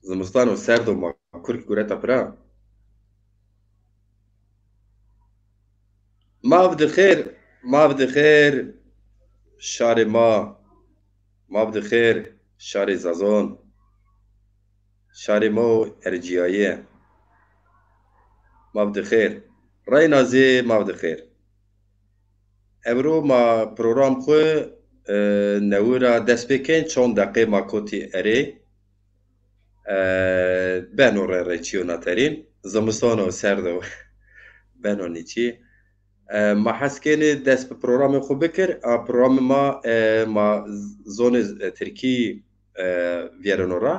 Zimistan û serd û ma kurk gureta pira. Mav dixêr, mav dixêr, şarê ma, mav dixêr, şarê Zazon, şarê ma û erciyayê ye. Mav dixêr. Reyna zê mav dixêr. Evro ma program xwe newira destpêkên çon deqê ma kotî erê beno re reçîyona terîn. Zimistan û serd û beno nîçî. Ma heskênê dest bi programê xwe bikir, a programê ma zonê Tirkî Vêrenora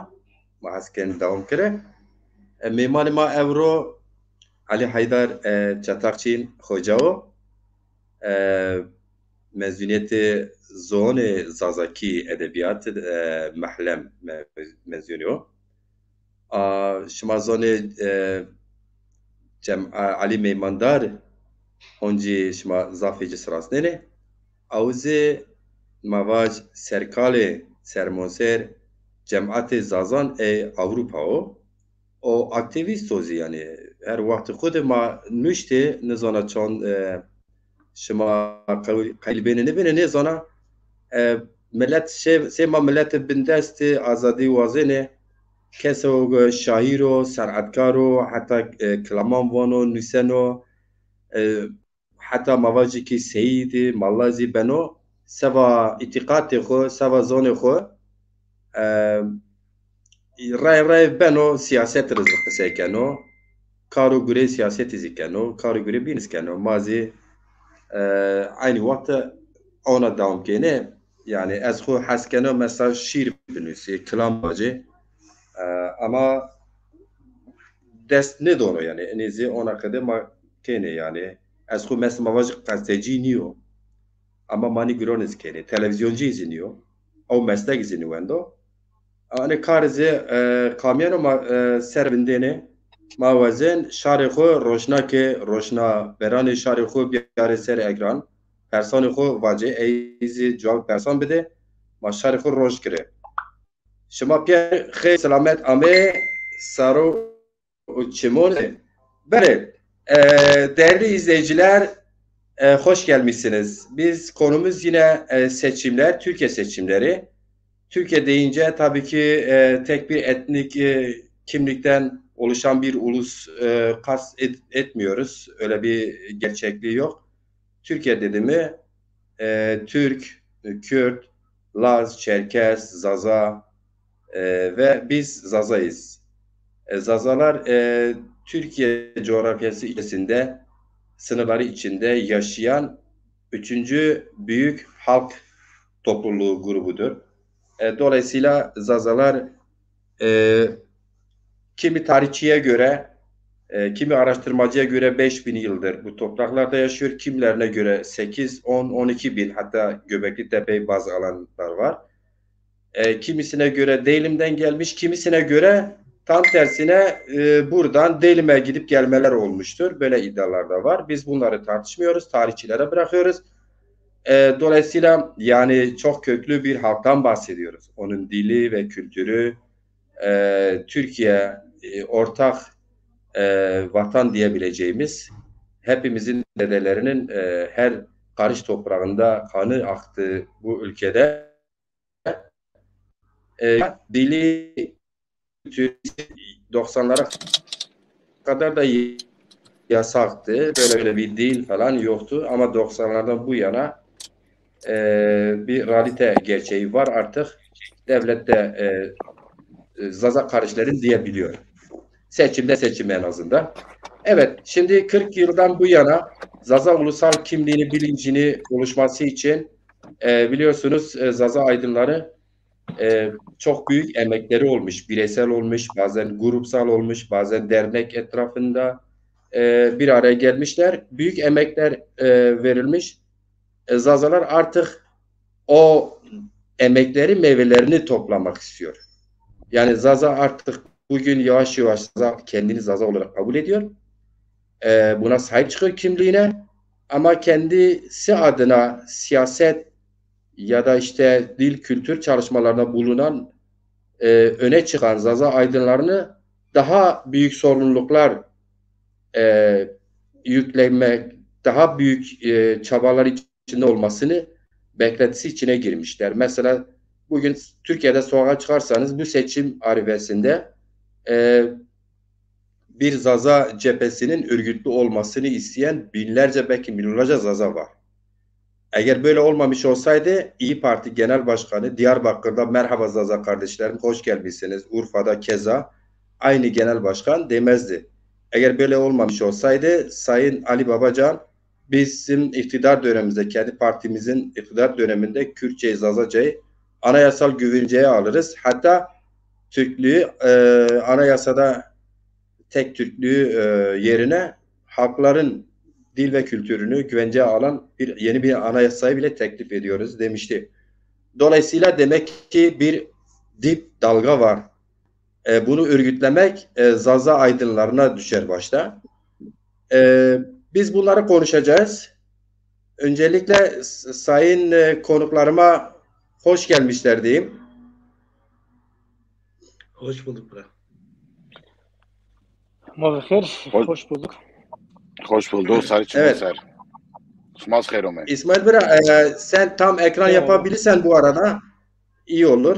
ma heskên dewam kire. Mêmanê ma evro Elî Heydar Çetaqçîn Xocao mezuniyetê zonê Zazakî Edebiyatê Mehlem mezûnî o. Şima zonê Elî Meymandar hûn jî şima zafê ji Sirasnênê ew zê mavaj serkalê sermoser Cemaetê Zazan ê Ewropa o aktivîst o zî yani her wextê xwe de ma nûştê nizana çon şima qeylbênê nibîne nêzana millet sêma milletê bindestê azadî wazênê kesek şaîr o senetkar o heta kilaman wan o nûsen o heta mavajekî seyîdê malla zî beno seva îtîqatê xwe seva zonê xwe rê beno siyaset re zî qise keno kar û gurê siyasetê zî keno kar û gurê bînîs keno ma zî aynı wexta ona dewam kêne yani ez xwe hez keno mesela şîr binûsî kilam bacê ama dest nedono yani enê zê ona qede ma kêne yani ez xwe mesela mavaj gazetecî nîyo ama manî girones kêne televîzyonci zî nîyo ew meslek zî nûwendo anê karê zê kamiyano ma ser bindêne ma wezên şarê xwe rojnakê rojnaberanê şarê xwe biyare ser ekran personê xwe vacê ey zî cawab person bide ma şarê xwe roj kire şima pê xê selamet amê saro û çimon bere değerli izleyiciler hoş gelmişsiniz. Biz konumuz yine seçimler, Türkiye seçimleri. Türkiye deyince tabii ki tek bir etnik kimlikten oluşan bir ulus kast etmiyoruz. Öyle bir gerçekliği yok. Türkiye dedi mi Türk, Kürt, Laz, Çerkes, Zaza ve biz Zaza'yız. Zazalar Türkiye coğrafyası içerisinde sınırları içinde yaşayan üçüncü büyük halk topluluğu grubudur. Dolayısıyla Zazalar kimi tarihçiye göre, kimi araştırmacıya göre 5000 yıldır bu topraklarda yaşıyor. Kimilerine göre 8, 10, 12 bin hatta Göbekli Tepe'yi bazı alanlar var. Kimisine göre Deylim'den gelmiş, kimisine göre tam tersine buradan Deylim'e gidip gelmeler olmuştur. Böyle iddialar da var. Biz bunları tartışmıyoruz, tarihçilere bırakıyoruz. Dolayısıyla yani çok köklü bir halktan bahsediyoruz. Onun dili ve kültürü Türkiye ortak vatan diyebileceğimiz hepimizin dedelerinin her karış toprağında kanı aktığı bu ülkede dili 90'lara kadar da yasaktı. Böyle bir dil falan yoktu ama 90'lardan bu yana bir realite gerçeği var artık. Devlette Zaza kardeşlerin diyebiliyor. Seçim en azından. Evet, şimdi 40 yıldan bu yana Zaza ulusal kimliğini, bilincini oluşması için biliyorsunuz Zaza aydınları çok büyük emekleri olmuş, bireysel olmuş, bazen grupsal olmuş, bazen dernek etrafında bir araya gelmişler. Büyük emekler verilmiş. Zazalar artık o emekleri, meyvelerini toplamak istiyor. Yani Zaza artık bugün yavaş yavaş kendini Zaza olarak kabul ediyor. Buna sahip çıkıyor kimliğine ama kendisi adına siyaset ya da işte dil kültür çalışmalarına bulunan öne çıkan Zaza aydınlarını daha büyük sorumluluklar yüklemek, daha büyük çabalar içinde olmasını beklentisi içine girmişler. Mesela bugün Türkiye'de sokağa çıkarsanız bu seçim arifesinde bir Zaza cephesinin örgütlü olmasını isteyen binlerce belki milyonlarca Zaza var. Eğer böyle olmamış olsaydı İyi Parti Genel Başkanı Diyarbakır'da merhaba Zaza kardeşlerim hoş gelmişsiniz. Urfa'da keza aynı genel başkan demezdi. Eğer böyle olmamış olsaydı Sayın Ali Babacan bizim iktidar dönemimizde kendi partimizin iktidar döneminde Kürtçeyi, Zazacayı anayasal güvenceye alırız. Hatta Türklüğü anayasada tek Türklüğü yerine halkların dil ve kültürünü güvenceye alan yeni bir anayasayı bile teklif ediyoruz demişti. Dolayısıyla demek ki bir dip dalga var. Bunu örgütlemek Zaza aydınlarına düşer başta. Biz bunları konuşacağız. Öncelikle sayın konuklarıma hoş gelmişler diyeyim. Hoş bulduk Burak. Hoş bulduk. Hoş bulduk. Evet. İsmail Bira, sen tam ekran yapabilirsen bu arada iyi olur.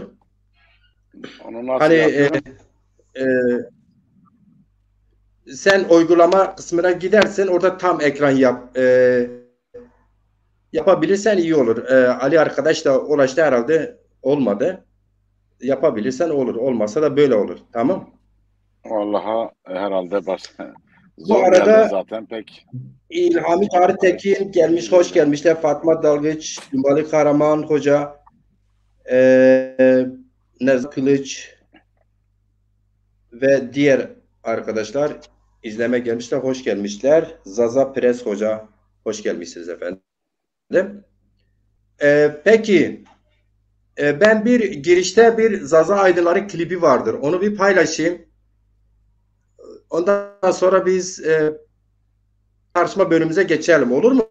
Onu nasıl yapıyorum? Sen uygulama kısmına gidersen orada tam ekran yapabilirsen iyi olur. Ali arkadaş da ulaştı herhalde olmadı. Yapabilirsen olur. Olmasa da böyle olur. Tamam. Vallahi herhalde Bu arada zaten pek. İlhami Tarih Tekin gelmiş, hoş gelmişler. Fatma Dalgıç, Cumbali Karaman Hoca, Nezah Kılıç ve diğer arkadaşlar izleme gelmişler, hoş gelmişler. Zaza Pres Hoca, hoş gelmişsiniz efendim. Peki, ben bir girişte bir Zaza Aydınları klibi vardır. Onu bir paylaşayım. Ondan sonra biz tartışma bölümümüze geçelim. Olur mu?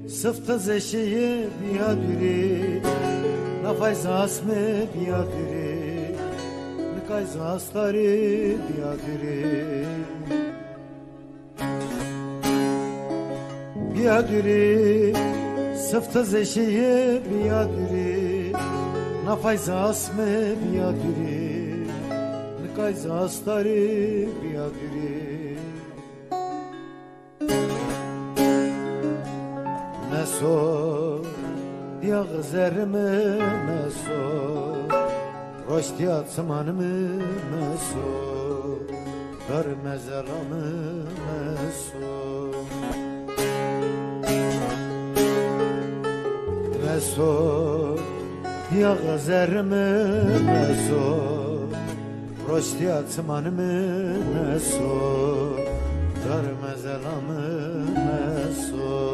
Sıftı zeşiye biyadüri Nafayz asme biyadüri Nikayz asları biyadüri Biyadüri Sıftı zeşiye biyadüri Nafayz asme biyadüri Nikayz asları biyadüri Meso, diya gızerime meso, roştiya tımanımı meso, dar mezeramı meso. Meso, diya gızerime meso, roştiya tımanımı meso, dar mezeramı meso.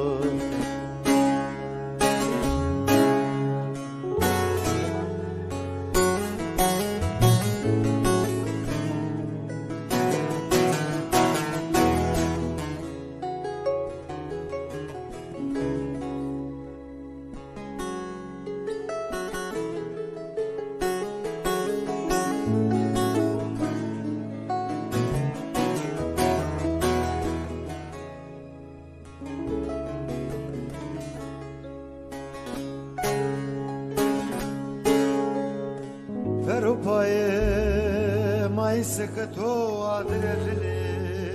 Sekto adrezli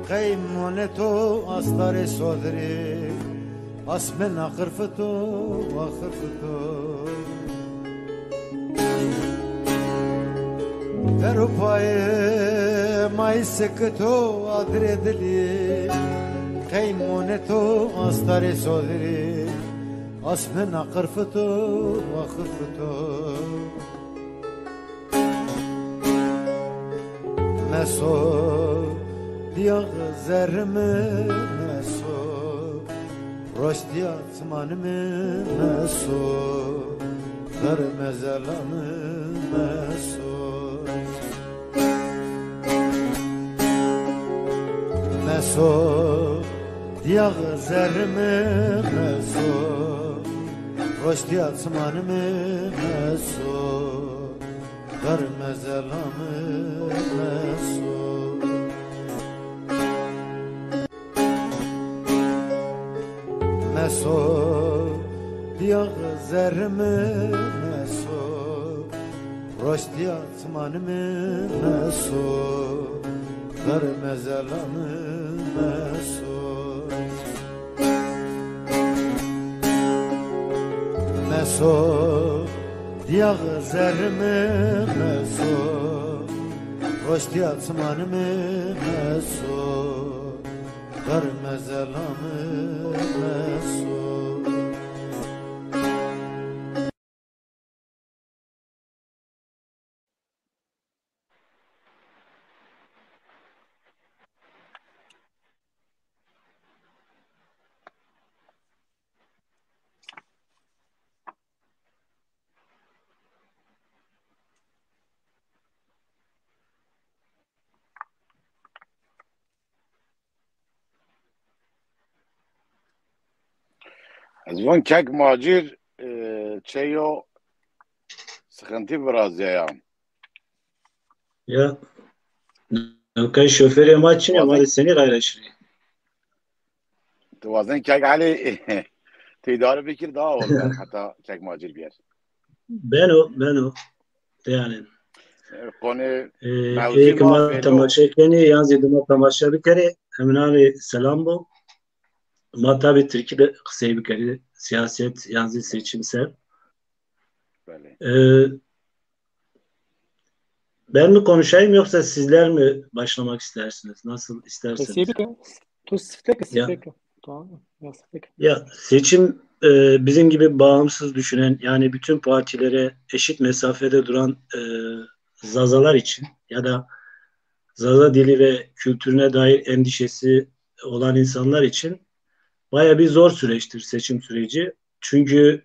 Kaymoneto astare sodri Asmen akhirfto akhirfto Verupaye mai sekto adrezli خيمونتو أستاري صدري أسمنا قرفتو وخرفتو مسو دياغ زرمي مسو رشديا زمانمي مسو غر مزلامي مسو مسو دياغ زرمي مسو رشديا زمانمي مسو غر مزلامي مسو مسو دياغ زرمي مسو رشديا زمانمي مسو غر مزلامي مسو مسو دياغ زرمي مسو رشديا زمانمي مسو غر مزلامي مسو زمان kek macir çeyo sıkıntı biraz ya. Ya كان شوفيري ماتشي مال السنة غير 20 Tuvazen kek Ali tedavi fikir daha oldu hatta kek macir bir yer. بنو يعني Konu एक ما तमाशा केनी यानी दमा तमाशा भी करे हमने selam bu ama tabii Türkiye'de kısa bir kere siyaset yani seçimsel. böyle. Ben mi konuşayım yoksa sizler mi başlamak istersiniz? Nasıl isterseniz. Ya seçim bizim gibi bağımsız düşünen yani bütün partilere eşit mesafede duran zazalar için ya da zaza dili ve kültürüne dair endişesi olan insanlar için baya bir zor süreçtir seçim süreci. Çünkü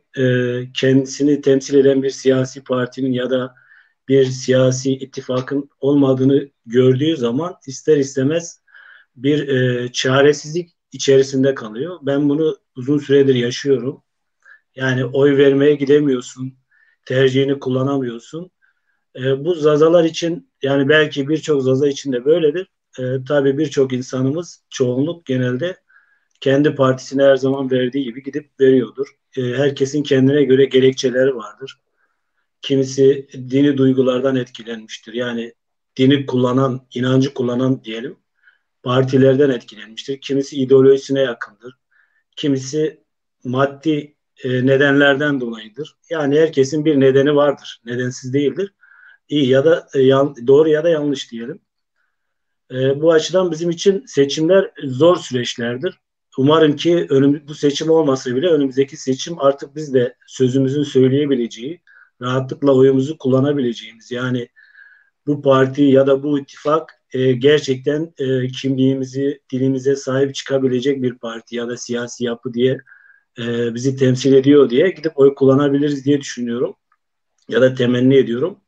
kendisini temsil eden bir siyasi partinin ya da bir siyasi ittifakın olmadığını gördüğü zaman ister istemez bir çaresizlik içerisinde kalıyor. Ben bunu uzun süredir yaşıyorum. Yani oy vermeye gidemiyorsun, tercihini kullanamıyorsun. Bu zazalar için yani belki birçok zaza için de böyledir. Tabii birçok insanımız çoğunluk genelde kendi partisine her zaman verdiği gibi gidip veriyordur. Herkesin kendine göre gerekçeleri vardır. Kimisi dini duygulardan etkilenmiştir. Yani dini kullanan, inancı kullanan diyelim, partilerden etkilenmiştir. Kimisi ideolojisine yakındır. Kimisi maddi nedenlerden dolayıdır. Yani herkesin bir nedeni vardır. Nedensiz değildir. İyi ya da doğru ya da yanlış diyelim. Bu açıdan bizim için seçimler zor süreçlerdir. Umarım ki bu seçim olmasa bile önümüzdeki seçim artık biz de sözümüzün söyleyebileceği, rahatlıkla oyumuzu kullanabileceğimiz yani bu parti ya da bu ittifak gerçekten kimliğimizi, dilimize sahip çıkabilecek bir parti ya da siyasi yapı diye bizi temsil ediyor diye gidip oy kullanabiliriz diye düşünüyorum ya da temenni ediyorum.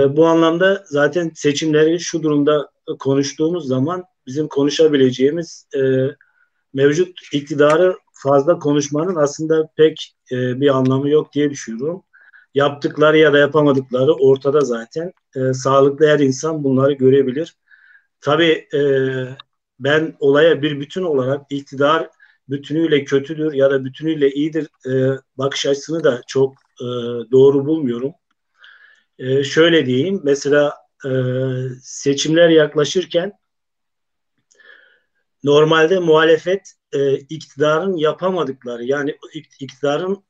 Bu anlamda zaten seçimleri şu durumda konuştuğumuz zaman bizim konuşabileceğimiz mevcut iktidarı fazla konuşmanın aslında pek bir anlamı yok diye düşünüyorum. Yaptıkları ya da yapamadıkları ortada zaten. Sağlıklı her insan bunları görebilir. Tabii ben olaya bir bütün olarak iktidar bütünüyle kötüdür ya da bütünüyle iyidir bakış açısını da çok doğru bulmuyorum. Şöyle diyeyim, mesela seçimler yaklaşırken normalde muhalefet iktidarın yapamadıkları yani iktidarın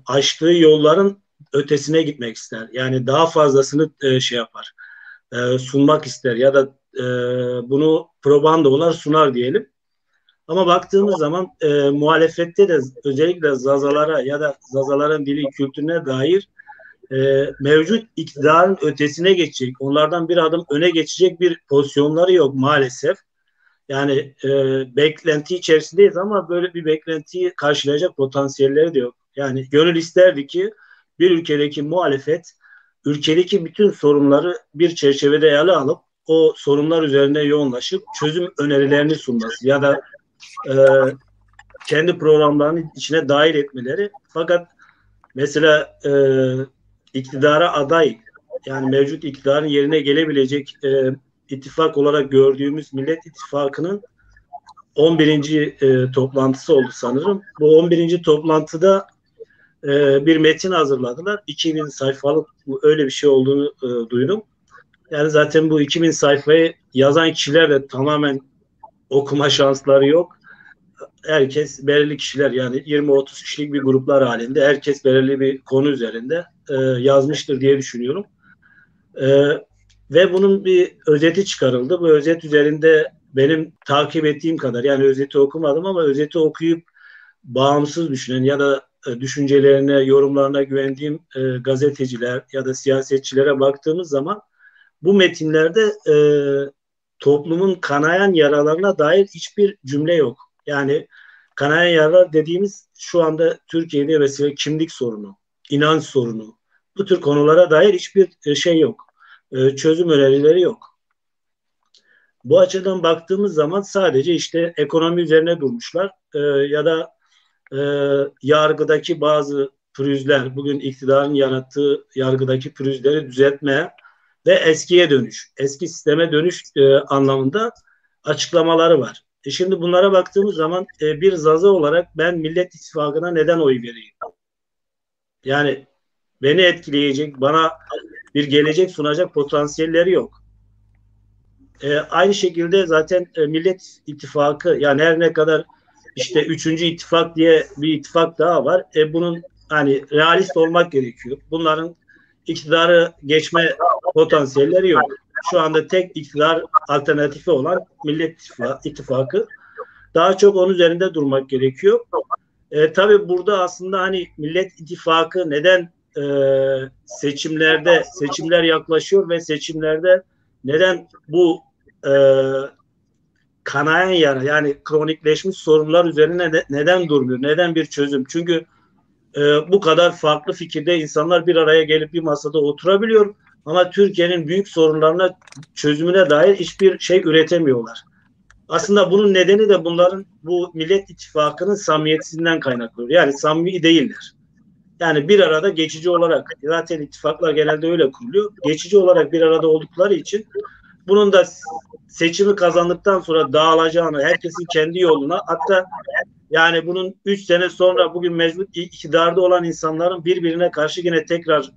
açtığı yolların ötesine gitmek ister. Yani daha fazlasını şey yapar, sunmak ister ya da bunu propaganda olarak sunar diyelim. Ama baktığımız zaman muhalefette de özellikle Zazalara ya da Zazaların dili kültürüne dair mevcut iktidarın ötesine geçecek, onlardan bir adım öne geçecek bir pozisyonları yok maalesef. Yani beklenti içerisindeyiz ama böyle bir beklentiyi karşılayacak potansiyelleri de yok. Yani gönül isterdi ki bir ülkedeki muhalefet ülkedeki bütün sorunları bir çerçevede ele alıp o sorunlar üzerine yoğunlaşıp çözüm önerilerini sunması ya da kendi programlarının içine dahil etmeleri. Fakat mesela iktidara aday, yani mevcut iktidarın yerine gelebilecek ittifak olarak gördüğümüz Millet İttifakı'nın 11. Toplantısı oldu sanırım. Bu 11. toplantıda bir metin hazırladılar. 2000 sayfalık, öyle bir şey olduğunu duydum. Yani zaten bu 2000 sayfayı yazan kişiler de tamamen okuma şansları yok. Herkes belirli kişiler, yani 20-30 kişilik bir gruplar halinde herkes belirli bir konu üzerinde yazmıştır diye düşünüyorum. Ve bunun bir özeti çıkarıldı. Bu özet üzerinde benim takip ettiğim kadar, yani özeti okumadım ama özeti okuyup bağımsız düşünen ya da düşüncelerine, yorumlarına güvendiğim gazeteciler ya da siyasetçilere baktığımız zaman bu metinlerde toplumun kanayan yaralarına dair hiçbir cümle yok. Yani kanayan yaralar dediğimiz şu anda Türkiye'de mesela kimlik sorunu, inanç sorunu, bu tür konulara dair hiçbir şey yok. Çözüm önerileri yok. Bu açıdan baktığımız zaman sadece işte ekonomi üzerine durmuşlar ya da yargıdaki bazı pürüzler, bugün iktidarın yarattığı yargıdaki pürüzleri düzeltmeye ve eskiye dönüş, eski sisteme dönüş anlamında açıklamaları var. Şimdi bunlara baktığımız zaman bir Zaza olarak ben Millet İttifakı'na neden oy vereyim? Yani beni etkileyecek, bana bir gelecek sunacak potansiyelleri yok. Aynı şekilde zaten Millet İttifakı, yani her ne kadar işte 3. ittifak diye bir ittifak daha var. Bunun hani realist olmak gerekiyor. Bunların iktidarı geçme potansiyelleri yok. Şu anda tek iktidar alternatifi olan Millet İttifakı. Daha çok onun üzerinde durmak gerekiyor. Tabii burada aslında hani Millet İttifakı neden seçimler yaklaşıyor ve seçimlerde neden bu kanayan yara, yani kronikleşmiş sorunlar üzerine neden durmuyor? Neden bir çözüm? Çünkü bu kadar farklı fikirde insanlar bir araya gelip bir masada oturabiliyor ama Türkiye'nin büyük sorunlarına, çözümüne dair hiçbir şey üretemiyorlar. Aslında bunun nedeni de bunların, bu Millet İttifakı'nın samimiyetsizliğinden kaynaklanıyor. Yani samimi değiller. Yani bir arada geçici olarak, zaten ittifaklar genelde öyle kuruluyor. Geçici olarak bir arada oldukları için bunun da seçimi kazandıktan sonra dağılacağını, herkesin kendi yoluna, hatta yani bunun 3 sene sonra bugün mevcut iktidarda olan insanların birbirine karşı yine tekrar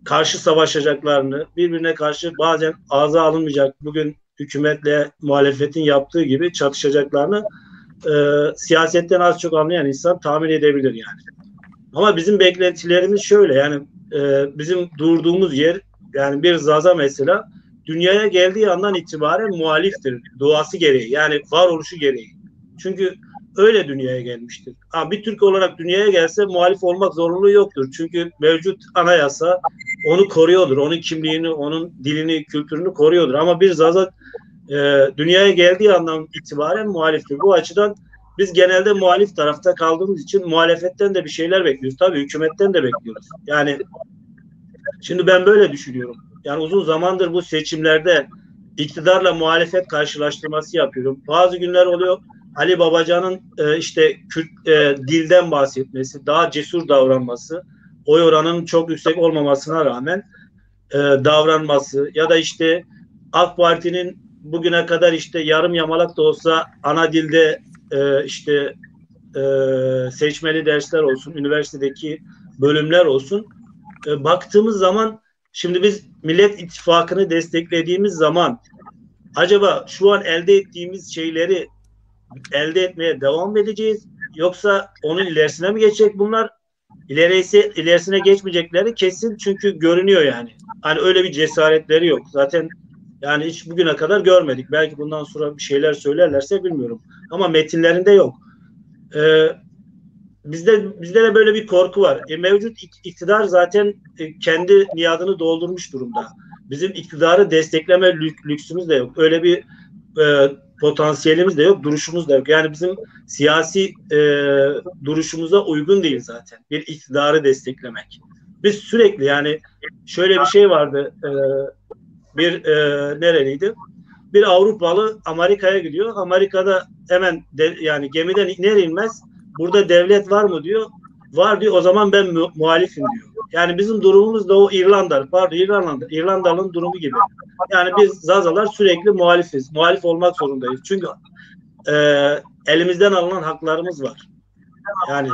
karşı savaşacaklarını, birbirine karşı bazen ağza alınmayacak, bugün hükümetle muhalefetin yaptığı gibi çatışacaklarını siyasetten az çok anlayan insan tahmin edebilir yani. Ama bizim beklentilerimiz şöyle, yani bizim durduğumuz yer, yani bir Zaza mesela dünyaya geldiği andan itibaren muhaliftir. Doğası gereği, yani varoluşu gereği. Çünkü öyle dünyaya gelmiştir. Bir Türk olarak dünyaya gelse muhalif olmak zorunluluğu yoktur. Çünkü mevcut anayasa onu koruyordur. Onun kimliğini, onun dilini, kültürünü koruyordur. Ama bir Zaza dünyaya geldiği andan itibaren muhaliftir. Bu açıdan biz genelde muhalif tarafta kaldığımız için muhalefetten de bir şeyler bekliyoruz. Tabii hükümetten de bekliyoruz. Yani şimdi ben böyle düşünüyorum. Yani uzun zamandır bu seçimlerde iktidarla muhalefet karşılaştırması yapıyorum. Bazı günler oluyor, Ali Babacan'ın işte dilden bahsetmesi, daha cesur davranması, oy oranının çok yüksek olmamasına rağmen davranması ya da işte AK Parti'nin bugüne kadar işte yarım yamalak da olsa ana dilde işte seçmeli dersler olsun, üniversitedeki bölümler olsun. Baktığımız zaman şimdi biz Millet İttifakı'nı desteklediğimiz zaman acaba şu an elde ettiğimiz şeyleri elde etmeye devam edeceğiz, yoksa onun ilerisine mi geçecek bunlar? İlerisine geçmeyecekleri kesin, çünkü görünüyor yani. Hani öyle bir cesaretleri yok. Zaten Yani hiç bugüne kadar görmedik. Belki bundan sonra bir şeyler söylerlerse bilmiyorum. Ama metinlerinde yok. Bizde de böyle bir korku var. Mevcut iktidar zaten kendi niyadını doldurmuş durumda. Bizim iktidarı destekleme lüksümüz de yok. Öyle bir potansiyelimiz de yok, duruşumuz da yok. Yani bizim siyasi duruşumuza uygun değil zaten. Bir iktidarı desteklemek. Biz sürekli yani şöyle bir şey vardı. Nereliydi? Bir Avrupalı Amerika'ya gidiyor. Amerika'da hemen yani gemiden iner inmez burada devlet var mı diyor. Var diyor. O zaman ben muhalifim diyor. Yani bizim durumumuz da o İrlandalı'nın durumu gibi. Yani biz Zazalar sürekli muhalifiz. Muhalif olmak zorundayız. Çünkü elimizden alınan haklarımız var. Yani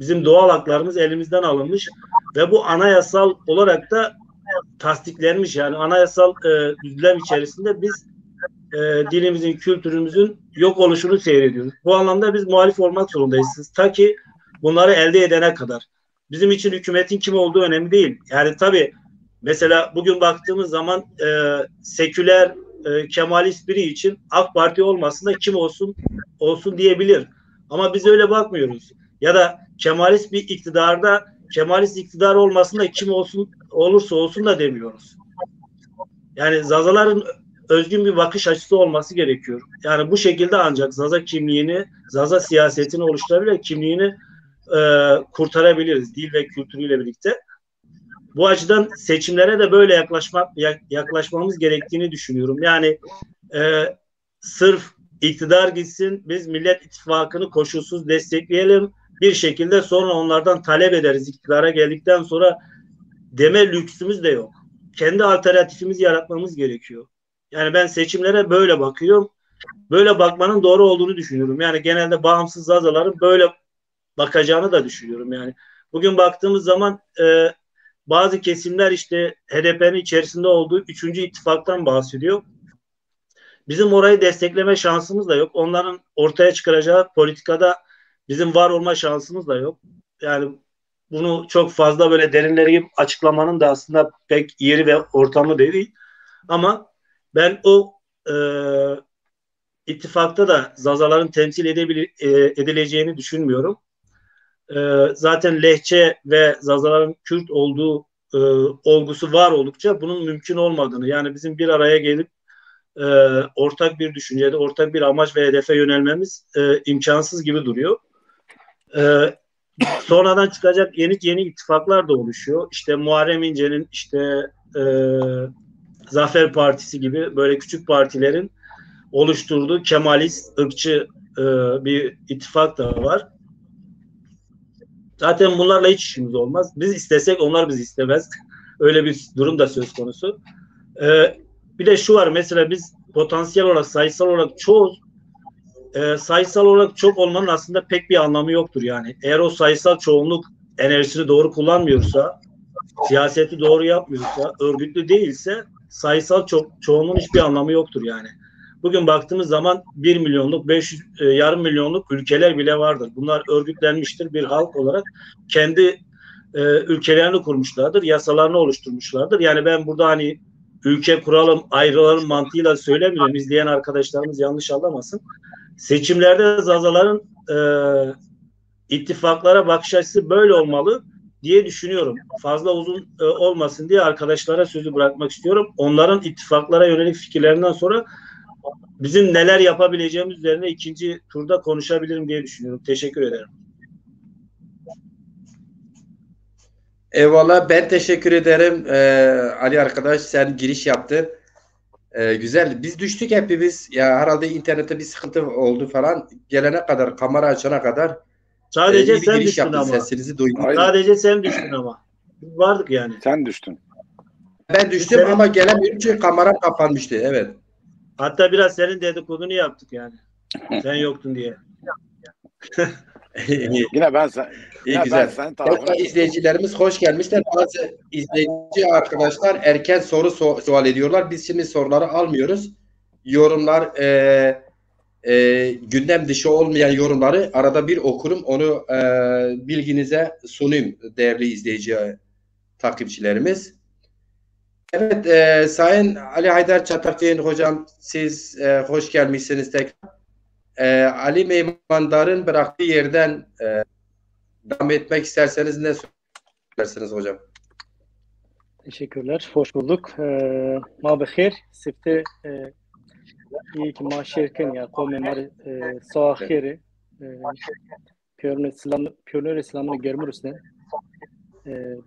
bizim doğal haklarımız elimizden alınmış ve bu anayasal olarak da tasdiklenmiş. Yani anayasal düzlem içerisinde biz dilimizin, kültürümüzün yok oluşunu seyrediyoruz. Bu anlamda biz muhalif olmak zorundayız. Ta ki bunları elde edene kadar. Bizim için hükümetin kim olduğu önemli değil. Yani tabii mesela bugün baktığımız zaman seküler, Kemalist biri için AK Parti olmasın da kim olsun diyebilir. Ama biz öyle bakmıyoruz. Ya da Kemalist bir iktidarda Kemalist iktidar olmasın da kim olursa olsun da demiyoruz. Yani Zazaların özgün bir bakış açısı olması gerekiyor. Yani bu şekilde ancak Zaza kimliğini, Zaza siyasetini oluşturabilir, kimliğini kurtarabiliriz dil ve kültürüyle birlikte. Bu açıdan seçimlere de böyle yaklaşmamız gerektiğini düşünüyorum. Yani sırf iktidar gitsin, biz Millet İttifakı'nı koşulsuz destekleyelim, bir şekilde sonra onlardan talep ederiz iktidara geldikten sonra deme lüksümüz de yok. Kendi alternatifimizi yaratmamız gerekiyor. Yani ben seçimlere böyle bakıyorum. Böyle bakmanın doğru olduğunu düşünüyorum. Yani genelde bağımsız Zazaların böyle bakacağını da düşünüyorum. Yani bugün baktığımız zaman bazı kesimler işte HDP'nin içerisinde olduğu 3. ittifaktan bahsediyor. Bizim orayı destekleme şansımız da yok. Onların ortaya çıkaracağı politikada bizim var olma şansımız da yok. Yani bunu çok fazla böyle derinleri açıklamanın da aslında pek yeri ve ortamı değil. Ama ben o ittifakta da Zazaların temsil edileceğini düşünmüyorum. Zaten Lehçe ve Zazaların Kürt olduğu olgusu var oldukça bunun mümkün olmadığını, yani bizim bir araya gelip ortak bir düşüncede, ortak bir amaç ve hedefe yönelmemiz imkansız gibi duruyor. Sonradan çıkacak yeni ittifaklar da oluşuyor. İşte Muharrem İnce'nin Zafer Partisi gibi böyle küçük partilerin oluşturduğu Kemalist, ırkçı bir ittifak da var. Zaten bunlarla hiç işimiz olmaz. Biz istesek onlar bizi istemez. Öyle bir durum da söz konusu. Bir de şu var, mesela biz potansiyel olarak, sayısal olarak çoğuz. Sayısal olarak çok olmanın aslında pek bir anlamı yoktur yani. Eğer o sayısal çoğunluk enerjisini doğru kullanmıyorsa, siyaseti doğru yapmıyorsa, örgütlü değilse sayısal çoğunluğun hiçbir anlamı yoktur yani. Bugün baktığımız zaman 1 milyonluk, yarım milyonluk ülkeler bile vardır. Bunlar örgütlenmiştir bir halk olarak. Kendi ülkelerini kurmuşlardır, yasalarını oluşturmuşlardır. Yani ben burada hani ülke kuralım, ayrılalım mantığıyla söylemiyorum. İzleyen arkadaşlarımız yanlış anlamasın. Seçimlerde Zazaların ittifaklara bakış açısı böyle olmalı diye düşünüyorum. Fazla uzun olmasın diye arkadaşlara sözü bırakmak istiyorum. Onların ittifaklara yönelik fikirlerinden sonra bizim neler yapabileceğimiz üzerine ikinci turda konuşabilirim diye düşünüyorum. Teşekkür ederim. Eyvallah, ben teşekkür ederim. Ali arkadaş, sen giriş yaptın. Güzel. Biz düştük hepimiz. Ya herhalde internette bir sıkıntı oldu falan. Gelene kadar, kamera açana kadar sadece iyi bir sen giriş düştün yaptın. ama. Sesinizi duydum. Sadece sen düştün ama. Biz vardık yani. Sen düştün. Ben düştüm ama gelemiyorum çünkü kamera kapanmıştı. Evet. Hatta biraz senin dedikodunu yaptık yani. Sen yoktun diye. Yine ben sen. İyi, Yine güzel. ben senin tarafına. İzleyicilerimiz hoş gelmişler. Bazı izleyici arkadaşlar erken sual ediyorlar. Biz şimdi soruları almıyoruz. Yorumlar gündem dışı olmayan yorumları arada bir okurum. Onu bilginize sunayım değerli izleyici takipçilerimiz. Evet, Sayın Ali Haydar Çatakçı'nın hocam, siz hoş gelmişsiniz tekrar. Ali Meymandar'ın bıraktığı yerden devam etmek isterseniz ne söylersiniz hocam? Teşekkürler. Hoş bulduk. Ma bixir. Sifte iyi ki ma şirken ya komemar sahiri piyonör İslam'ını görmürüz ne?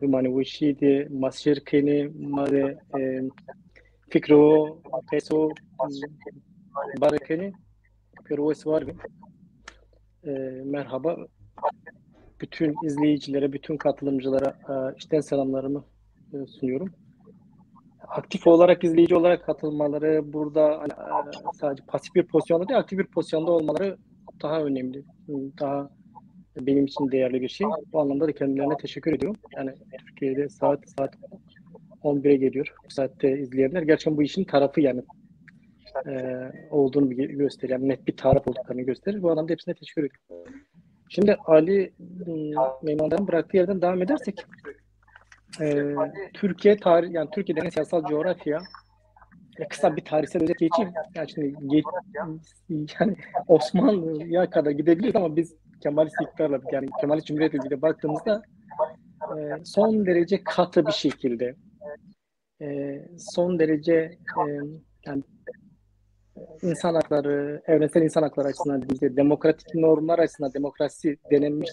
Bu mani vişi de masşirkeni mare fikro peso barakeni piyonör var mı? Merhaba. Bütün izleyicilere, bütün katılımcılara içten selamlarımı sunuyorum. Aktif olarak, izleyici olarak katılmaları, burada sadece pasif bir pozisyonda değil, aktif bir pozisyonda olmaları daha önemli. Daha benim için değerli bir şey. Bu anlamda da kendilerine teşekkür ediyorum. Yani Türkiye'de saat 11'e geliyor. Bu saatte izleyenler gerçekten bu işin tarafı yani olduğunu gösteriyor. Yani net bir taraf olduklarını gösterir. Bu anlamda hepsine teşekkür ediyorum. Şimdi Ali Meymandar'ın bıraktığı yerden devam edersek Türkiye tarih, yani Türkiye'nin siyasal coğrafya kısa bir tarihsel özet geçeyim. Yani şimdi yani Osmanlı'ya kadar gidebiliriz ama biz Kemalist iktidarla, yani Kemalist Cumhuriyet'e baktığımızda son derece katı bir şekilde son derece yani insan hakları, evrensel insan hakları açısından dediğimizde demokratik normlar açısından demokrasi denenmiş,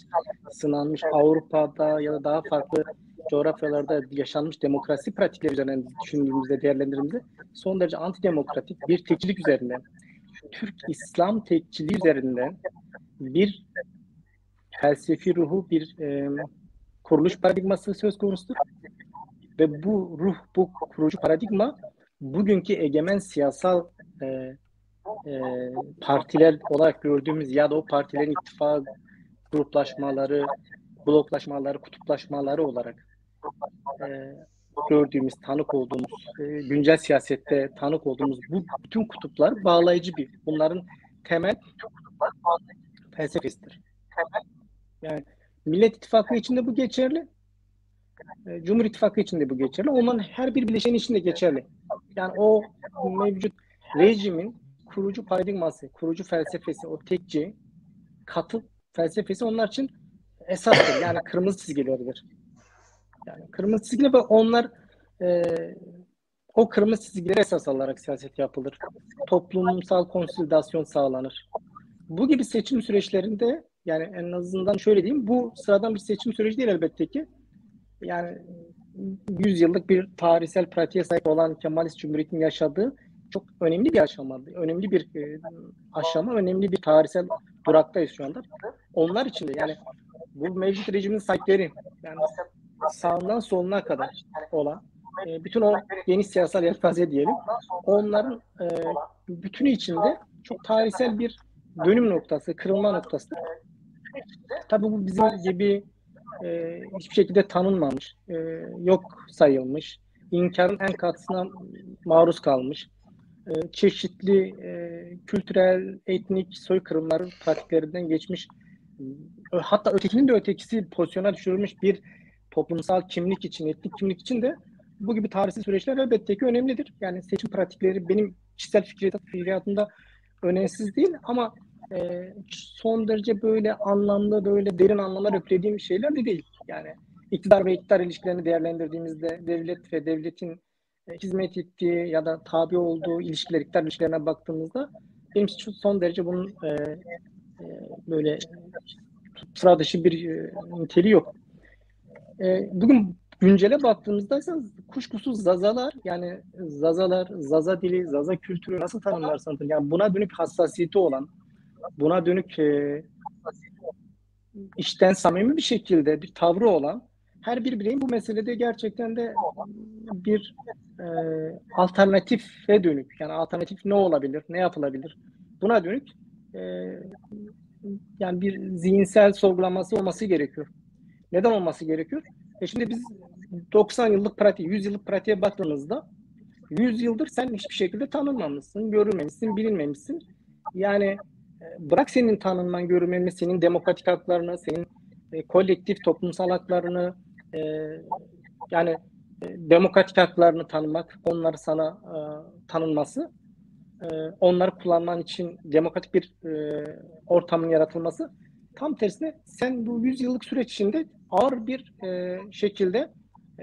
sınanmış Avrupa'da ya da daha farklı coğrafyalarda yaşanmış demokrasi pratikleri üzerinden düşündüğümüzde, değerlendirdiğimizde son derece antidemokratik bir tekçilik üzerinde, Türk İslam tekçiliği üzerinde bir felsefi ruhu, bir kuruluş paradigması söz konusudur. Ve bu ruh, bu kurucu paradigma bugünkü egemen siyasal partiler olarak gördüğümüz ya da o partilerin ittifak gruplaşmaları, bloklaşmaları, kutuplaşmaları olarak gördüğümüz, tanık olduğumuz, güncel siyasette tanık olduğumuz bu bütün kutuplar bağlayıcı bir. Bunların temel felsefesidir. Yani Millet İttifakı içinde bu geçerli. Cumhur İttifakı içinde bu geçerli. Onların her bir bileşeni içinde geçerli. Yani o mevcut rejimin kurucu paradigması, kurucu felsefesi, o tekçi, katı felsefesi onlar için esastır. Yani kırmızı çizgileridir. Yani kırmızı çizgiler ve onlar o kırmızı çizgileri esas alarak siyaset yapılır. Toplumsal konsolidasyon sağlanır. Bu gibi seçim süreçlerinde yani en azından şöyle diyeyim, bu sıradan bir seçim süreci değil elbette ki. Yani 100 yıllık bir tarihsel pratiğe sahip olan Kemalist Cumhuriyet'in yaşadığı çok önemli bir aşamadı. Önemli bir aşama, önemli bir tarihsel duraktayız şu anda. Onlar için de yani bu mevcut rejimin sahipleri, yani sağından soluna kadar olan bütün o geniş siyasal yelpaze diyelim, onların bütünü içinde çok tarihsel bir dönüm noktası, kırılma noktası. Tabii bu bizim gibi hiçbir şekilde tanınmamış, yok sayılmış, inkarın en katısına maruz kalmış, çeşitli kültürel, etnik soykırımların pratiklerinden geçmiş, hatta ötekinin de ötekisi pozisyona düşürülmüş bir toplumsal kimlik için, etnik kimlik için de bu gibi tarihsel süreçler elbette ki önemlidir. Yani seçim pratikleri benim kişisel fikriyatımda önemsiz değil ama son derece böyle anlamlı, böyle derin anlamlar yüklediğim şeyler de değil. Yani iktidar ve iktidar ilişkilerini değerlendirdiğimizde devlet ve devletin hizmet ettiği ya da tabi olduğu ilişkiler, iktidar ilişkilerine baktığımızda benim için son derece bunun böyle sıra dışı bir niteliği yok. Bugün güncele baktığımızda ise kuşkusuz Zazalar, yani Zazalar, Zaza dili, Zaza kültürü nasıl tanımlarsanız, yani buna dönük hassasiyeti olan, buna dönük içten samimi bir şekilde bir tavrı olan her bir bireyin bu meselede gerçekten de bir alternatife dönük, yani alternatif ne olabilir, ne yapılabilir, buna dönük yani bir zihinsel sorgulaması olması gerekiyor. Neden olması gerekiyor? Şimdi biz 90 yıllık pratik, 100 yıllık pratiğe baktığımızda 100 yıldır sen hiçbir şekilde tanınmamışsın, görülmemişsin, bilinmemişsin. Yani bırak senin tanınman, görülmen, senin demokratik haklarını, senin kolektif toplumsal haklarını yani demokratik haklarını tanımak, onları sana tanınması, onları kullanman için demokratik bir ortamın yaratılması. Tam tersine sen bu 100 yıllık süreç içinde ağır bir şekilde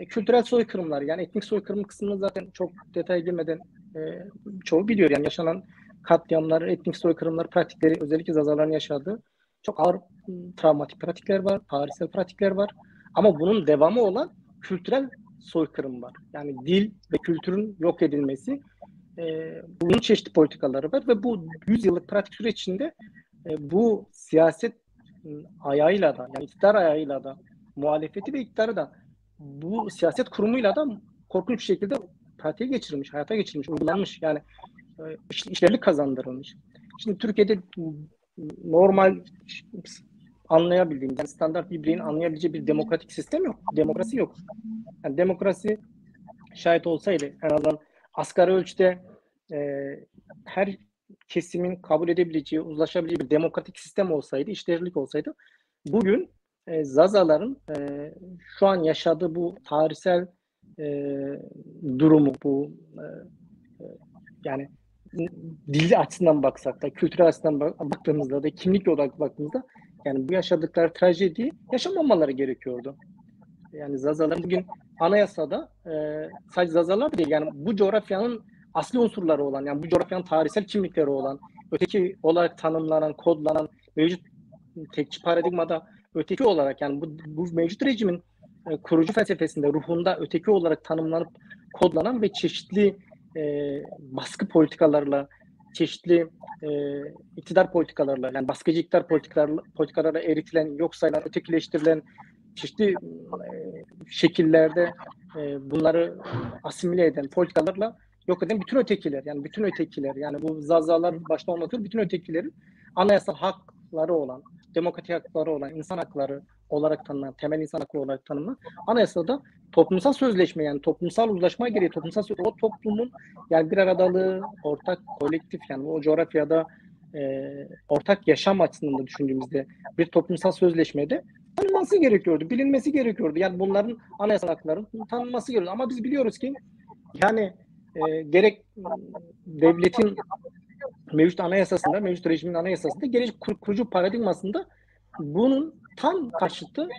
kültürel soykırımlar, yani etnik soykırım kısmını zaten çok detaya girmeden çoğu biliyor. Yani yaşanan katliamlar, etnik soykırımlar pratikleri, özellikle Zazaların yaşadığı çok ağır travmatik pratikler var, tarihsel pratikler var. Ama bunun devamı olan kültürel soykırım var. Yani dil ve kültürün yok edilmesi, bunun çeşitli politikaları var ve bu 100 yıllık pratik süreç içinde bu siyaset ayağıyla da, yani iktidar ayağıyla da, muhalefeti ve iktidarı da bu siyaset kurumuyla da korkunç bir şekilde pratiğe geçirilmiş, hayata geçirilmiş, uygulanmış. Yani işlerlik kazandırılmış. Şimdi Türkiye'de normal anlayabildiğimiz, yani standart bir bireyin anlayabileceği bir demokratik sistem yok. Demokrasi yok. Yani demokrasi şayet olsaydı, en azından asgari ölçüde her kesimin kabul edebileceği, uzlaşabileceği bir demokratik sistem olsaydı, işlevlik olsaydı, bugün Zazaların şu an yaşadığı bu tarihsel durumu, bu yani dili açısından baksak da, kültürel açısından baktığımızda da, kimlik olarak baktığımızda, yani bu yaşadıkları trajediyi yaşamamaları gerekiyordu. Yani Zazaların bugün anayasada sadece Zazalar değil, yani bu coğrafyanın asli unsurları olan, yani bu coğrafyanın tarihsel kimlikleri olan, öteki olarak tanımlanan, kodlanan, mevcut tekçi paradigmada öteki olarak, yani bu mevcut rejimin kurucu felsefesinde, ruhunda öteki olarak tanımlanıp kodlanan ve çeşitli baskı politikalarla, çeşitli iktidar politikalarla, yani baskıcı iktidar politikalarla eritilen, yok sayılan, ötekileştirilen çeşitli şekillerde bunları asimile eden politikalarla yok eden bütün ötekiler, yani bütün ötekiler, yani bu Zazalar başta olmak üzere bütün ötekilerin anayasal hakları olan, demokratik hakları olan, insan hakları olarak tanımlanan, temel insan hakları olarak tanımlanan anayasada toplumsal sözleşme, yani toplumsal uzlaşma gereği o toplumun yani bir aradalığı, ortak kolektif, yani o coğrafyada ortak yaşam açısından düşündüğümüzde bir toplumsal sözleşmede tanınması gerekiyordu, bilinmesi gerekiyordu. Yani bunların anayasal haklarının tanınması gerekiyordu. Ama biz biliyoruz ki yani gerek devletin mevcut anayasasında, mevcut rejimin anayasasında, gerek kurucu paradigmasında bunun tam karşıtı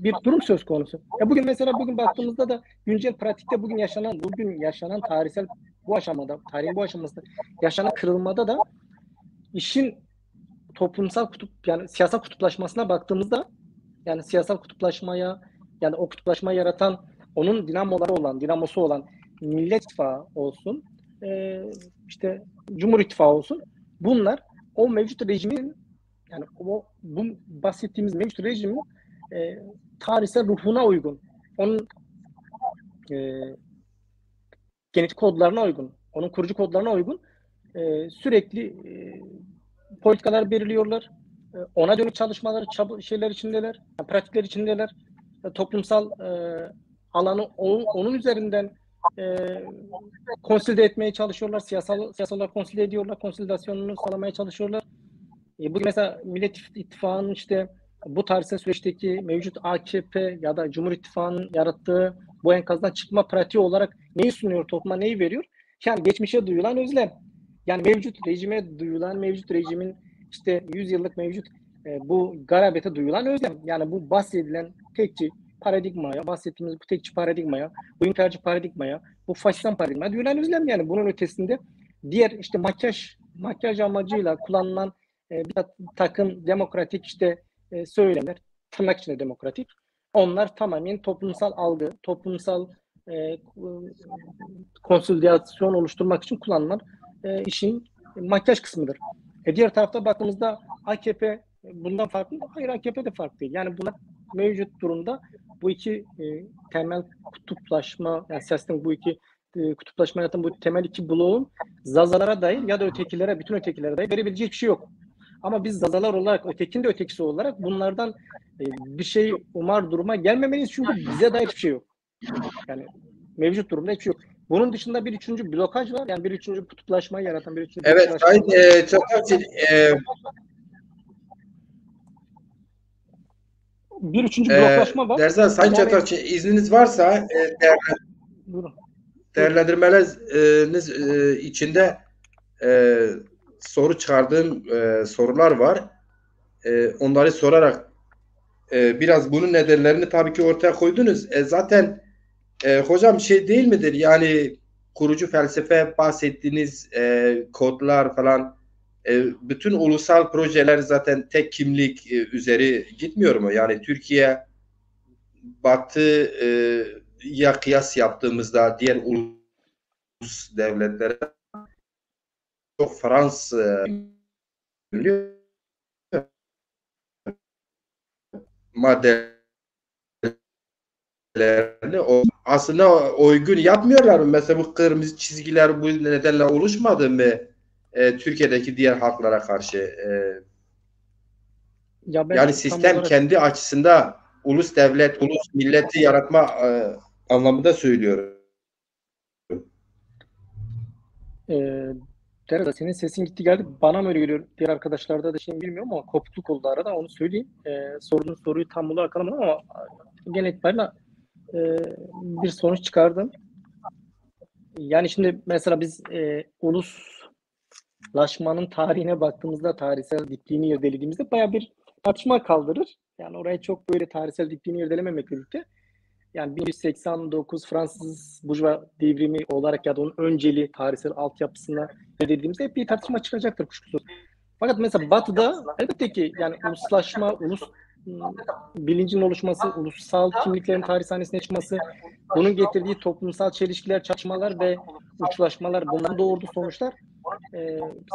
bir durum söz konusu. Bugün mesela baktığımızda da güncel pratikte bugün yaşanan tarihsel bu aşamada, tarihin bu aşamasında yaşanan kırılmada da işin toplumsal yani siyasal kutuplaşmasına baktığımızda, yani siyasal kutuplaşmaya, yani o kutuplaşmayı yaratan, onun dinamosu olan Millet İttifakı olsun, işte Cumhur İttifakı olsun, bunlar o mevcut rejimin, yani bu bahsettiğimiz mevcut rejimin tarihsel ruhuna uygun, onun genetik kodlarına uygun, onun kurucu kodlarına uygun sürekli politikalar belirliyorlar. Ona dönük çalışmalar, şeyler içindeler, pratikler içindeler. Toplumsal alanı onun üzerinden konsolide etmeye çalışıyorlar. Siyasal olarak konsolide ediyorlar. Konsolidasyonunu sağlamaya çalışıyorlar. Bugün mesela Millet İttifakı'nın işte bu tarihsel süreçteki mevcut AKP ya da Cumhur İttifakı'nın yarattığı bu enkazdan çıkma pratiği olarak neyi sunuyor topluma, neyi veriyor? Yani geçmişe duyulan özlem. Yani mevcut rejime duyulan, mevcut rejimin işte 100 yıllık mevcut bu garabete duyulan özlem. Yani bu bahsedilen tekçi paradigmaya, bahsettiğimiz bu tekçi paradigmaya, bu inkarcı paradigmaya, bu faşistan paradigmaya duyulan özlem. Yani bunun ötesinde diğer işte makyaj amacıyla kullanılan bir takım demokratik işte söylemler, tırnak içinde demokratik. Onlar tamamen toplumsal algı, toplumsal konsolidasyon oluşturmak için kullanılan işin makyaj kısmıdır. Diğer tarafta baktığımızda AKP bundan farklı mı? Hayır, AKP de farklı değil. Yani bunlar mevcut durumda bu iki temel kutuplaşma, yani siyasetin bu iki kutuplaşma yaratan bu temel iki bloğun Zazalara dair ya da ötekilere, bütün ötekilere dair verebileceği bir şey yok. Ama biz Zazalar olarak, ötekinin de ötekisi olarak bunlardan bir şey umar duruma gelmemeliyiz. Çünkü bize dair hiçbir şey yok. Yani mevcut durumda hiçbir şey yok. Bunun dışında bir üçüncü blokaj var. Yani bir üçüncü kutuplaşmayı yaratan bir üçüncü Evet, kutuplaşma Sayın var. Çatalçı, bir üçüncü bloklaşma var. Derzan, Sayın Yani- Çatalçı, izniniz varsa Buyurun. değerlendirmeleriniz içinde soru çıkardığım sorular var. Onları sorarak biraz bunun nedenlerini tabii ki ortaya koydunuz. Zaten hocam şey değil midir? Yani kurucu felsefe bahsettiğiniz kodlar falan bütün ulusal projeler zaten tek kimlik üzeri gitmiyor mu? Yani Türkiye Batı'ya kıyas yaptığımızda diğer ulus devletlere çok Fransız maddelerle aslında uygun yapmıyorlar mı? Mesela bu kırmızı çizgiler bu nedenle oluşmadı mı? Türkiye'deki diğer halklara karşı Ya ben yani tam sistem olarak- kendi açısında ulus devlet, ulus milleti yaratma anlamında söylüyorum. Teresa, senin sesin gitti geldi. Bana mı öyle geliyor? Diğer arkadaşlarda da şey bilmiyorum ama kopukluk oldu arada. Onu söyleyeyim. Sorduğun soruyu tam olarak alamadım ama genel itibariyle bir sonuç çıkardım. Yani şimdi mesela biz uluslaşmanın tarihine baktığımızda, tarihsel dikliğini irdelediğimizde bayağı bir tartışma kaldırır. Yani oraya çok böyle tarihsel dikliğini irdelememekle birlikte yani 1889 Fransız Burjuva devrimi olarak ya da onun önceli tarihsel altyapısına dediğimizde hep bir tartışma çıkacaktır kuşkusuz. Fakat mesela Batı'da elbette ki yani uluslaşma, ulus bilincin oluşması, ulusal kimliklerin tarih sahnesine çıkması, bunun getirdiği toplumsal çelişkiler, çatışmalar ve uçlaşmalar, bunların doğurduğu sonuçlar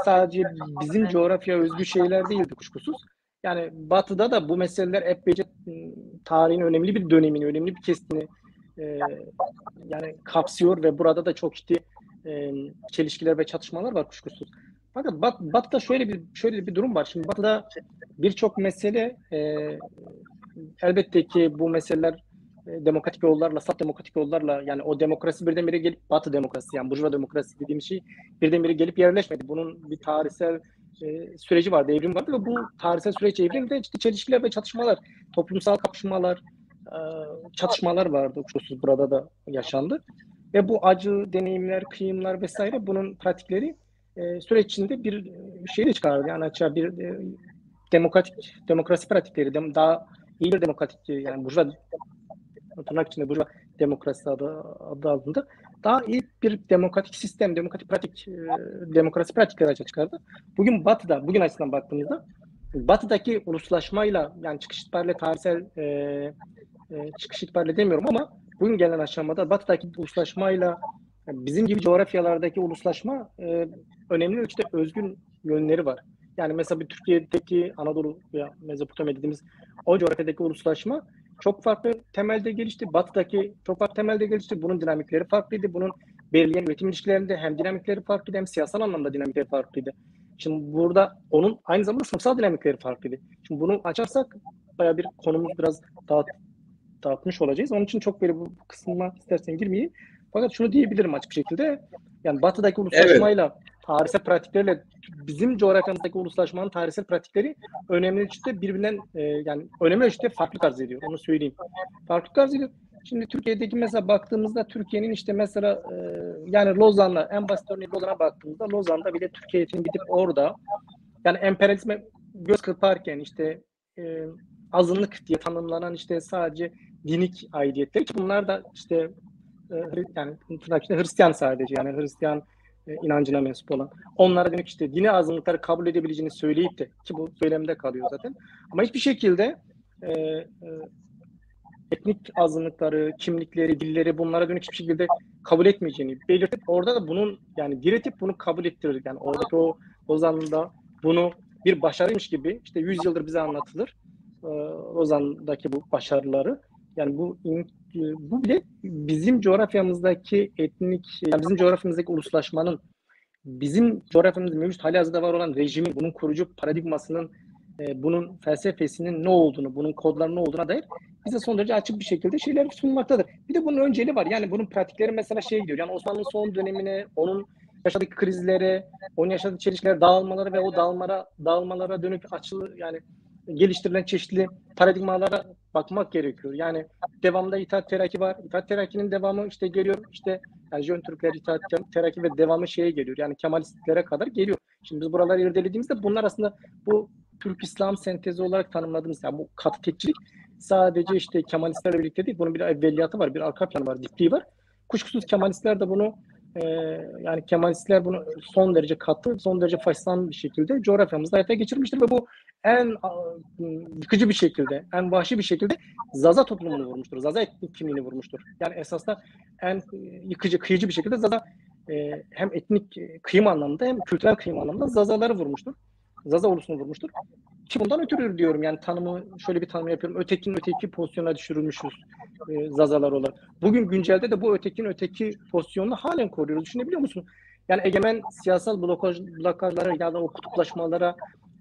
sadece bizim coğrafya özgü şeyler değildi kuşkusuz. Yani Batı'da da bu meseleler epeyce tarihin önemli bir dönemini, önemli bir kesitini yani kapsıyor ve burada da çok ciddi çelişkiler ve çatışmalar var kuşkusuz. Fakat Batı'da şöyle bir durum var. Şimdi Batı'da birçok mesele elbette ki bu meseleler demokratik yollarla, saf demokratik yollarla yani o demokrasi birdenbire gelip Batı demokrasi yani Burjuva demokrasi dediğim şey birdenbire gelip yerleşmedi. Bunun bir tarihsel süreci vardı, evrim vardı ve bu tarihsel süreç evrimde ciddi çelişkiler ve çatışmalar, toplumsal kapışmalar, çatışmalar vardı. Kuşkusuz burada da yaşandı. Ve bu acı deneyimler, kıyımlar vesaire bunun pratikleri süreç içinde bir şey de çıkardı. Yani açığa bir demokrasi pratikleri daha iyi bir demokratik yani Burjuva tırnak içinde Burjuva demokrasi adı altında daha iyi bir demokratik sistem, demokrasi pratikleri açığa çıkardı. Bugün Batı'da, bugün açısından baktığımızda Batı'daki uluslaşmayla yani çıkış itibariyle tarihsel çıkış itibariyle demiyorum ama bugün gelen aşamada Batı'daki uluslaşmayla bizim gibi coğrafyalardaki uluslaşma önemli ölçüde özgün yönleri var. Yani mesela bir Türkiye'deki Anadolu veya Mezopotamya dediğimiz o coğrafyadaki uluslaşma çok farklı temelde gelişti. Batı'daki çok farklı temelde gelişti. Bunun dinamikleri farklıydı. Bunun belirleyen üretim ilişkilerinde hem dinamikleri farklıydı hem siyasal anlamda dinamikleri farklıydı. Şimdi burada onun aynı zamanda sınıfsal dinamikleri farklıydı. Şimdi bunu açarsak bayağı bir konumuz biraz dağıtmış olacağız. Onun için çok böyle bu kısmına istersen girmeyeyim. Fakat şunu diyebilirim açık bir şekilde. Yani Batı'daki uluslaşmayla tarihsel pratiklerle bizim coğrafyamızdaki uluslaşmanın tarihsel pratikleri önemli ölçüde birbirinden yani önemli ölçüde farklılık arz ediyor. Onu söyleyeyim. Farklılık arz ediyor. Şimdi Türkiye'deki mesela baktığımızda Türkiye'nin işte mesela yani Lozan'la en basit örneği Lozan'a baktığımızda Lozan'da bile Türkiye'nin gidip orada yani emperyalizme göz kırparken işte azınlık diye tanımlanan işte sadece dinik aidiyetler ki bunlar da işte yani Hristiyan sadece yani Hristiyan inancına mensup olan. Onlara dönük işte dini azınlıkları kabul edebileceğini söyleyip de ki bu söylemde kalıyor zaten. Ama hiçbir şekilde etnik azınlıkları, kimlikleri, dilleri bunlara dönük hiçbir şekilde kabul etmeyeceğini belirtip orada da bunun yani diretip bunu kabul ettirirdik. Yani oradaki o Lozan'da bunu bir başarıymış gibi işte 100 yıldır bize anlatılır. Lozan'daki bu başarıları. Yani bu bile bizim coğrafyamızdaki yani bizim coğrafyamızdaki uluslaşmanın bizim coğrafyamızda mevcut halihazırda var olan rejimin, bunun kurucu paradigmasının, bunun felsefesinin ne olduğunu, bunun kodlarının ne olduğuna dair bize son derece açık bir şekilde şeyler sunmaktadır. Bir de bunun önceliği var. Yani bunun pratikleri mesela gidiyor. Yani Osmanlı'nın son dönemine, onun yaşadığı krizlere, onun yaşadığı çelişkiler, dağılmaları ve o dağılmalara dönük yani geliştirilen çeşitli paradigmalara bakmak gerekiyor. Yani devamda İttihat Terakki var. İttihat Terakki'nin devamı işte geliyor. İşte yani Jön Türkler, İttihat Terakki ve devamı şeye geliyor. Yani Kemalistlere kadar geliyor. Şimdi biz buraları irdelediğimizde bunlar aslında bu Türk-İslam sentezi olarak tanımladığımız yani bu katı tekçilik sadece işte Kemalistlerle birlikte değil. Bunun bir evveliyatı var, bir arka planı var, dipliği var. Kuşkusuz Kemalistler de bunu yani Kemalistler bunu son derece katı, son derece faşistan bir şekilde coğrafyamızda hayata geçirmiştir ve bu en yıkıcı bir şekilde, en vahşi bir şekilde Zaza toplumunu vurmuştur. Zaza etnik kimliğini vurmuştur. Yani esasında en yıkıcı, kıyıcı bir şekilde Zaza hem etnik kıyım anlamında hem kültürel kıyım anlamında Zazaları vurmuştur. Zaza ulusunu vurmuştur. Ki bundan ötürü diyorum yani tanımı şöyle bir tanım yapıyorum. Ötekinin öteki pozisyona düşürülmüşüz Zazalar olarak. Bugün güncelde de bu ötekinin öteki pozisyonunu halen koruyoruz. Düşünebiliyor musun? Yani egemen siyasal blokajlara ya da o kutuplaşmalara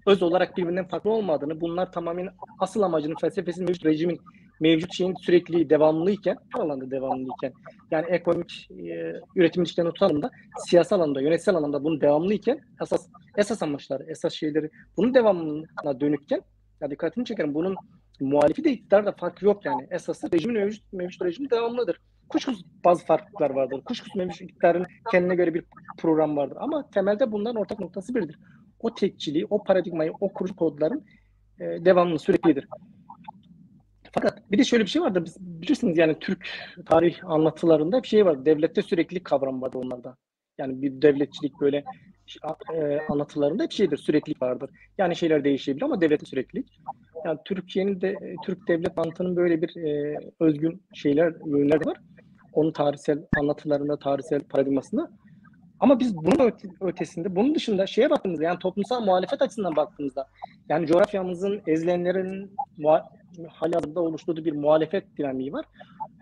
öz olarak birbirinden farklı olmadığını, bunlar tamamen asıl amacının felsefesinin mevcut rejimin mevcut şeyin sürekli devamlıyken, her alanda devamlıyken, yani ekonomik üretim ilişkilerini tutalım da siyasal alanda, yönetsel alanda bunun devamlıyken esas amaçları, esas şeyleri bunun devamına dönükken ya dikkatini çekerim bunun muhalifi de iktidarda farkı yok yani. Esası rejimin mevcut rejimin devamlıdır. Kuşkusuz bazı farklılıklar vardır. Kuşkusuz mevcut iktidarın kendine göre bir program vardır. Ama temelde bunların ortak noktası birdir. O tekçiliği, o paradigmayı, o kurucu kodların devamlı, süreklidir. Fakat bir de şöyle bir şey vardır. Bilirsiniz yani Türk tarih anlatılarında bir şey var. Devlette süreklilik kavramı vardır onlarda. Yani bir devletçilik böyle anlatılarında bir şeydir. Süreklilik vardır. Yani şeyler değişebilir ama devlette süreklilik. Yani Türkiye'nin de Türk devlet mantığının böyle bir özgün yönler var. Onun tarihsel anlatılarında, tarihsel paradigmasında. Ama biz bunun ötesinde, bunun dışında şeye baktığımızda yani toplumsal muhalefet açısından baktığımızda yani coğrafyamızın ezilenlerin halihazırda oluşturduğu bir muhalefet dinamiği var.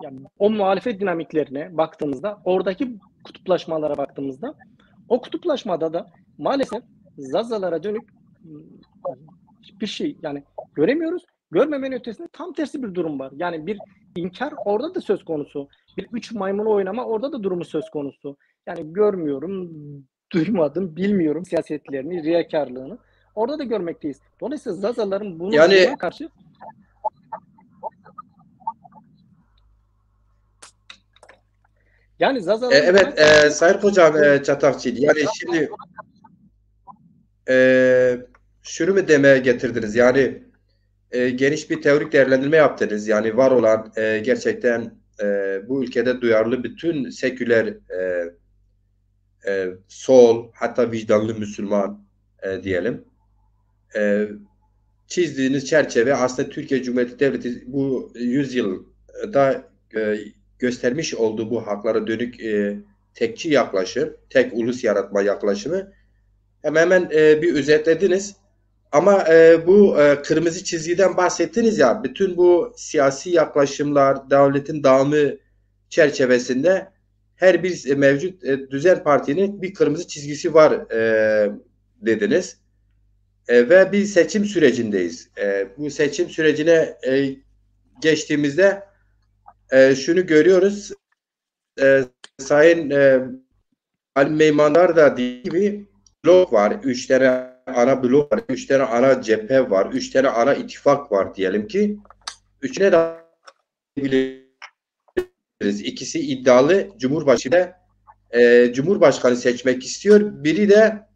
Yani o muhalefet dinamiklerine baktığımızda, oradaki kutuplaşmalara baktığımızda o kutuplaşmada da maalesef Zazalara dönük bir şey yani göremiyoruz. Görmemenin ötesinde tam tersi bir durum var. Yani bir inkar orada da söz konusu. Bir üç maymunu oynama orada da durumu söz konusu. Yani görmüyorum, duymadım, bilmiyorum siyasetlerini, riyakarlığını. Orada da görmekteyiz. Dolayısıyla Zazaların buna karşı yani Zazaların evet, Sayın Hocam Çatakçı, yani şimdi şunu mu demeye getirdiniz? Yani geniş bir teorik değerlendirme yaptınız. Yani var olan gerçekten bu ülkede duyarlı bütün seküler sol, hatta vicdanlı Müslüman diyelim. Çizdiğiniz çerçeve aslında Türkiye Cumhuriyeti Devleti bu yüzyılda göstermiş olduğu bu haklara dönük tekçi yaklaşım, tek ulus yaratma yaklaşımı hemen bir özetlediniz. Ama bu kırmızı çizgiden bahsettiniz ya, bütün bu siyasi yaklaşımlar, devletin dağılımı çerçevesinde her bir mevcut düzen partinin bir kırmızı çizgisi var dediniz. Ve bir seçim sürecindeyiz. Bu seçim sürecine geçtiğimizde şunu görüyoruz. Sayın Ali Meymandar da dediği gibi blok var. 3 tane ana blok var. 3 tane ana cephe var. 3 tane ana ittifak var diyelim ki. Üçüne de biliriz. İkisi iddialı Cumhurbaşkanı seçmek istiyor. Biri de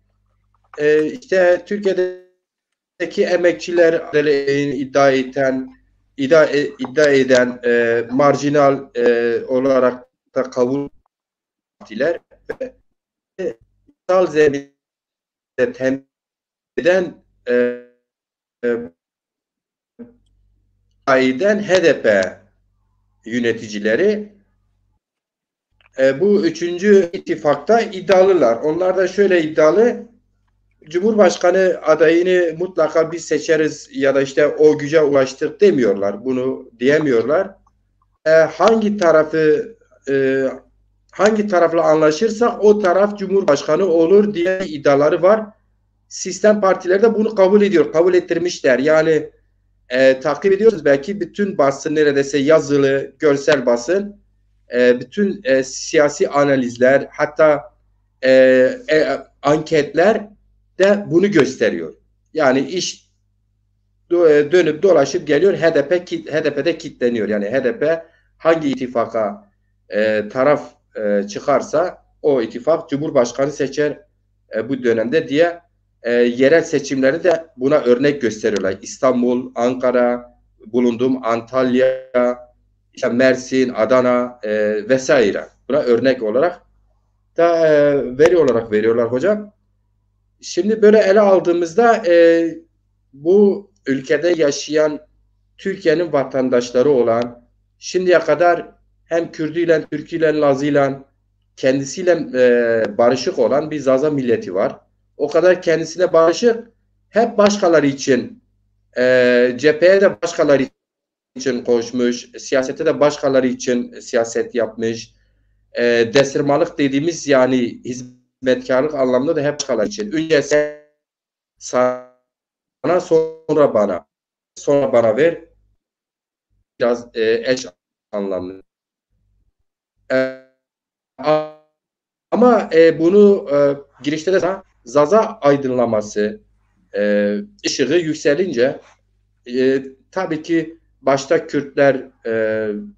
işte Türkiye'deki emekçiler iddia eden marjinal olarak da kabul ettiler ve sal zeminde temsil eden HDP yöneticileri bu üçüncü ittifakta iddialılar. Onlar da şöyle iddialı: Cumhurbaşkanı adayını mutlaka biz seçeriz ya da işte o güce ulaştık demiyorlar. Bunu diyemiyorlar. Hangi tarafla anlaşırsak o taraf Cumhurbaşkanı olur diye iddiaları var. Sistem partileri de bunu kabul ediyor. Kabul ettirmişler. Yani takip ediyoruz belki bütün basın, neredeyse yazılı, görsel basın, bütün siyasi analizler, hatta anketler de bunu gösteriyor. Yani iş dönüp dolaşıp geliyor HDP'de kilitleniyor. Yani HDP hangi ittifaka taraf çıkarsa o ittifak Cumhurbaşkanı seçer bu dönemde diye yerel seçimleri de buna örnek gösteriyorlar. İstanbul, Ankara, bulunduğum Antalya, işte Mersin, Adana vesaire. Buna örnek olarak da veri olarak veriyorlar hocam. Şimdi böyle ele aldığımızda bu ülkede yaşayan Türkiye'nin vatandaşları olan şimdiye kadar hem Kürdüyle, Türküyle, Lazıyla kendisiyle barışık olan bir Zaza milleti var. O kadar kendisine barışık hep başkaları için cepheye de başkaları için koşmuş, siyasete de başkaları için siyaset yapmış. Desirmalık dediğimiz yani hizmetkarlık anlamında da hep başkaları için. Önce sana sonra bana ver biraz eş anlamlı. Ama bunu girişte de Zaza aydınlaması ışığı yükselince tabii ki başta Kürtler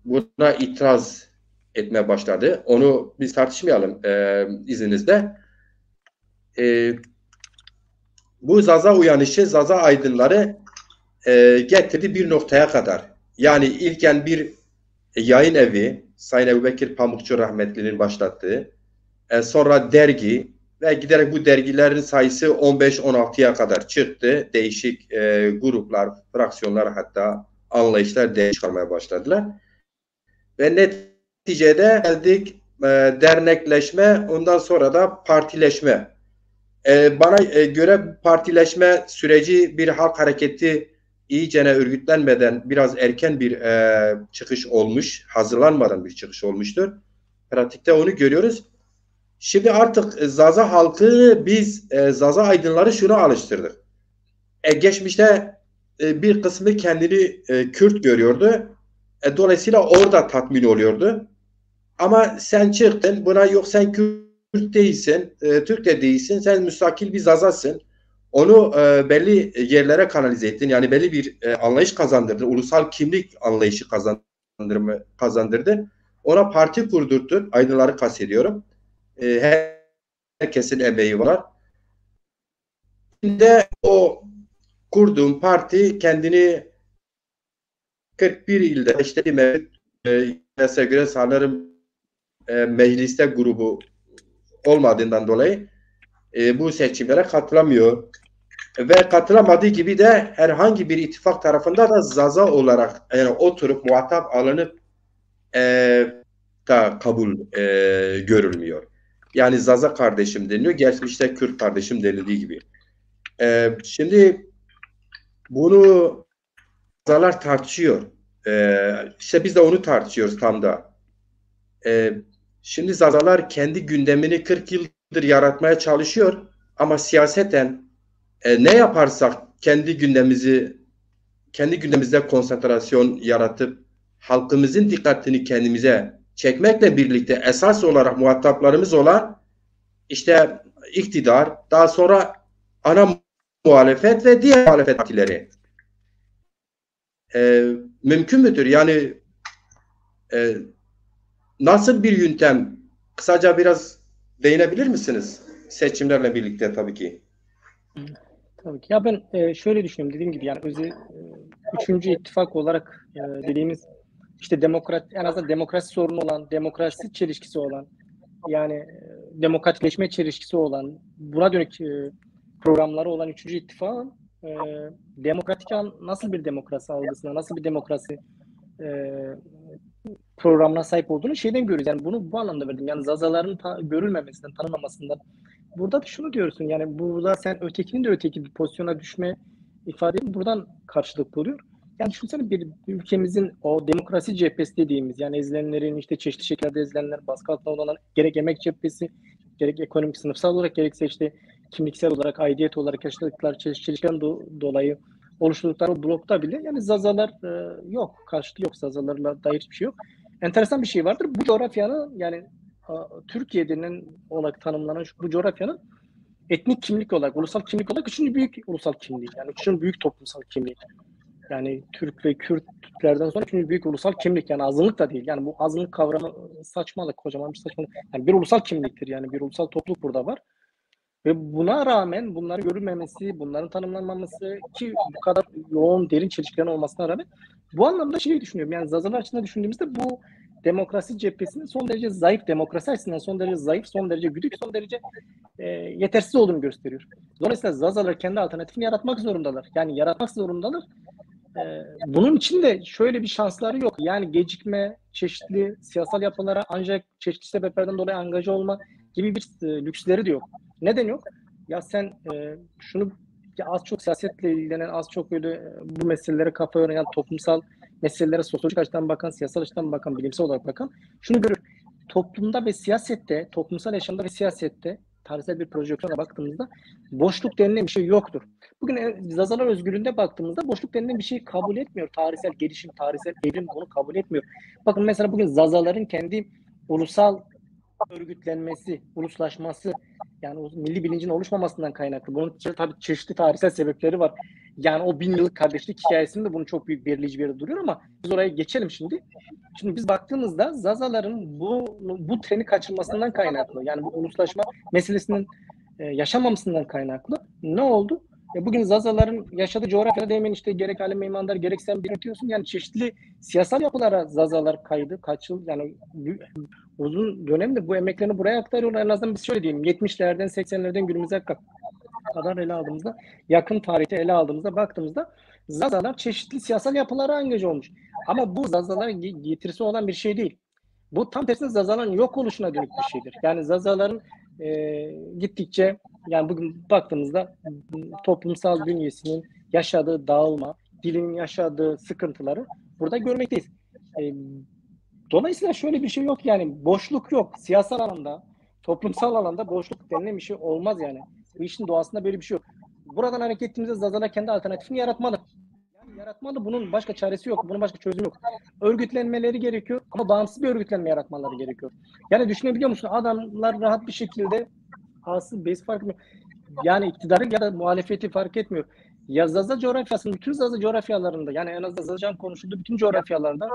buna itiraz etmeye başladı. Onu biz tartışmayalım izninizle. Bu Zaza uyanışı, Zaza aydınları getirdi bir noktaya kadar. Yani ilken bir yayın evi, Sayın Ebubekir Pamukçu rahmetlinin başlattığı, sonra dergi ve giderek bu dergilerin sayısı 15-16'ya kadar çıktı. Değişik gruplar, fraksiyonlar hatta anlayışlar çıkarmaya başladılar. Ve neticede geldik dernekleşme, ondan sonra da partileşme. Bana göre partileşme süreci bir halk hareketi iyicene örgütlenmeden biraz erken bir çıkış olmuş, hazırlanmadan bir çıkış olmuştur. Pratikte onu görüyoruz. Şimdi artık Zaza halkı biz Zaza aydınları şuna alıştırdık. Geçmişte bir kısmı kendini Kürt görüyordu. Dolayısıyla orada tatmin oluyordu. Ama sen çıktın buna yok sen Kürt değilsin, Türk de değilsin, sen müstakil bir Zazasın. Onu belli yerlere kanalize ettin. Yani belli bir anlayış kazandırdın. Ulusal kimlik anlayışı kazandırdın. Ona parti kurdurttun. Aydınları kastediyorum. Herkesin emeği var. Şimdi o kurduğum parti kendini 41 ilde işte mesela göre sanırım mecliste grubu olmadığından dolayı bu seçimlere katılamıyor. Ve katılamadığı gibi de herhangi bir ittifak tarafında da Zaza olarak yani oturup muhatap alınıp da kabul görülmüyor. Yani Zaza kardeşim deniliyor. Geçmişte Kürt kardeşim denildiği gibi. Şimdi bunu Zazalar tartışıyor. İşte biz de onu tartışıyoruz tam da. Şimdi Zazalar kendi gündemini 40 yıldır yaratmaya çalışıyor. Ama siyaseten ne yaparsak kendi gündemimizde konsantrasyon yaratıp halkımızın dikkatini kendimize çekmekle birlikte esas olarak muhataplarımız olan işte iktidar, daha sonra ana muhalefet ve diğer muhalefet partileri mümkün müdür? Yani nasıl bir yöntem? Kısaca biraz değinebilir misiniz? Seçimlerle birlikte tabii ki. Tabii ki. Ya ben şöyle düşünüyorum dediğim gibi yani üçüncü ittifak olarak dediğimiz işte en azından demokrasi sorunu olan, demokrasi çelişkisi olan yani demokratikleşme çelişkisi olan buna dönük programları olan üçüncü ittifakın demokratik nasıl bir demokrasi algısına, nasıl bir demokrasi programına sahip olduğunu şeyden görüyoruz. Yani bunu bu anlamda verdim. Yani Zazaların görülmemesinden, tanınmamasından. Burada da şunu diyorsun yani burada sen ötekinin de öteki bir pozisyona düşme ifadesi buradan karşılık buluyor. Yani düşünsene bir ülkemizin o demokrasi cephesi dediğimiz yani ezilenlerin işte çeşitli şekillerde ezilenler baskı altında olan gerek emek cephesi gerek ekonomik sınıfsal olarak gerekse işte kimliksel olarak aidiyet olarak yaşadıkları çelişkiden dolayı oluşturdukları blokta bile yani Zazalar yok. Karşılığı yok. Zazalarla dair hiçbir şey yok. Enteresan bir şey vardır. Bu coğrafyanın yani Türkiye'nin olarak tanımlanan bu coğrafyanın etnik kimlik olarak, ulusal kimlik olarak üçüncü büyük ulusal kimliği. Yani üçüncü büyük toplumsal kimliği. Yani Türk ve Kürtlerden sonra üçüncü büyük ulusal kimlik. Yani azınlık da değil. Yani bu azınlık kavramı saçmalık, kocaman bir saçmalık. Yani bir ulusal kimliktir. Yani bir ulusal topluluk burada var. Ve buna rağmen bunların görülmemesi, bunların tanımlanmaması ki bu kadar yoğun, derin çelişkilerin olmasına rağmen bu anlamda şeyi düşünüyorum. Yani Zazalar açısından düşündüğümüzde bu demokrasi cephesinin son derece zayıf, demokrasi açısından son derece zayıf, son derece güdük, son derece yetersiz olduğunu gösteriyor. Dolayısıyla Zazalar kendi alternatifini yaratmak zorundalar. Yani yaratmak zorundalar. Bunun için de şöyle bir şansları yok. Yani gecikme, çeşitli siyasal yapılara ancak çeşitli sebeplerden dolayı angaja olma gibi bir lüksleri de yok. Neden yok? Ya sen şunu ya az çok siyasetle ilgilenen, az çok böyle bu meselelere kafa yoran, yani toplumsal meselelere sosyolojik açıdan bakan, siyasal açıdan bakan, bilimsel olarak bakan şunu görür. Toplumda ve siyasette, toplumsal yaşamda ve siyasette tarihsel bir projeksiyona baktığımızda boşluk denilen bir şey yoktur. Bugün Zazalar özgürlüğünde baktığımızda boşluk denilen bir şey kabul etmiyor. Tarihsel gelişim, tarihsel evrim bunu kabul etmiyor. Bakın mesela bugün Zazaların kendi ulusal örgütlenmesi, uluslaşması, yani o milli bilincin oluşmamasından kaynaklı. Bunun tabii çeşitli tarihsel sebepleri var. Yani o 1000 yıllık kardeşlik hikayesinde bunun çok büyük belirleyici bir yerde duruyor ama biz oraya geçelim şimdi. Şimdi biz baktığımızda Zazaların bu treni kaçırmasından kaynaklı. Yani bu uluslaşma meselesinin yaşamamasından kaynaklı. Ne oldu? Bugün Zazaların yaşadığı coğrafyada demin işte gerek Halim Meymandar gerek sen belirtiyorsun. Yani çeşitli siyasal yapılara Zazalar kaydı. Kaç yıl yani uzun dönemde bu emeklerini buraya aktarıyorlar. En azından biz şöyle diyelim 70'lerden 80'lerden günümüze kadar ele aldığımızda, yakın tarihte ele aldığımızda baktığımızda Zazalar çeşitli siyasal yapılara angaja olmuş. Ama bu Zazaların getirisi olan bir şey değil. Bu tam tersine Zazaların yok oluşuna dönük bir şeydir. Yani Zazaların gittikçe yani bugün baktığımızda toplumsal bünyesinin yaşadığı dağılma, dilinin yaşadığı sıkıntıları burada görmekteyiz. Dolayısıyla şöyle bir şey yok yani boşluk yok. Siyasal alanda, toplumsal alanda boşluk denilen bir şey olmaz yani. Bu işin doğasında böyle bir şey yok. Buradan hareket ettiğimizde Zazalar kendi alternatifini yaratmalı. Yani yaratmalı. Bunun başka çaresi yok. Bunun başka çözümü yok. Örgütlenmeleri gerekiyor ama bağımsız bir örgütlenme yaratmaları gerekiyor. Yani düşünebiliyor musun? Adamlar rahat bir şekilde asıl base fark etmiyor. Yani iktidarı ya da muhalefeti fark etmiyor. Ya Zaza coğrafyasının bütün Zaza coğrafyalarında yani en azından Zazacan konuşulduğu bütün coğrafyalarda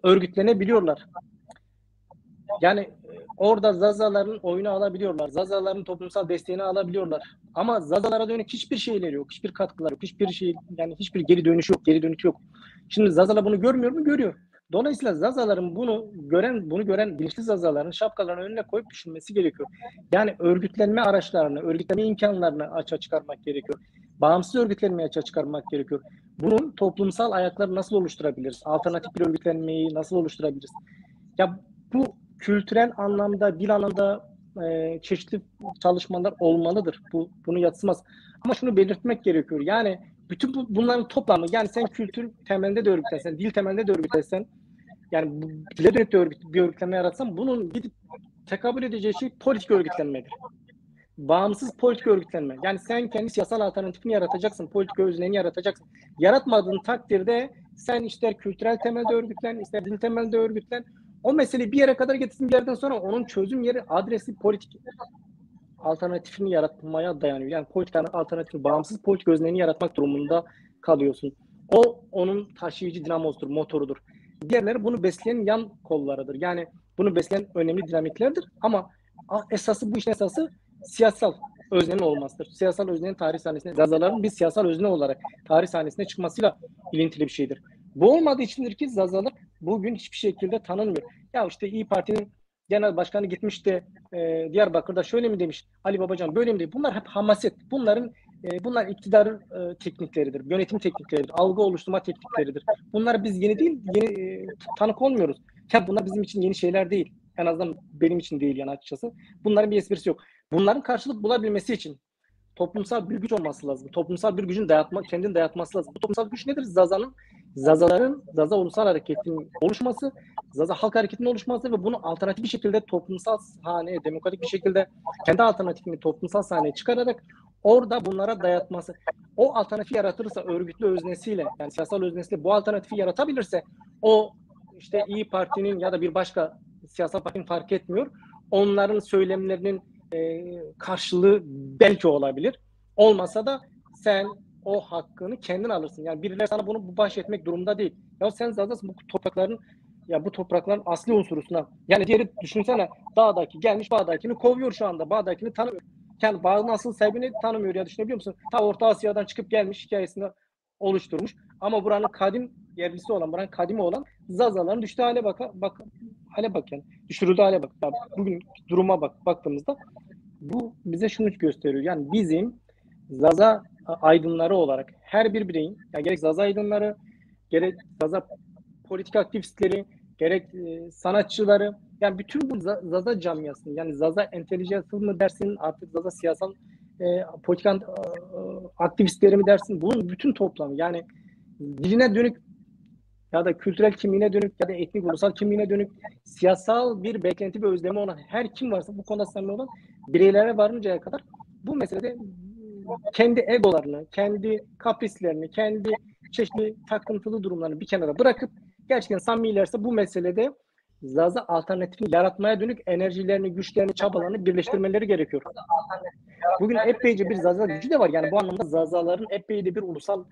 örgütlenebiliyorlar. Yani orada Zazaların oyunu alabiliyorlar. Zazaların toplumsal desteğini alabiliyorlar. Ama Zazalara dönük hiçbir şeyleri yok. Hiçbir katkıları yok. Hiçbir şey yani hiçbir geri dönüş yok. Geri dönüş yok. Şimdi Zazalar bunu görmüyor mu? Görüyor. Dolayısıyla Zazaların bunu gören bilinçli Zazaların şapkalarını önüne koyup düşünmesi gerekiyor. Yani örgütlenme araçlarını, örgütlenme imkanlarını açığa çıkarmak gerekiyor. Bağımsız örgütlenmeyi açığa çıkarmak gerekiyor. Bunun toplumsal ayakları nasıl oluşturabiliriz? Alternatif bir örgütlenmeyi nasıl oluşturabiliriz? Ya bu kültürel anlamda, dil anlamda çeşitli çalışmalar olmalıdır. Bunu yadsımaz. Ama şunu belirtmek gerekiyor. Yani bütün bunların toplamı, yani sen kültür temelinde de örgütlensen, dil temelinde de örgütlensen, yani dile dönük de bir örgütlenme yaratsan, bunun gidip tekabül edeceği şey politik örgütlenmedir. Bağımsız politik örgütlenme. Yani sen kendi siyasal alternatifini yaratacaksın, politik özneğini yaratacaksın. Yaratmadığın takdirde sen ister kültürel temelde örgütlen, ister dil temelde örgütlen, o meseleyi bir yere kadar getirsin, bir yerden sonra onun çözüm yeri adresi politik alternatifini yaratmaya dayanıyor. Yani politik alternatifini, bağımsız politik özneğini yaratmak durumunda kalıyorsun. O onun taşıyıcı dinamosudur, motorudur. Diğerleri bunu besleyen yan kollarıdır. Yani bunu besleyen önemli dinamiklerdir. Ama esası, bu işin esası siyasal öznenin olmasıdır. Siyasal öznenin tarih sahnesine, Zazaların bir siyasal özne olarak tarih sahnesine çıkmasıyla ilintili bir şeydir. Bu olmadığı içindir ki Zazalar bugün hiçbir şekilde tanınmıyor. Ya işte İYİ Parti'nin genel başkanı gitmiş de Diyarbakır'da şöyle mi demiş, Ali Babacan böyle mi demiş. Bunlar hep hamaset. Bunlar iktidar teknikleridir, yönetim teknikleridir, algı oluşturma teknikleridir. Bunlar biz yeni tanık olmuyoruz. Ya bunlar bizim için yeni şeyler değil. En azından benim için değil yani açıkçası. Bunların bir esprisi yok. Bunların karşılık bulabilmesi için toplumsal bir güç olması lazım. Toplumsal bir gücün kendini dayatması lazım. Bu toplumsal güç nedir? Zaza Ulusal Hareketi'nin oluşması, Zaza Halk Hareketi'nin oluşması ve bunu alternatif bir şekilde toplumsal sahneye, demokratik bir şekilde kendi alternatifini toplumsal sahneye çıkararak orada bunlara dayatması. O alternatifi yaratırsa örgütlü öznesiyle, yani siyasal öznesiyle bu alternatifi yaratabilirse o işte İYİ Parti'nin ya da bir başka siyasal partinin fark etmiyor. Onların söylemlerinin karşılığı belki olabilir. Olmasa da sen o hakkını kendin alırsın. Yani birileri sana bunu bahşetmek durumunda değil. Ya sen zaten bu toprakların asli unsurusun. Yani diğeri düşünsene, dağdaki gelmiş bağdakini kovuyor şu anda. Bağdakini tanımıyor. Yani bağın asıl sahibini tanımıyor ya, düşünebiliyor musun? Ta Orta Asya'dan çıkıp gelmiş, hikayesini oluşturmuş. Ama buranın kadim yerlisi olan, buranın kadimi olan Zazaların düştüğü hale bak yani. Düşürüldüğü hale bak. Ya bugün duruma baktığımızda bu bize şunu gösteriyor. Yani bizim Zaza aydınları olarak her bir bireyin, yani gerek Zaza aydınları, gerek Zaza politik aktivistleri, gerek sanatçıları, yani bütün bu Zaza camiasını, yani Zaza entelijansını mı dersin, artık Zaza siyasal politik aktivistleri mi dersin, bunun bütün toplamı, yani diline dönük ya da kültürel kimliğine dönük ya da etnik ulusal kimliğine dönük siyasal bir beklenti ve özlemi olan her kim varsa, bu konuda samimi olan bireylere varıncaya kadar bu meselede kendi egolarını, kendi kaprislerini, kendi çeşitli takıntılı durumlarını bir kenara bırakıp gerçekten samimilerse bu meselede Zaza alternatifini yaratmaya dönük enerjilerini, güçlerini, çabalarını birleştirmeleri gerekiyor. Bugün epeyce bir Zaza gücü de var. Yani bu anlamda Zazaların epeyce bir ulusal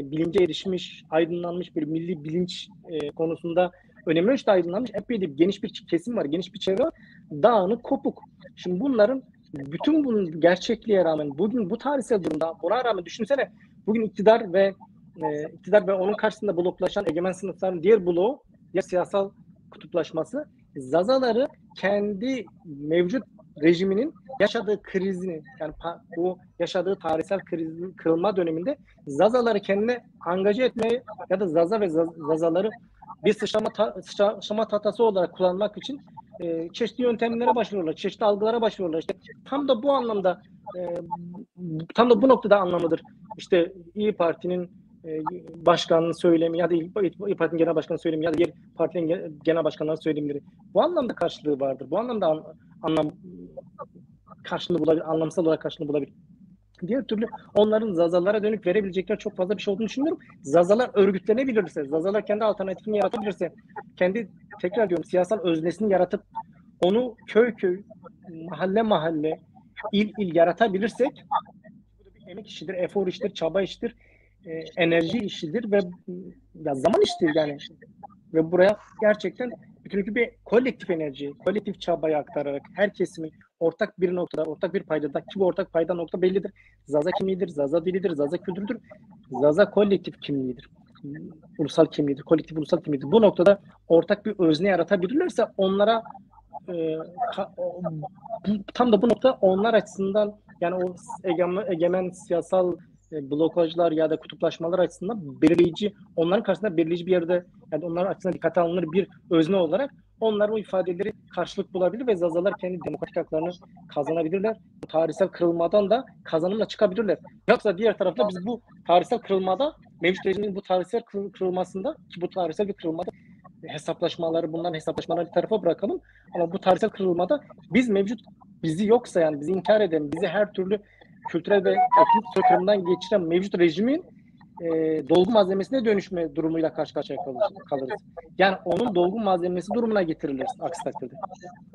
bilince erişmiş, aydınlanmış bir milli bilinç konusunda önemli ölçüde aydınlanmış epeyce geniş bir kesim var, geniş bir çevre var. Dağınık, kopuk. Şimdi bunların bütün bunun gerçekliğe rağmen bugün bu tarihsel durumda, buna rağmen düşünsene, bugün iktidar ve onun karşısında bloklaşan egemen sınıfların diğer bloğu ya siyasal kutuplaşması Zazaları kendi mevcut rejiminin yaşadığı krizini, yani bu yaşadığı tarihsel kırılma döneminde Zazaları kendine angaje etmeyi ya da Zaza ve Zazaları bir sıçrama tahtası olarak kullanmak için çeşitli yöntemlere başvuruyorlar, çeşitli algılara başvuruyorlar. İşte tam da bu anlamda, tam da bu noktada anlamıdır. İşte İYİ Parti'nin başkanının söylemi ya da İYİ Parti'nin genel başkanının söylemi ya da diğer partinin genel başkanlarının söylemleri. Bu anlamda karşılığı vardır. Bu anlamda karşılığını bulabilir, anlamsal olarak karşılığını bulabilir. Diğer türlü onların Zazalara dönük verebilecekleri çok fazla bir şey olduğunu düşünmüyorum. Zazalar örgütlenebilirse, Zazalar kendi alternatifini yaratabilirse, kendi, tekrar diyorum, siyasal öznesini yaratıp onu köy köy, mahalle mahalle, il il yaratabilirsek, bu da bir emek işidir, efor işidir, çaba işidir, enerji işidir ve ya zaman işidir yani. Ve buraya gerçekten bütünkü bir kolektif enerji, kolektif çabayı aktararak her kesimi ortak bir noktada, ortak bir paydada, ki bu ortak payda nokta bellidir. Zaza kimliğidir, Zaza dilidir, Zaza kültürüdür. Zaza kolektif kimliğidir. Ulusal kimliğidir, kolektif ulusal kimliğidir. Bu noktada ortak bir özne yaratabilirlerse onlara tam da bu nokta onlar açısından, yani o egemen siyasal blokajlar ya da kutuplaşmalar açısından belirleyici, onların karşısında belirleyici bir yerde, yani onların açısından dikkate alınır bir özne olarak onlar o ifadeleri karşılık bulabilir ve Zazalar kendi demokratik haklarını kazanabilirler. Bu tarihsel kırılmadan da kazanımla çıkabilirler. Yoksa diğer tarafta biz bu tarihsel kırılmada, mevcut rejimin bu tarihsel kırılmasında, ki bu tarihsel bir kırılmada bunların hesaplaşmaları bir tarafa bırakalım. Ama bu tarihsel kırılmada bizi yok sayan, bizi inkar eden, bizi her türlü kültürel ve etnik soykırımdan geçiren mevcut rejimin dolgu malzemesine dönüşme durumuyla karşı karşıya kalırız. Yani onun dolgu malzemesi durumuna getiriliriz aksi takdirde.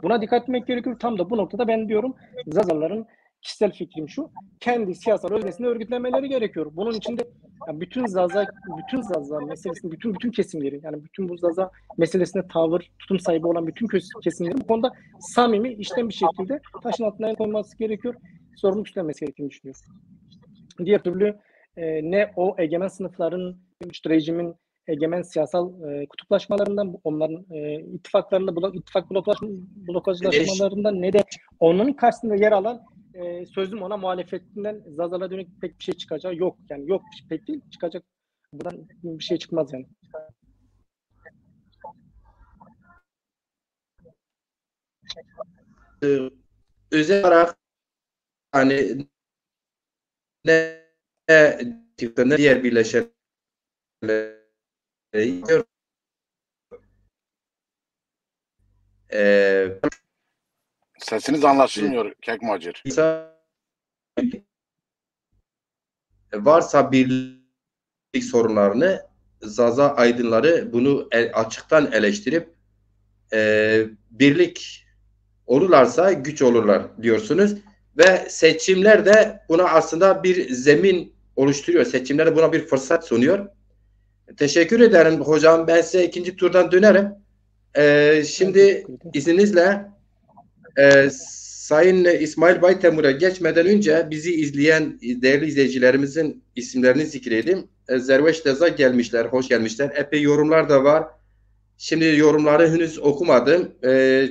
Buna dikkat etmek gerekiyor. Tam da bu noktada ben diyorum, Zazaların, kişisel fikrim şu, kendi siyasal öznesini örgütlemeleri gerekiyor. Bunun için de yani bütün Zaza meselesini, bütün kesimleri, yani bütün bu Zaza meselesine tavır, tutum sahibi olan bütün kesimlerin bu konuda samimi, içten bir şekilde taşın altına koyması gerekiyor. Sorumluluk üstlenmesi gerektiğini düşünüyorum. Diğer türlü ne o egemen sınıfların, rejimin egemen siyasal kutuplaşmalarından, onların ittifak blokajlaşmalarından, ne de onun karşısında yer alan sözüm ona muhalefetinden Zazalara dönük pek bir şey çıkacağı yok. Yani yok, pek değil, çıkacak. Buradan bir şey çıkmaz yani. Özel olarak hani ne diğer birleşenleri Sesiniz anlaşılmıyor Kekmacır. Varsa birlik sorunlarını, Zaza aydınları bunu açıktan eleştirip birlik olurlarsa güç olurlar diyorsunuz. Ve seçimler de buna aslında bir zemin oluşturuyor. Seçimler de buna bir fırsat sunuyor. Teşekkür ederim hocam. Ben size ikinci turdan dönerim. Şimdi izninizle Sayın İsmail Baytemur'a geçmeden önce bizi izleyen değerli izleyicilerimizin isimlerini zikredeyim. Zerveş Deza gelmişler, hoş gelmişler. Epey yorumlar da var. Şimdi yorumları henüz okumadım.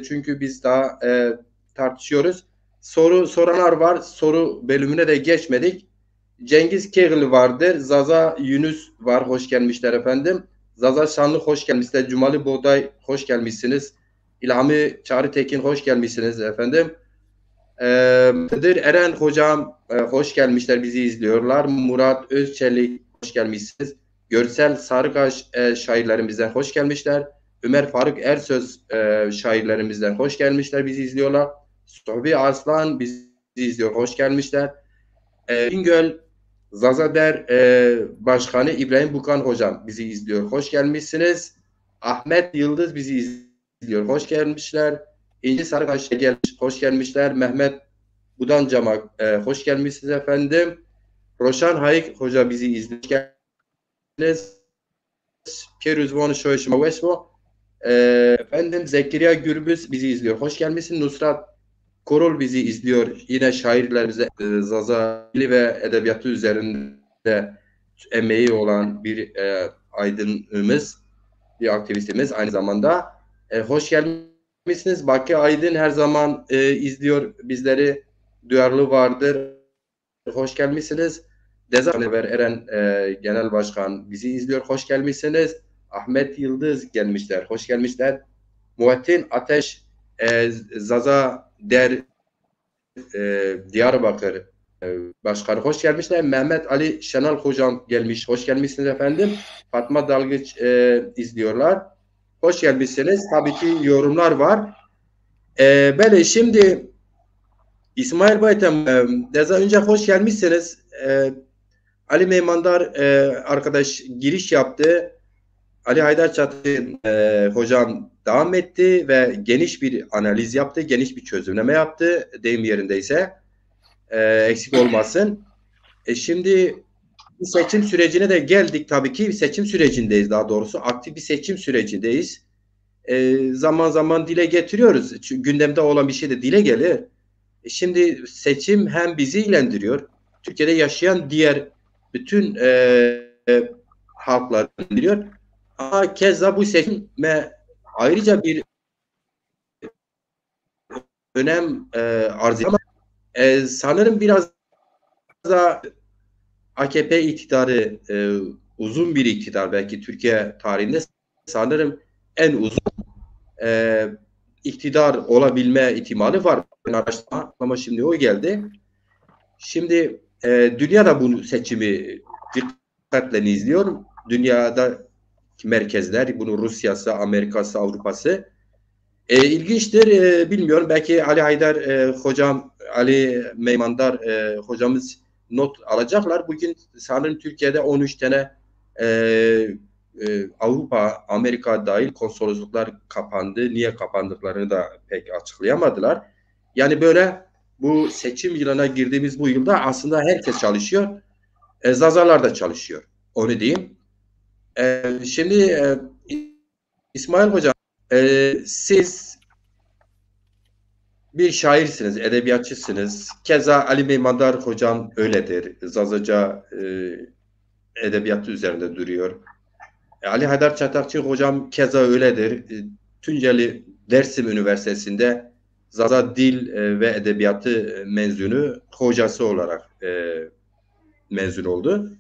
Çünkü biz daha tartışıyoruz. Soru soranlar var. Soru bölümüne de geçmedik. Cengiz Kegli vardır. Zaza Yunus var. Hoş gelmişler efendim. Zaza Şanlı hoş gelmişler. Cumali Boğday hoş gelmişsiniz. İlhami Çağrı Tekin hoş gelmişsiniz efendim. Kadir Eren hocam hoş gelmişler. Bizi izliyorlar. Murat Özçelik hoş gelmişsiniz. Görsel Sarıkaş şairlerimizden hoş gelmişler. Ömer Faruk Ersöz şairlerimizden hoş gelmişler. Bizi izliyorlar. Sohbi Aslan bizi izliyor. Hoş gelmişler. İngöl Zazader Başkanı İbrahim Bukan hocam bizi izliyor. Hoş gelmişsiniz. Ahmet Yıldız bizi izliyor. Hoş gelmişler. İnci Sarıkaş gelmiş. Hoş gelmişler. Mehmet Budancamak hoş gelmişsiniz efendim. Roşan Hayık hoca bizi izliyor. Keruzvon Şoyşma Vesmo efendim Zekeriya Gürbüz bizi izliyor. Hoş gelmişsin. Nusrat Korol bizi izliyor. Yine şairlerimize Zazali ve edebiyatı üzerinde emeği olan bir aydınımız, bir aktivistimiz aynı zamanda. Hoş gelmişsiniz. Baki Aydın her zaman izliyor bizleri. Duyarlı vardır. Hoş gelmişsiniz. Dezanever Eren Genel Başkan bizi izliyor. Hoş gelmişsiniz. Ahmet Yıldız gelmişler. Hoş gelmişler. Muhittin Ateş Zaza Der Diyarbakır Başkanı hoş gelmişler. Mehmet Ali Şenal hocam gelmiş. Hoş gelmişsiniz efendim. Fatma Dalgıç izliyorlar. Hoş gelmişsiniz. Tabii ki yorumlar var. Böyle şimdi İsmail Baytem daha önce hoş gelmişsiniz. Ali Meymandar arkadaş giriş yaptı. Ali Haydar Çatı hocam devam etti ve geniş bir analiz yaptı, geniş bir çözümleme yaptı. Deyim yerindeyse eksik olmasın. Şimdi seçim sürecine de geldik tabii ki. Seçim sürecindeyiz daha doğrusu. Aktif bir seçim sürecindeyiz. Zaman zaman dile getiriyoruz. Çünkü gündemde olan bir şey de dile gelir. Şimdi seçim hem bizi ilgilendiriyor. Türkiye'de yaşayan diğer bütün halklar ilgilendiriyor. Ama keza bu seçime ayrıca bir önem arz ediyor. Ama sanırım biraz da AKP iktidarı uzun bir iktidar belki Türkiye tarihinde sanırım en uzun iktidar olabilme ihtimali var. Ama şimdi o geldi. Şimdi dünya da bu seçimi dikkatle izliyor. Dünyada merkezler, bunu Rusya'sı, Amerika'sı, Avrupa'sı. İlginçtir, bilmiyorum. Belki Ali Haydar hocam, Ali Meymandar hocamız not alacaklar. Bugün sanırım Türkiye'de 13 tane Avrupa, Amerika dahil konsolosluklar kapandı. Niye kapandıklarını da pek açıklayamadılar. Yani böyle bu seçim yılına girdiğimiz bu yılda aslında herkes çalışıyor. Zazalar da çalışıyor. Onu diyeyim. Şimdi İsmail Hocam siz bir şairsiniz, edebiyatçısınız. Keza Ali Meymandar Hocam öyledir. Zazaca edebiyatı üzerinde duruyor. Ali Haydar Çatakçı Hocam keza öyledir. Tunceli Dersim Üniversitesi'nde Zaza Dil ve Edebiyatı mezunu hocası olarak mezun oldu.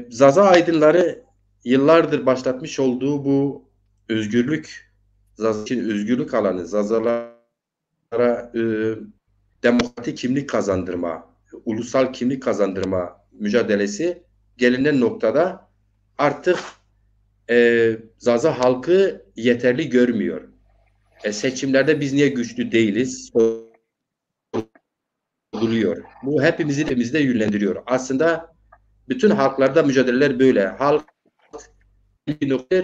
Zaza aydınları yıllardır başlatmış olduğu bu özgürlük, Zaza için özgürlük alanı, Zazalara demokratik kimlik kazandırma, ulusal kimlik kazandırma mücadelesi gelinen noktada artık Zaza halkı yeterli görmüyor. Seçimlerde biz niye güçlü değiliz? Soruluyor. Bu hepimizi de yönlendiriyor. Aslında bütün halklarda mücadeleler böyle. Halk bir nokta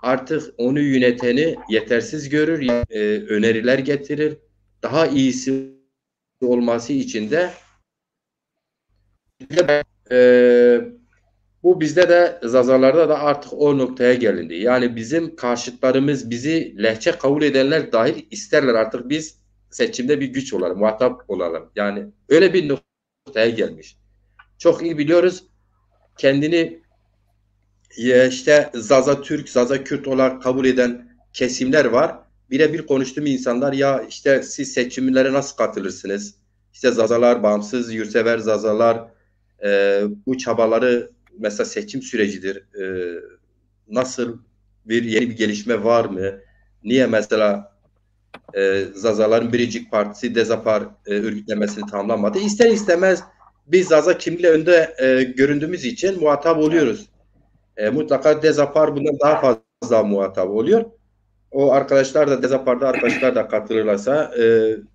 artık onu yöneteni yetersiz görür, öneriler getirir. Daha iyisi olması için de bu bizde de Zazalarda da artık o noktaya gelindi. Yani bizim karşıtlarımız, bizi lehçe kabul edenler dahil isterler artık biz seçimde bir güç olalım, muhatap olalım. Yani öyle bir noktaya gelmiş. Çok iyi biliyoruz. Kendini işte Zaza Türk, Zaza Kürt olarak kabul eden kesimler var. Birebir konuştuğum insanlar ya işte siz seçimlere nasıl katılırsınız? İşte Zazalar, bağımsız, yurtsever Zazalar bu çabaları mesela seçim sürecidir. Nasıl yeni bir gelişme var mı? Niye mesela Zazaların Biricik Partisi Dezapar örgütlemesini tamamlamadı? İster istemez biz Zaza kimliği önde göründüğümüz için muhatap oluyoruz. Mutlaka Dezapar bundan daha fazla muhatap oluyor. O arkadaşlar da Dezapar'da arkadaşlar da katılırlarsa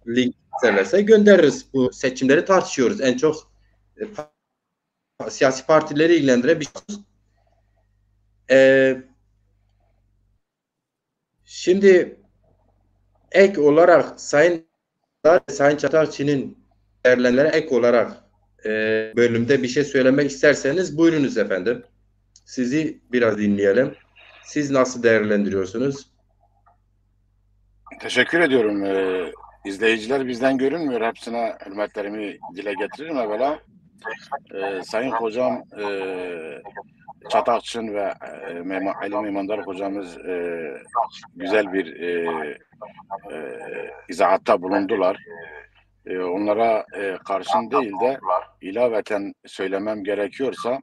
link isterlerse göndeririz. Bu seçimleri tartışıyoruz. En çok siyasi partileri ilgilendiren bir şey. Şimdi ek olarak Sayın Çatakçı'nın değerlendirmelere ek olarak bölümde bir şey söylemek isterseniz buyurunuz efendim. Sizi biraz dinleyelim. Siz nasıl değerlendiriyorsunuz? Teşekkür ediyorum. İzleyiciler bizden görünmüyor. Hepsine hürmetlerimi dile getiririm evvela. Sayın hocam Çatakçın ve Ali Meymandar hocamız güzel bir izahatta bulundular. Onlara karşın değil de ilaveten söylemem gerekiyorsa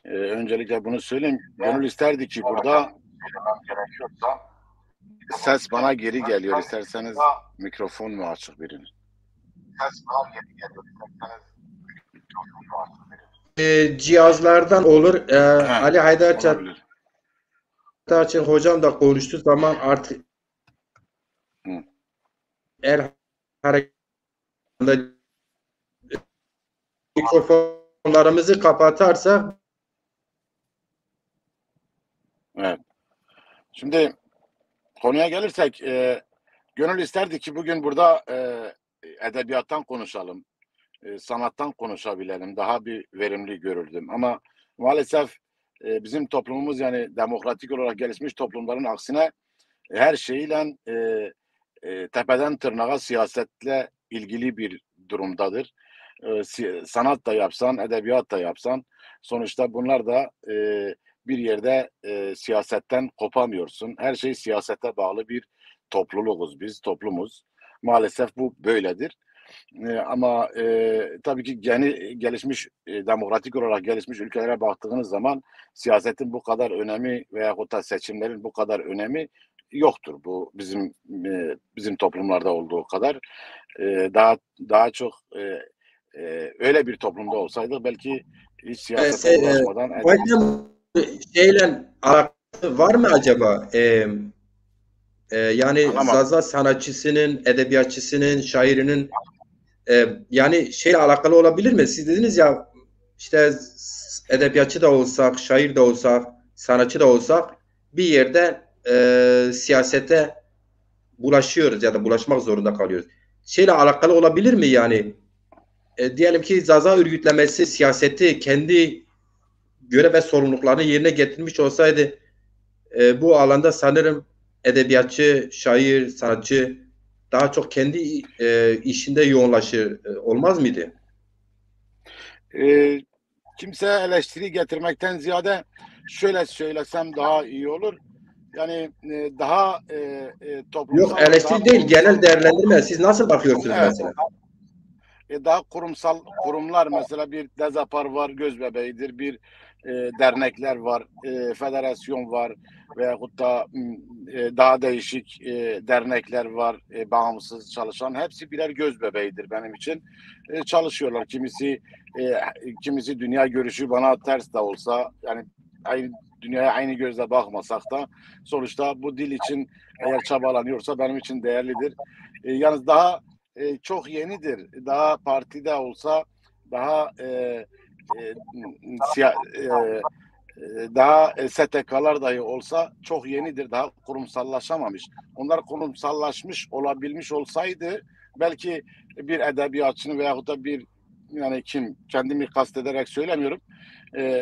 öncelikle bunu söyleyeyim. Gönül isterdi ki burada ses bana geri geliyor. İsterseniz mikrofon mu açık birinin? Ses bana geri geliyor. İsterseniz mikrofon mu açık birinin? Cihazlardan olur. Ali Haydar Çatakçın hocam da konuştuğu zaman artık eğer hareketinde mikrofonlarımızı kapatarsak evet. Şimdi konuya gelirsek gönül isterdi ki bugün burada edebiyattan konuşalım. Sanattan konuşabilelim. Daha bir verimli görürdüm. Ama maalesef bizim toplumumuz yani demokratik olarak gelişmiş toplumların aksine her şeyle tepeden tırnağa siyasetle ilgili bir durumdadır. Sanat da yapsan, edebiyat da yapsan sonuçta bunlar da bir yerde siyasetten kopamıyorsun. Her şey siyasete bağlı bir topluluğuz biz, toplumuz. Maalesef bu böyledir. Ama tabii ki gelişmiş, demokratik olarak gelişmiş ülkelere baktığınız zaman siyasetin bu kadar önemi veyahut da seçimlerin bu kadar önemi yoktur. Bu bizim toplumlarda olduğu kadar daha çok öyle bir toplumda olsaydı belki hiç siyasete ulaşmadan şeyle alakası var mı acaba? Yani Zaza sanatçısının, edebiyatçısının, şairinin yani şeyle alakalı olabilir mi? Siz dediniz ya işte edebiyatçı da olsak, şair de olsak, sanatçı da olsak bir yerde siyasete bulaşıyoruz ya da bulaşmak zorunda kalıyoruz. Şeyle alakalı olabilir mi yani? Diyelim ki Zaza örgütlemesi siyaseti kendi görev ve sorumluluklarını yerine getirmiş olsaydı bu alanda sanırım edebiyatçı, şair, sanatçı daha çok kendi işinde yoğunlaşır. Olmaz mıydı? Kimse eleştiri getirmekten ziyade şöyle söylesem daha iyi olur. Yani daha toplumsal... Yok eleştiri değil, genel değerlendirme. Siz nasıl bakıyorsunuz mesela? Daha kurumsal kurumlar mesela bir Dezapar var, Gözbebeği'dir, bir dernekler var, federasyon var veyahut da daha değişik dernekler var, bağımsız çalışan. Hepsi birer gözbebeğidir benim için. Çalışıyorlar. Kimisi dünya görüşü bana ters de olsa yani dünyaya aynı gözle bakmasak da sonuçta bu dil için eğer çabalanıyorsa benim için değerlidir. Yalnız daha çok yenidir. Daha partide olsa daha daha STK'lar dahi olsa çok yenidir, daha kurumsallaşamamış. Onlar kurumsallaşmış olabilmiş olsaydı belki bir edebiyatçının veyahut da bir, yani kendimi kastederek söylemiyorum,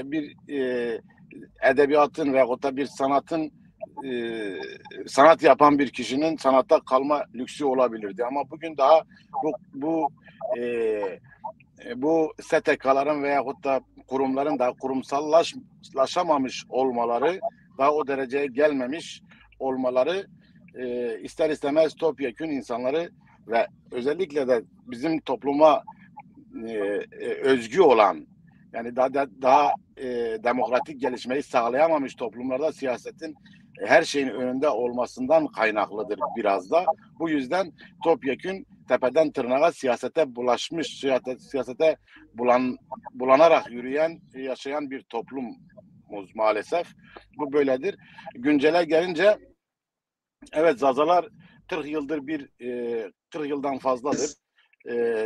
bir edebiyatın veyahut da bir sanatın, sanat yapan bir kişinin sanatta kalma lüksü olabilirdi. Ama bugün daha bu STK'ların veyahut da kurumların da kurumsallaşamamış olmaları, daha o dereceye gelmemiş olmaları ister istemez topyekün insanları ve özellikle de bizim topluma özgü olan, yani daha demokratik gelişmeyi sağlayamamış toplumlarda siyasetin her şeyin önünde olmasından kaynaklıdır biraz da. Bu yüzden topyekün tepeden tırnağa siyasete bulaşmış, siyasete bulanarak yaşayan bir toplumuz maalesef. Bu böyledir. Güncele gelince, evet, Zazalar 40 yıldan fazladır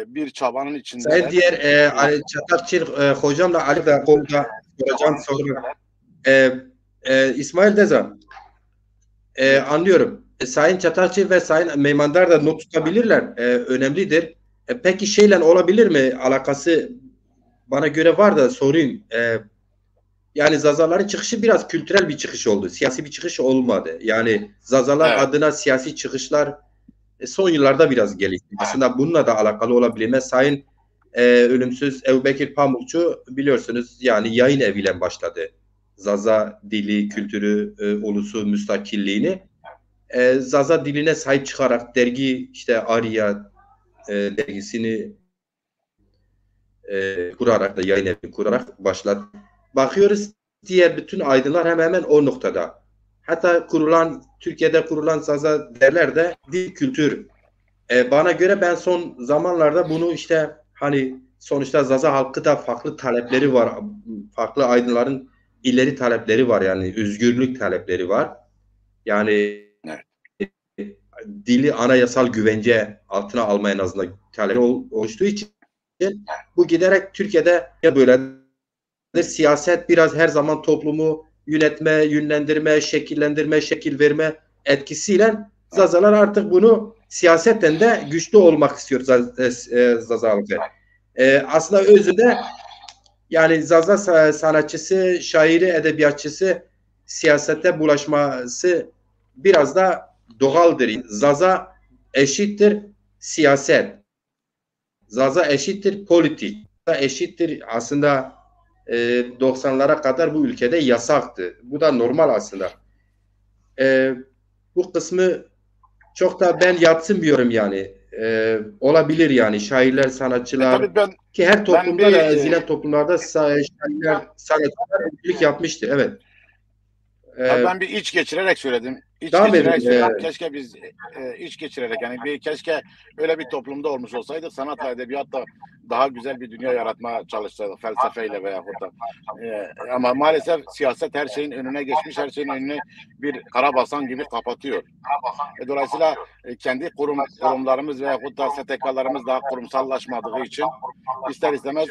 bir çabanın içindeler. Sayın diğer Ali Çatakçı hocamla Ali de konuda soracağım soru. İsmail Dezan, anlıyorum. Sayın Çatakçı ve Sayın Meymandar da not tutabilirler. Önemlidir. Peki şeyle olabilir mi? Alakası bana göre var da sorayım. Yani Zazaların çıkışı biraz kültürel bir çıkış oldu. Siyasi bir çıkış olmadı. Yani Zazalar adına siyasi çıkışlar son yıllarda biraz gelişti. Aslında bununla da alakalı olabilir. Mesela Sayın ölümsüz Ebubekir Pamukçu biliyorsunuz yani yayın eviyle başladı. Zaza dili, kültürü, ulusu, müstakilliğini. Zaza diline sahip çıkarak dergi işte Arya dergisini kurarak da yayın evi kurarak başladı. Bakıyoruz diğer bütün aydınlar hemen hemen o noktada. Hatta Türkiye'de kurulan Zaza derler de dil kültür. Bana göre ben son zamanlarda bunu işte hani sonuçta Zaza halkı da farklı talepleri var. Farklı aydınların ileri talepleri var, yani özgürlük talepleri var. Yani dili anayasal güvence altına alma en azından talepleri oluştuğu için bu giderek Türkiye'de böyle siyaset biraz her zaman toplumu yönetme, yönlendirme, şekillendirme, şekil verme etkisiyle Zazalar artık bunu siyasetten de güçlü olmak istiyor Zaza halkı. Aslında özünde yani Zaza sanatçısı, şairi, edebiyatçısı siyasete bulaşması biraz da doğaldır. Zaza eşittir siyaset. Zaza eşittir politik. Zaza eşittir aslında 90'lara kadar bu ülkede yasaktı. Bu da normal aslında. Bu kısmı çok da ben yadsınmıyorum yani. Olabilir yani şairler, sanatçılar ki her toplumda da ezilen toplumlarda şairler, sanatçılar öncülük yapmıştır. Evet. Ben bir iç geçirerek söyledim. Keşke biz iç geçirerek, yani keşke öyle bir toplumda olmuş olsaydık, sanatla edebiyatla daha güzel bir dünya yaratmaya çalışsaydık, felsefeyle veya da. Ama maalesef siyaset her şeyin önüne geçmiş, her şeyin önünü bir karabasan gibi kapatıyor. Dolayısıyla kendi kurumlarımız veya da STK'larımız daha kurumsallaşmadığı için ister istemez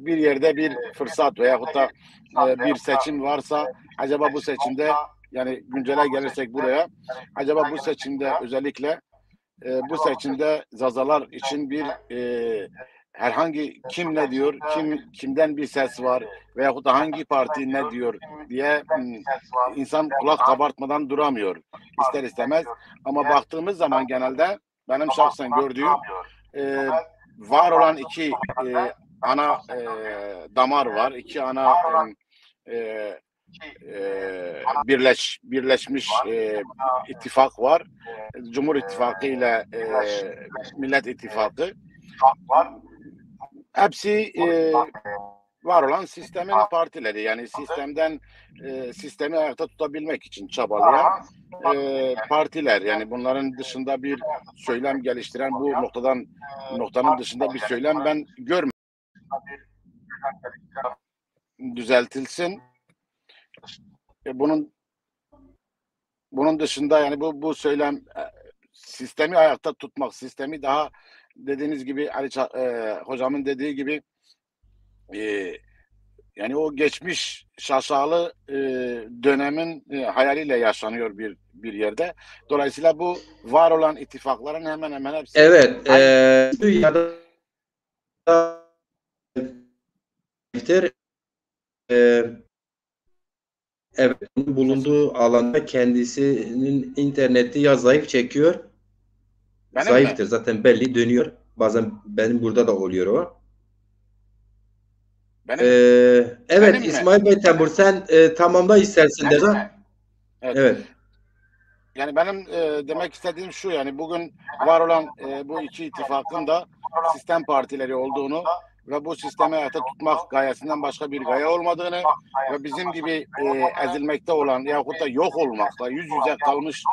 bir yerde bir fırsat veya da bir seçim varsa, acaba bu seçimde, yani güncele gelirsek buraya, acaba bu seçimde özellikle bu seçimde Zazalar için bir herhangi kim ne diyor, kimden bir ses var veyahut da hangi parti ne diyor diye insan kulak kabartmadan duramıyor ister istemez. Ama baktığımız zaman genelde benim şahsen gördüğüm var olan iki ana damar var, iki ana birleşmiş ittifak var. Cumhur İttifakı ile Millet İttifakı. Hepsi var olan sistemin partileri, yani sistemi ayakta tutabilmek için çabalayan partiler. Yani bunların dışında bir söylem geliştiren, bu noktanın dışında bir söylem ben görmedim. Düzeltilsin. Bunun dışında yani bu söylem sistemi ayakta tutmak, sistemi daha dediğiniz gibi hocamın dediği gibi yani o geçmiş şaşalı dönemin hayaliyle yaşanıyor bir yerde. Dolayısıyla bu var olan ittifakların hemen hemen hepsi Evet. Ya da evet, bulunduğu alanda kendisinin interneti ya zayıf çekiyor, benim mi? zayıftır zaten belli dönüyor. Bazen benim burada da oluyor o. Benim Evet benim mi? İsmail Bey Tembur sen tamamla istersin de. Evet. Evet. Yani benim demek istediğim şu, yani bugün var olan bu iki ittifakın da sistem partileri olduğunu ve bu sistemi hayata tutmak gayesinden başka bir gaye olmadığını ve bizim gibi ezilmekte olan yahut da yok olmakta, yüz yüze kalmış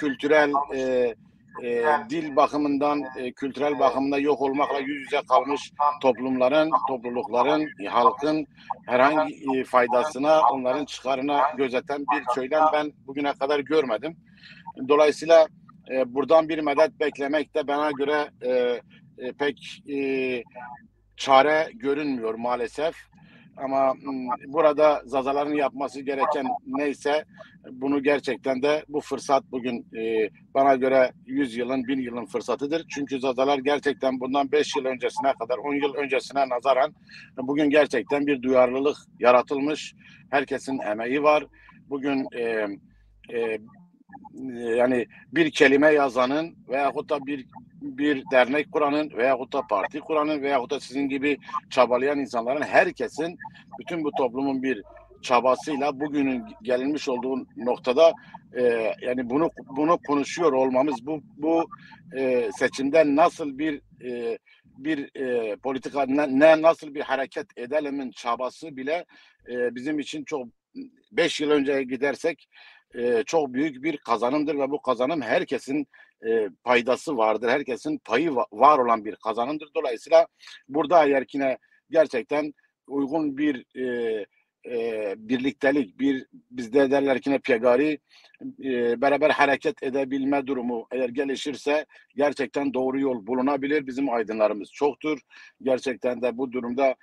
kültürel dil bakımından, kültürel bakımında yok olmakla yüz yüze kalmış toplumların, toplulukların, halkın herhangi faydasına, onların çıkarına gözeten bir söylem ben bugüne kadar görmedim. Dolayısıyla buradan bir medet beklemek de bana göre pek çare görünmüyor maalesef. Ama burada Zazaların yapması gereken neyse bunu gerçekten de bu fırsat bugün bana göre 100 yılın 1000 yılın fırsatıdır. Çünkü Zazalar gerçekten bundan 5 yıl öncesine kadar 10 yıl öncesine nazaran bugün gerçekten bir duyarlılık yaratılmış. Herkesin emeği var. Bugün yani bir kelime yazanın veyahut da bir dernek kuranın veyahut da parti kuranın veyahut da sizin gibi çabalayan insanların, herkesin, bütün bu toplumun bir çabasıyla bugünün gelinmiş olduğu noktada yani bunu konuşuyor olmamız, bu seçimden nasıl bir politika, nasıl bir hareket edelemin çabası bile bizim için çok, 5 yıl önceye gidersek çok büyük bir kazanımdır ve bu kazanım herkesin paydası vardır. Herkesin payı var olan bir kazanımdır. Dolayısıyla burada eğer yine gerçekten uygun bir birliktelik, bizde derler ki ne piyagari, beraber hareket edebilme durumu eğer gelişirse gerçekten doğru yol bulunabilir. Bizim aydınlarımız çoktur. Gerçekten de bu durumda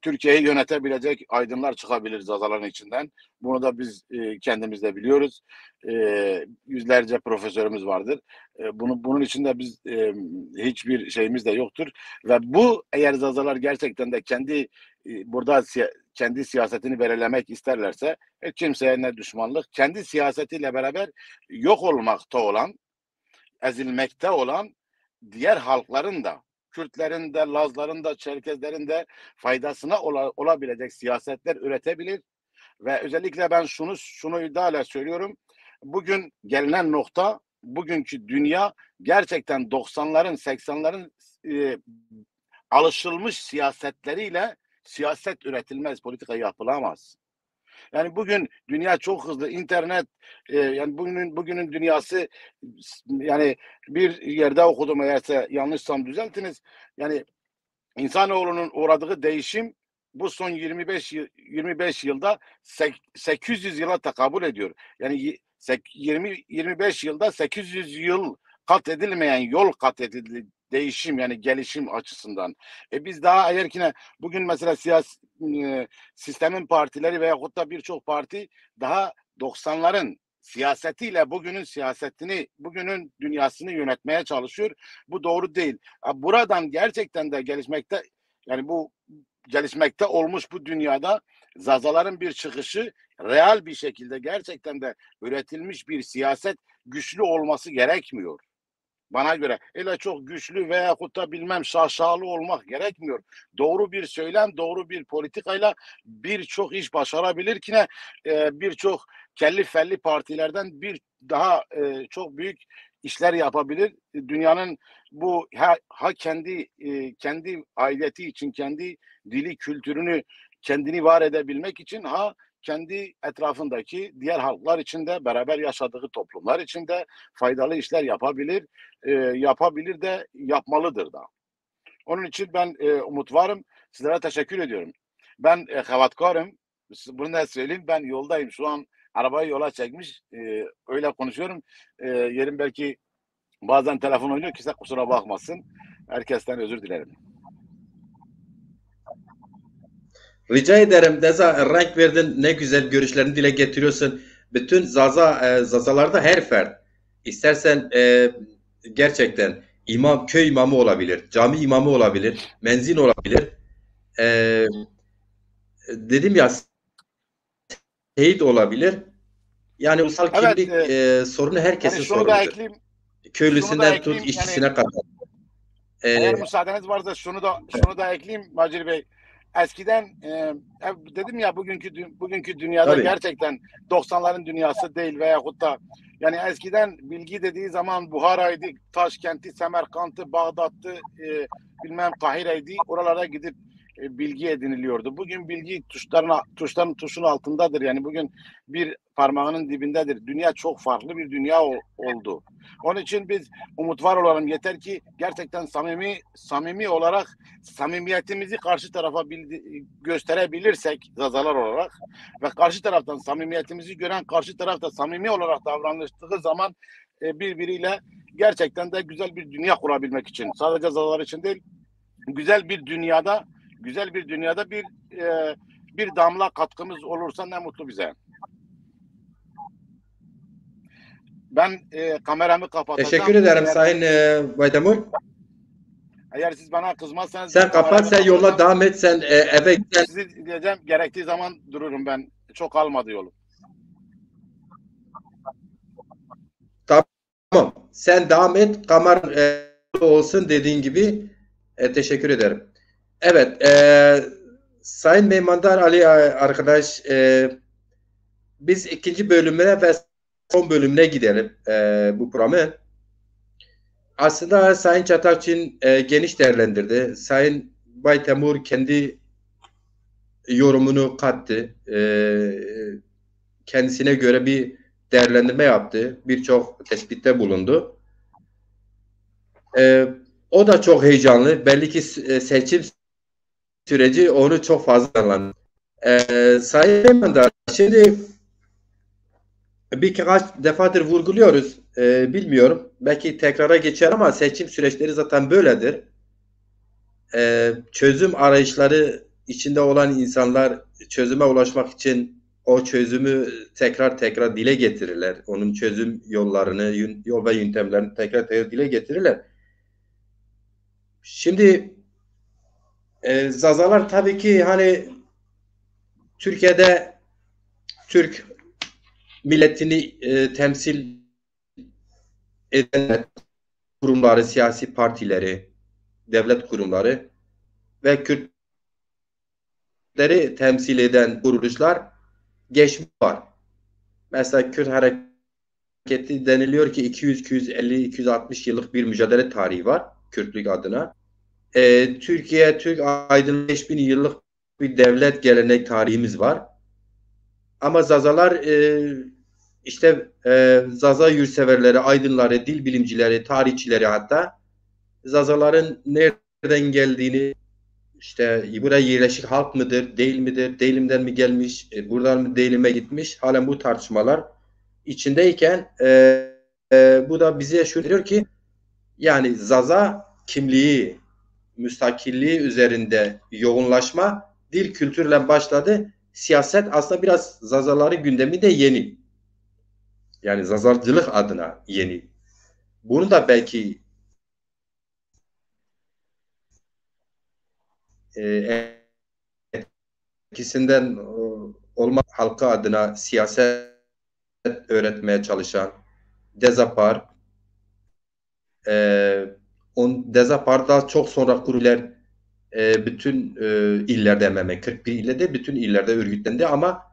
Türkiye'yi yönetebilecek aydınlar çıkabilir Zazaların içinden. Bunu da biz kendimiz de biliyoruz. Yüzlerce profesörümüz vardır. Bunun içinde biz hiçbir şeyimiz de yoktur. Ve bu, eğer Zazalar gerçekten de burada kendi siyasetini belirlemek isterlerse kimseye ne düşmanlık, kendi siyasetiyle beraber yok olmakta olan, ezilmekte olan diğer halkların da, Kürtlerin de, Lazların da, Çerkezlerin de faydasına olabilecek siyasetler üretebilir. Ve özellikle ben şunu iddiayla söylüyorum. Bugün gelinen nokta, bugünkü dünya gerçekten 90'ların, 80'lerin alışılmış siyasetleriyle siyaset üretilmez, politika yapılamaz. Yani bugün dünya çok hızlı, internet, yani bugünün dünyası, yani bir yerde okudum, eğerse yanlışsam düzeltiniz. Yani insanoğlunun uğradığı değişim bu son 25 yılda 800 yıla tekabül ediyor. Yani 25 yılda 800 yıl kat edilmeyen yol kat edildi, değişim, yani gelişim açısından. Biz daha eğer ki bugün mesela sistemin partileri veyahut da birçok parti daha 90'ların siyasetiyle bugünün siyasetini, bugünün dünyasını yönetmeye çalışıyor. Bu doğru değil. Buradan gerçekten de gelişmekte, yani bu gelişmekte olmuş bu dünyada Zazaların bir çıkışı, real bir şekilde gerçekten de üretilmiş bir siyaset güçlü olması gerekmiyor. Bana göre öyle çok güçlü veyahut da bilmem şaşalı olmak gerekmiyor. Doğru bir söylem, doğru bir politikayla birçok iş başarabilir ki birçok kelli felli partilerden bir daha çok büyük işler yapabilir. Dünyanın bu kendi aidiyeti için, kendi dili, kültürünü, kendini var edebilmek için, kendi etrafındaki diğer halklar için de, beraber yaşadığı toplumlar için de faydalı işler yapabilir. Yapabilir de yapmalıdır da. Onun için ben umut varım. Sizlere teşekkür ediyorum. Ben hevatkarım. Bunu da söyleyeyim. Ben yoldayım. Şu an arabayı yola çekmiş. Öyle konuşuyorum. Yerim belki bazen telefon oynuyor. Kimse kusura bakmasın. Herkesten özür dilerim. Rica ederim Deza, renk verdin, ne güzel görüşlerini dile getiriyorsun. Bütün zazalarda her fert. İstersen gerçekten imam, köy imamı olabilir, cami imamı olabilir, menzil olabilir. E, Dedim ya, şehit olabilir. Yani ulusal Evet, kimlik sorunu herkesin yani şunu da sorunudur. ekleyeyim, Köylüsünden tut yani işçisine kadar. eğer müsaadeniz varsa şunu da ekleyeyim Macir Bey. Eskiden dedim ya bugünkü dünyada Tabii. gerçekten 90'ların dünyası değil veyahut da yani eskiden bilgi dediği zaman Buhara'ydı, Taşkent'i, Semerkant'ı, Bağdat'tı, bilmem Kahire'ydi. Oralara gidip bilgi ediniliyordu. Bugün bilgi tuşun altındadır. Yani bugün bir parmağının dibindedir. Dünya çok farklı bir dünya oldu. Onun için biz umut var olalım. Yeter ki gerçekten samimi olarak samimiyetimizi karşı tarafa gösterebilirsek zazalar olarak ve karşı taraftan samimiyetimizi gören karşı tarafta samimi olarak davranıştığı zaman birbiriyle gerçekten de güzel bir dünya kurabilmek için sadece zazalar için değil güzel bir dünyada bir damla katkımız olursa ne mutlu bize. Ben kameramı kapatacağım. Teşekkür ederim Sayın Baydamur. Eğer siz bana kızmazsanız Sen kapat, sen yola devam et, sen eve gel. Sizi diyeceğim, gerektiği zaman dururum ben. Çok almadı yolum. Tamam. Sen devam et, kamera olsun dediğin gibi. Teşekkür ederim. Evet, Sayın Meymandar Ali arkadaş, biz ikinci bölümüne ve son bölümüne gidelim bu programın. Aslında Sayın Çatakçı'nın geniş değerlendirdi. Sayın Baytemur kendi yorumunu kattı. Kendisine göre bir değerlendirme yaptı. Birçok tespitte bulundu. O da çok heyecanlı. Belli ki seçim süreci onu çok fazla anladı. Sayın Meymandar, şimdi birkaç defadır vurguluyoruz. Bilmiyorum. Belki tekrara geçer ama seçim süreçleri zaten böyledir. Çözüm arayışları içinde olan insanlar çözüme ulaşmak için o çözümü tekrar dile getirirler. Onun çözüm yollarını, yol ve yöntemlerini tekrar dile getirirler. Şimdi zazalar tabii ki hani Türkiye'de Türk milletini temsil eden kurumları, siyasi partileri, devlet kurumları ve Kürtleri temsil eden kuruluşlar geçmiş var. Mesela Kürt Hareketi deniliyor ki 200-250-260 yıllık bir mücadele tarihi var Kürtlük adına. Türk aydın 5000 yıllık bir devlet gelenek tarihimiz var. Ama Zazalar işte Zaza yurtseverleri, aydınları, dil bilimcileri, tarihçileri hatta Zazaların nereden geldiğini, işte buraya yerleşik halk mıdır, değil midir, değilimden mi gelmiş, buradan mı değilime gitmiş, halen bu tartışmalar içindeyken bu da bize şunu diyor ki yani Zaza kimliği, müstakilliği üzerinde yoğunlaşma dil kültürle başladı. Siyaset aslında biraz Zazaların gündemi de yeni. Yani Zazacılık adına yeni. Bunu da belki etkisinden olma halkı adına siyaset öğretmeye çalışan Dezapar Dezapar daha çok sonra kurular bütün illerde hemen 41 ilde bütün illerde örgütlendi ama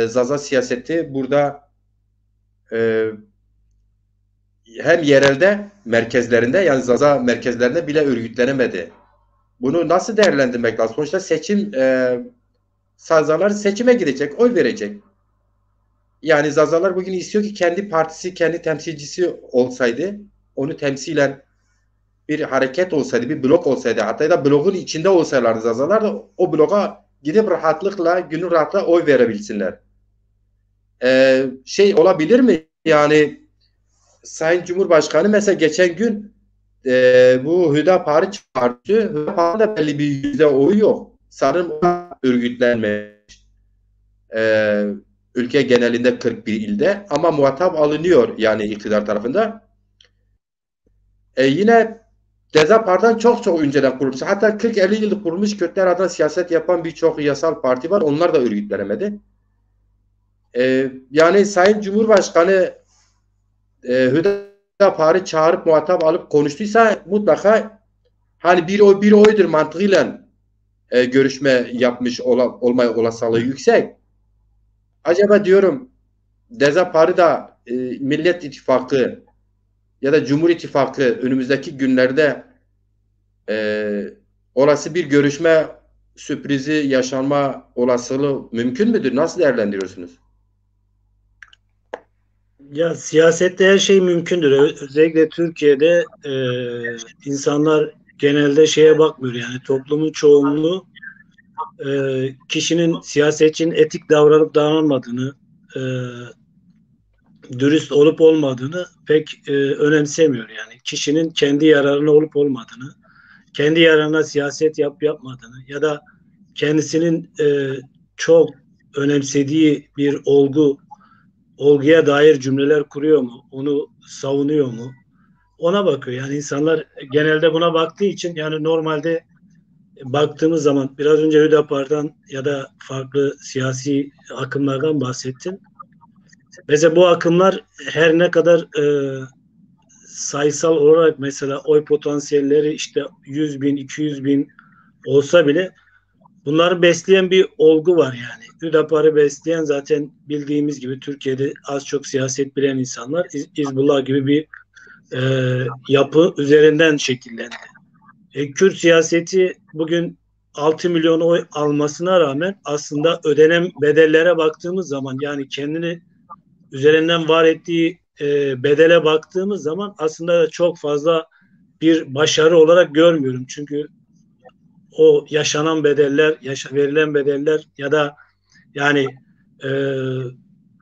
Zaza siyaseti burada hem yerelde merkezlerinde yani Zaza merkezlerinde bile örgütlenemedi. Bunu nasıl değerlendirmek lazım? Sonuçta seçim Zazalar seçime gidecek, oy verecek. Yani Zazalar bugün istiyor ki kendi partisi, kendi temsilcisi olsaydı, onu temsilen bir hareket olsaydı, bir blok olsaydı, hatta da bloğun içinde olsalardı Zazalar da o bloğa gidip rahatlıkla, gönül rahatlıkla oy verebilsinler. Şey olabilir mi? Yani Sayın Cumhurbaşkanı mesela geçen gün bu Hüdapar'ı çağırdı. Hüdapar'ın da belli bir yüzde oyu yok. sanırım örgütlenmiş. Ülke genelinde 41 ilde ama muhatap alınıyor yani iktidar tarafında. Yine Dezapar'dan çok önceden kurulmuş. Hatta 40-50 yıllık kurulmuş Kürtler adına siyaset yapan birçok yasal parti var. Onlar da örgütlenemedi. Yani Sayın Cumhurbaşkanı Hüdapar'ı çağırıp muhatap alıp konuştuysa mutlaka hani bir oydur mantığıyla görüşme yapmış olma olasılığı yüksek. Acaba diyorum Dezapar'ı da Millet İttifakı ya da Cumhur İttifakı önümüzdeki günlerde olası bir görüşme sürprizi yaşanma olasılığı mümkün müdür? Nasıl değerlendiriyorsunuz? Ya siyasette her şey mümkündür. Özellikle Türkiye'de insanlar genelde şeye bakmıyor. Yani toplumun çoğunluğu kişinin siyasetçinin etik davranıp davranmadığını, dürüst olup olmadığını pek önemsemiyor. Yani kişinin kendi yararına olup olmadığını, kendi yararına siyaset yapmadığını ya da kendisinin çok önemsediği bir olguya dair cümleler kuruyor mu? Onu savunuyor mu? Ona bakıyor. Yani insanlar genelde buna baktığı için yani normalde baktığımız zaman biraz önce Hüdapar'dan ya da farklı siyasi akımlardan bahsettin. Mesela bu akımlar her ne kadar sayısal olarak mesela oy potansiyelleri işte 100 bin, 200 bin olsa bile bunları besleyen bir olgu var yani. Hüdapar'ı besleyen zaten bildiğimiz gibi Türkiye'de az çok siyaset bilen insanlar Hizbullah gibi bir yapı üzerinden şekillendi. Kürt siyaseti bugün 6 milyon oy almasına rağmen aslında ödenen bedellere baktığımız zaman yani kendini üzerinden var ettiği bedele baktığımız zaman aslında çok fazla bir başarı olarak görmüyorum. Çünkü o yaşanan bedeller, verilen bedeller ya da yani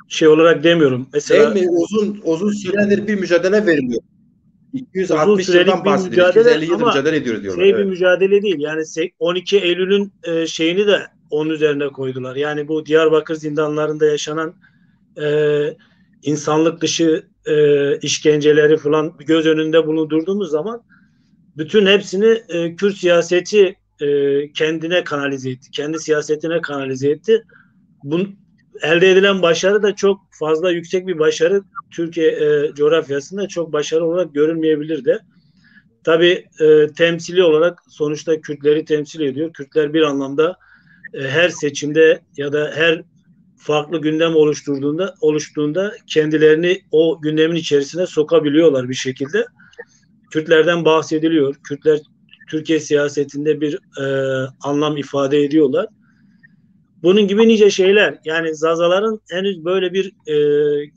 şey olarak demiyorum. Mesela değil mi? Uzun süredir bir mücadele veriliyor. uzun 260 sürelik yıldan bir bahsediyor. mücadele 250 yıldır ama mücadele ediyoruz diyorlar. bir Evet. mücadele değil. Yani 12 Eylül'ün şeyini de onun üzerine koydular. Yani bu Diyarbakır zindanlarında yaşanan insanlık dışı işkenceleri falan göz önünde bulundurduğumuz zaman bütün hepsini Kürt siyaseti kendine kanalize etti. Kendi siyasetine kanalize etti. Elde edilen başarı da çok fazla yüksek bir başarı. Türkiye coğrafyasında çok başarı olarak görülmeyebilir de. Tabii temsili olarak sonuçta Kürtleri temsil ediyor. Kürtler bir anlamda her seçimde ya da her farklı gündem oluştuğunda kendilerini o gündemin içerisine sokabiliyorlar bir şekilde. Kürtlerden bahsediliyor. Kürtler Türkiye siyasetinde bir anlam ifade ediyorlar. Bunun gibi nice şeyler. Yani Zazaların henüz böyle bir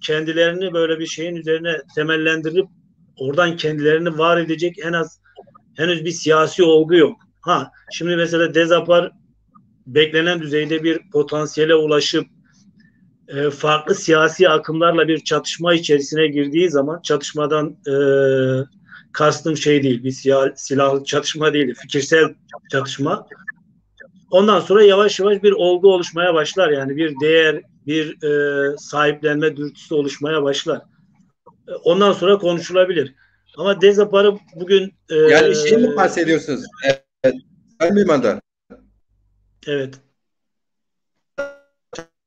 kendilerini böyle bir şeyin üzerine temellendirip oradan kendilerini var edecek henüz bir siyasi olgu yok. Şimdi mesela Dezapar beklenen düzeyde bir potansiyele ulaşıp farklı siyasi akımlarla bir çatışma içerisine girdiği zaman çatışmadan kastım şey değil, bir silahlı çatışma değil, fikirsel çatışma. Ondan sonra yavaş yavaş bir olgu oluşmaya başlar. Yani bir değer, bir sahiplenme dürtüsü oluşmaya başlar. Ondan sonra konuşulabilir. Ama Dezapar'ı bugün yani şey mi bahsediyorsunuz? Evet. Mimanda. Evet.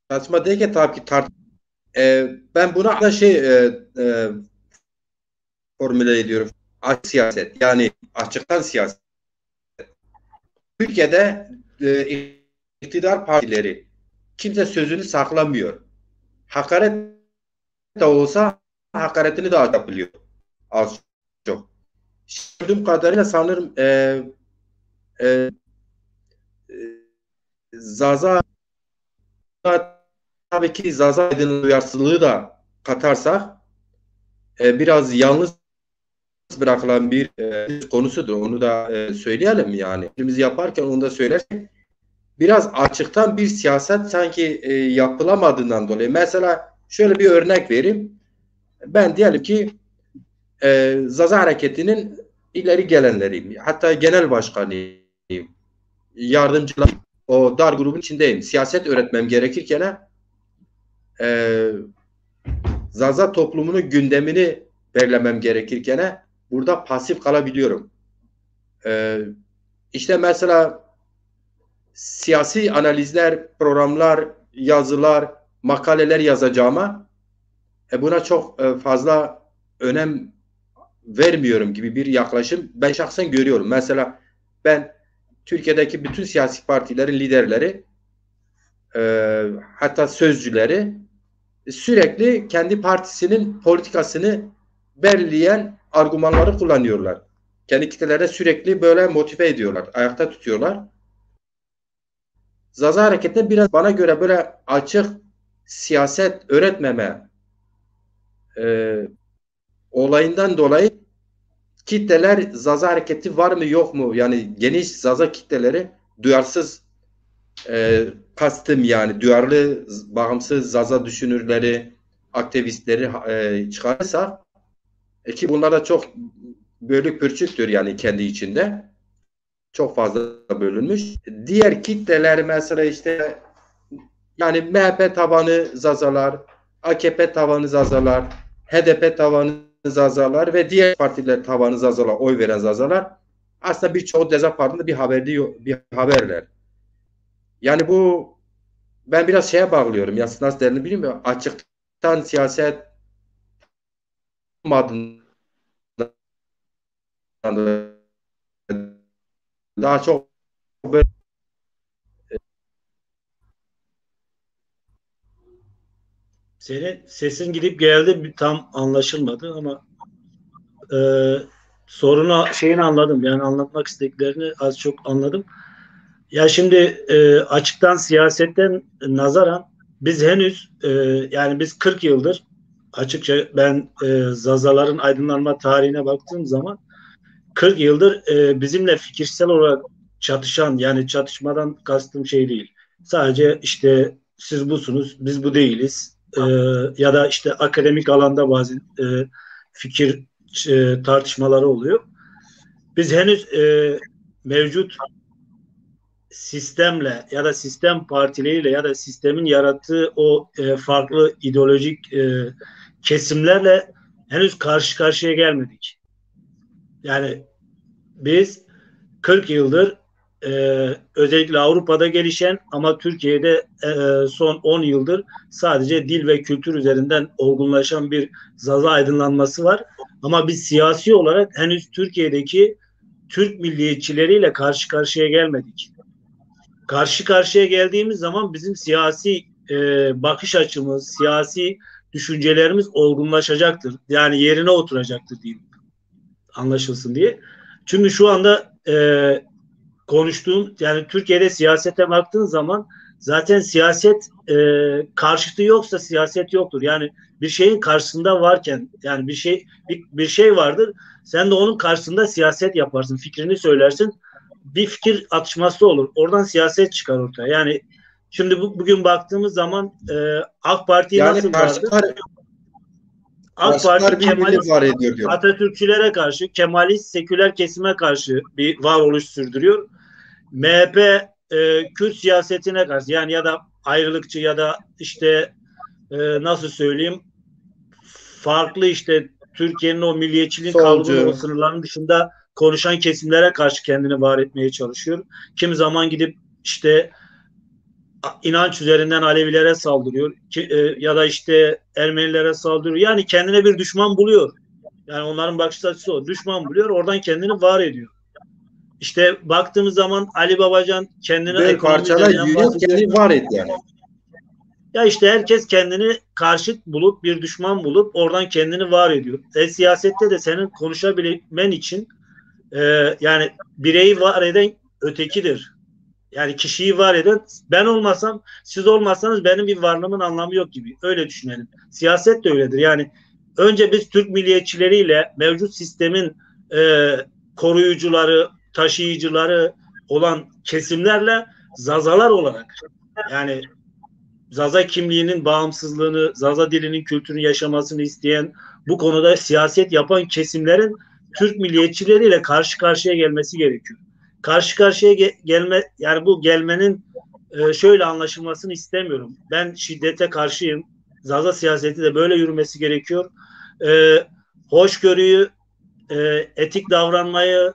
Tartışma değil ki tabii ki ben buna da formüle ediyorum. Açık siyaset. Yani açıktan siyaset. Türkiye'de iktidar partileri kimse sözünü saklamıyor. Hakaret de olsa hakaretini de yapılıyor. Az çok. Gördüğüm kadarıyla sanırım Zaza tabii ki Zaza Aydın'ın duyarsızlığı da katarsak biraz yalnız bırakılan bir konusudur. Onu da söyleyelim yani. Biz yaparken onu da söylersek biraz açıktan bir siyaset sanki yapılamadığından dolayı. Mesela şöyle bir örnek vereyim. Ben diyelim ki Zaza Hareketi'nin ileri gelenleriyim. Hatta genel başkanıyım. Yardımcılar. o dar grubun içindeyim. Siyaset öğretmem gerekirken Zaza toplumunun gündemini belirlemem gerekirken burada pasif kalabiliyorum. İşte mesela siyasi analizler, programlar, yazılar, makaleler yazacağıma buna çok fazla önem vermiyorum gibi bir yaklaşım ben şahsen görüyorum. Mesela ben Türkiye'deki bütün siyasi partilerin liderleri hatta sözcüleri sürekli kendi partisinin politikasını belirleyen argümanları kullanıyorlar. Kendi kitlelerine sürekli böyle motive ediyorlar, ayakta tutuyorlar. Zaza hareketine biraz bana göre böyle açık siyaset öğretmeme olayından dolayı kitleler Zaza hareketi var mı yok mu? Yani geniş Zaza kitleleri duyarsız kastım yani duyarlı, bağımsız Zaza düşünürleri, aktivistleri çıkarırsa ki bunlar da çok bölük pürçüktür yani kendi içinde. Çok fazla bölünmüş. Diğer kitleler mesela işte yani MHP tabanı Zazalar, AKP tabanı Zazalar, HDP tabanı Zazalar ve diğer partiler tabanı Zazalar, oy veren Zazalar aslında birçoğu Deza Parti'nde bir haberler. Yani bu ben biraz şeye bağlıyorum. Ya nasıl derini bilmiyorum. Açıktan siyaset olmadığından daha çok böyle Senin sesin gidip geldi tam anlaşılmadı ama e, şeyini anladım. Yani anlatmak istediklerini az çok anladım. Ya şimdi açıktan siyasetten nazaran biz henüz yani biz 40 yıldır açıkça ben Zazaların aydınlanma tarihine baktığım zaman 40 yıldır bizimle fikirsel olarak çatışan yani çatışmadan kastım şey değil. Sadece işte siz busunuz biz bu değiliz ya da işte akademik alanda bazı fikir tartışmaları oluyor. Biz henüz mevcut sistemle ya da sistem partileriyle ya da sistemin yarattığı o farklı ideolojik kesimlerle henüz karşı karşıya gelmedik. Yani biz 40 yıldır özellikle Avrupa'da gelişen ama Türkiye'de son 10 yıldır sadece dil ve kültür üzerinden olgunlaşan bir Zaza aydınlanması var. Ama biz siyasi olarak henüz Türkiye'deki Türk milliyetçileriyle karşı karşıya gelmedik. Karşı karşıya geldiğimiz zaman bizim siyasi bakış açımız, siyasi düşüncelerimiz olgunlaşacaktır. Yani yerine oturacaktır diyeyim. Anlaşılsın diye. Çünkü şu anda konuştuğum yani Türkiye'de siyasete baktığın zaman zaten siyaset karşıtı yoksa siyaset yoktur. Yani bir şeyin karşısında varken yani bir şey vardır. Sen de onun karşısında siyaset yaparsın, fikrini söylersin. Bir fikir atışması olur. Oradan siyaset çıkar ortaya. Yani şimdi bugün baktığımız zaman AK Parti'yi yani nasıl vardı? AK karşılar Parti birbirini var ediyor diyor. Atatürkçülere karşı, Kemalist, seküler kesime karşı bir varoluş sürdürüyor. MHP Kürt siyasetine karşı yani ya da ayrılıkçı ya da işte nasıl söyleyeyim farklı işte Türkiye'nin o milliyetçiliğin kalıbının o sınırlarının dışında konuşan kesimlere karşı kendini var etmeye çalışıyor. Kimi zaman gidip işte inanç üzerinden Alevilere saldırıyor ya da işte Ermenilere saldırıyor. Yani kendine bir düşman buluyor. Yani onların bakış açısı o. Düşman buluyor. Oradan kendini var ediyor. İşte baktığımız zaman Ali Babacan kendini bir parçala yürüyor kendini var et yani. Ya işte herkes kendini karşıt bulup bir düşman bulup oradan kendini var ediyor. Siyasette de senin konuşabilmen için yani bireyi var eden ötekidir. Yani kişiyi var eden ben olmasam siz olmasanız benim bir varlığımın anlamı yok gibi. Öyle düşünelim. Siyaset de öyledir. Yani önce biz Türk milliyetçileriyle mevcut sistemin koruyucuları, taşıyıcıları olan kesimlerle Zazalar olarak yani Zaza kimliğinin bağımsızlığını, Zaza dilinin kültürünü yaşamasını isteyen bu konuda siyaset yapan kesimlerin Türk milliyetçileriyle karşı karşıya gelmesi gerekiyor. karşı karşıya gelme, yani bu gelmenin şöyle anlaşılmasını istemiyorum. Ben şiddete karşıyım. Zaza siyaseti de böyle yürümesi gerekiyor. Hoşgörüyü, etik davranmayı,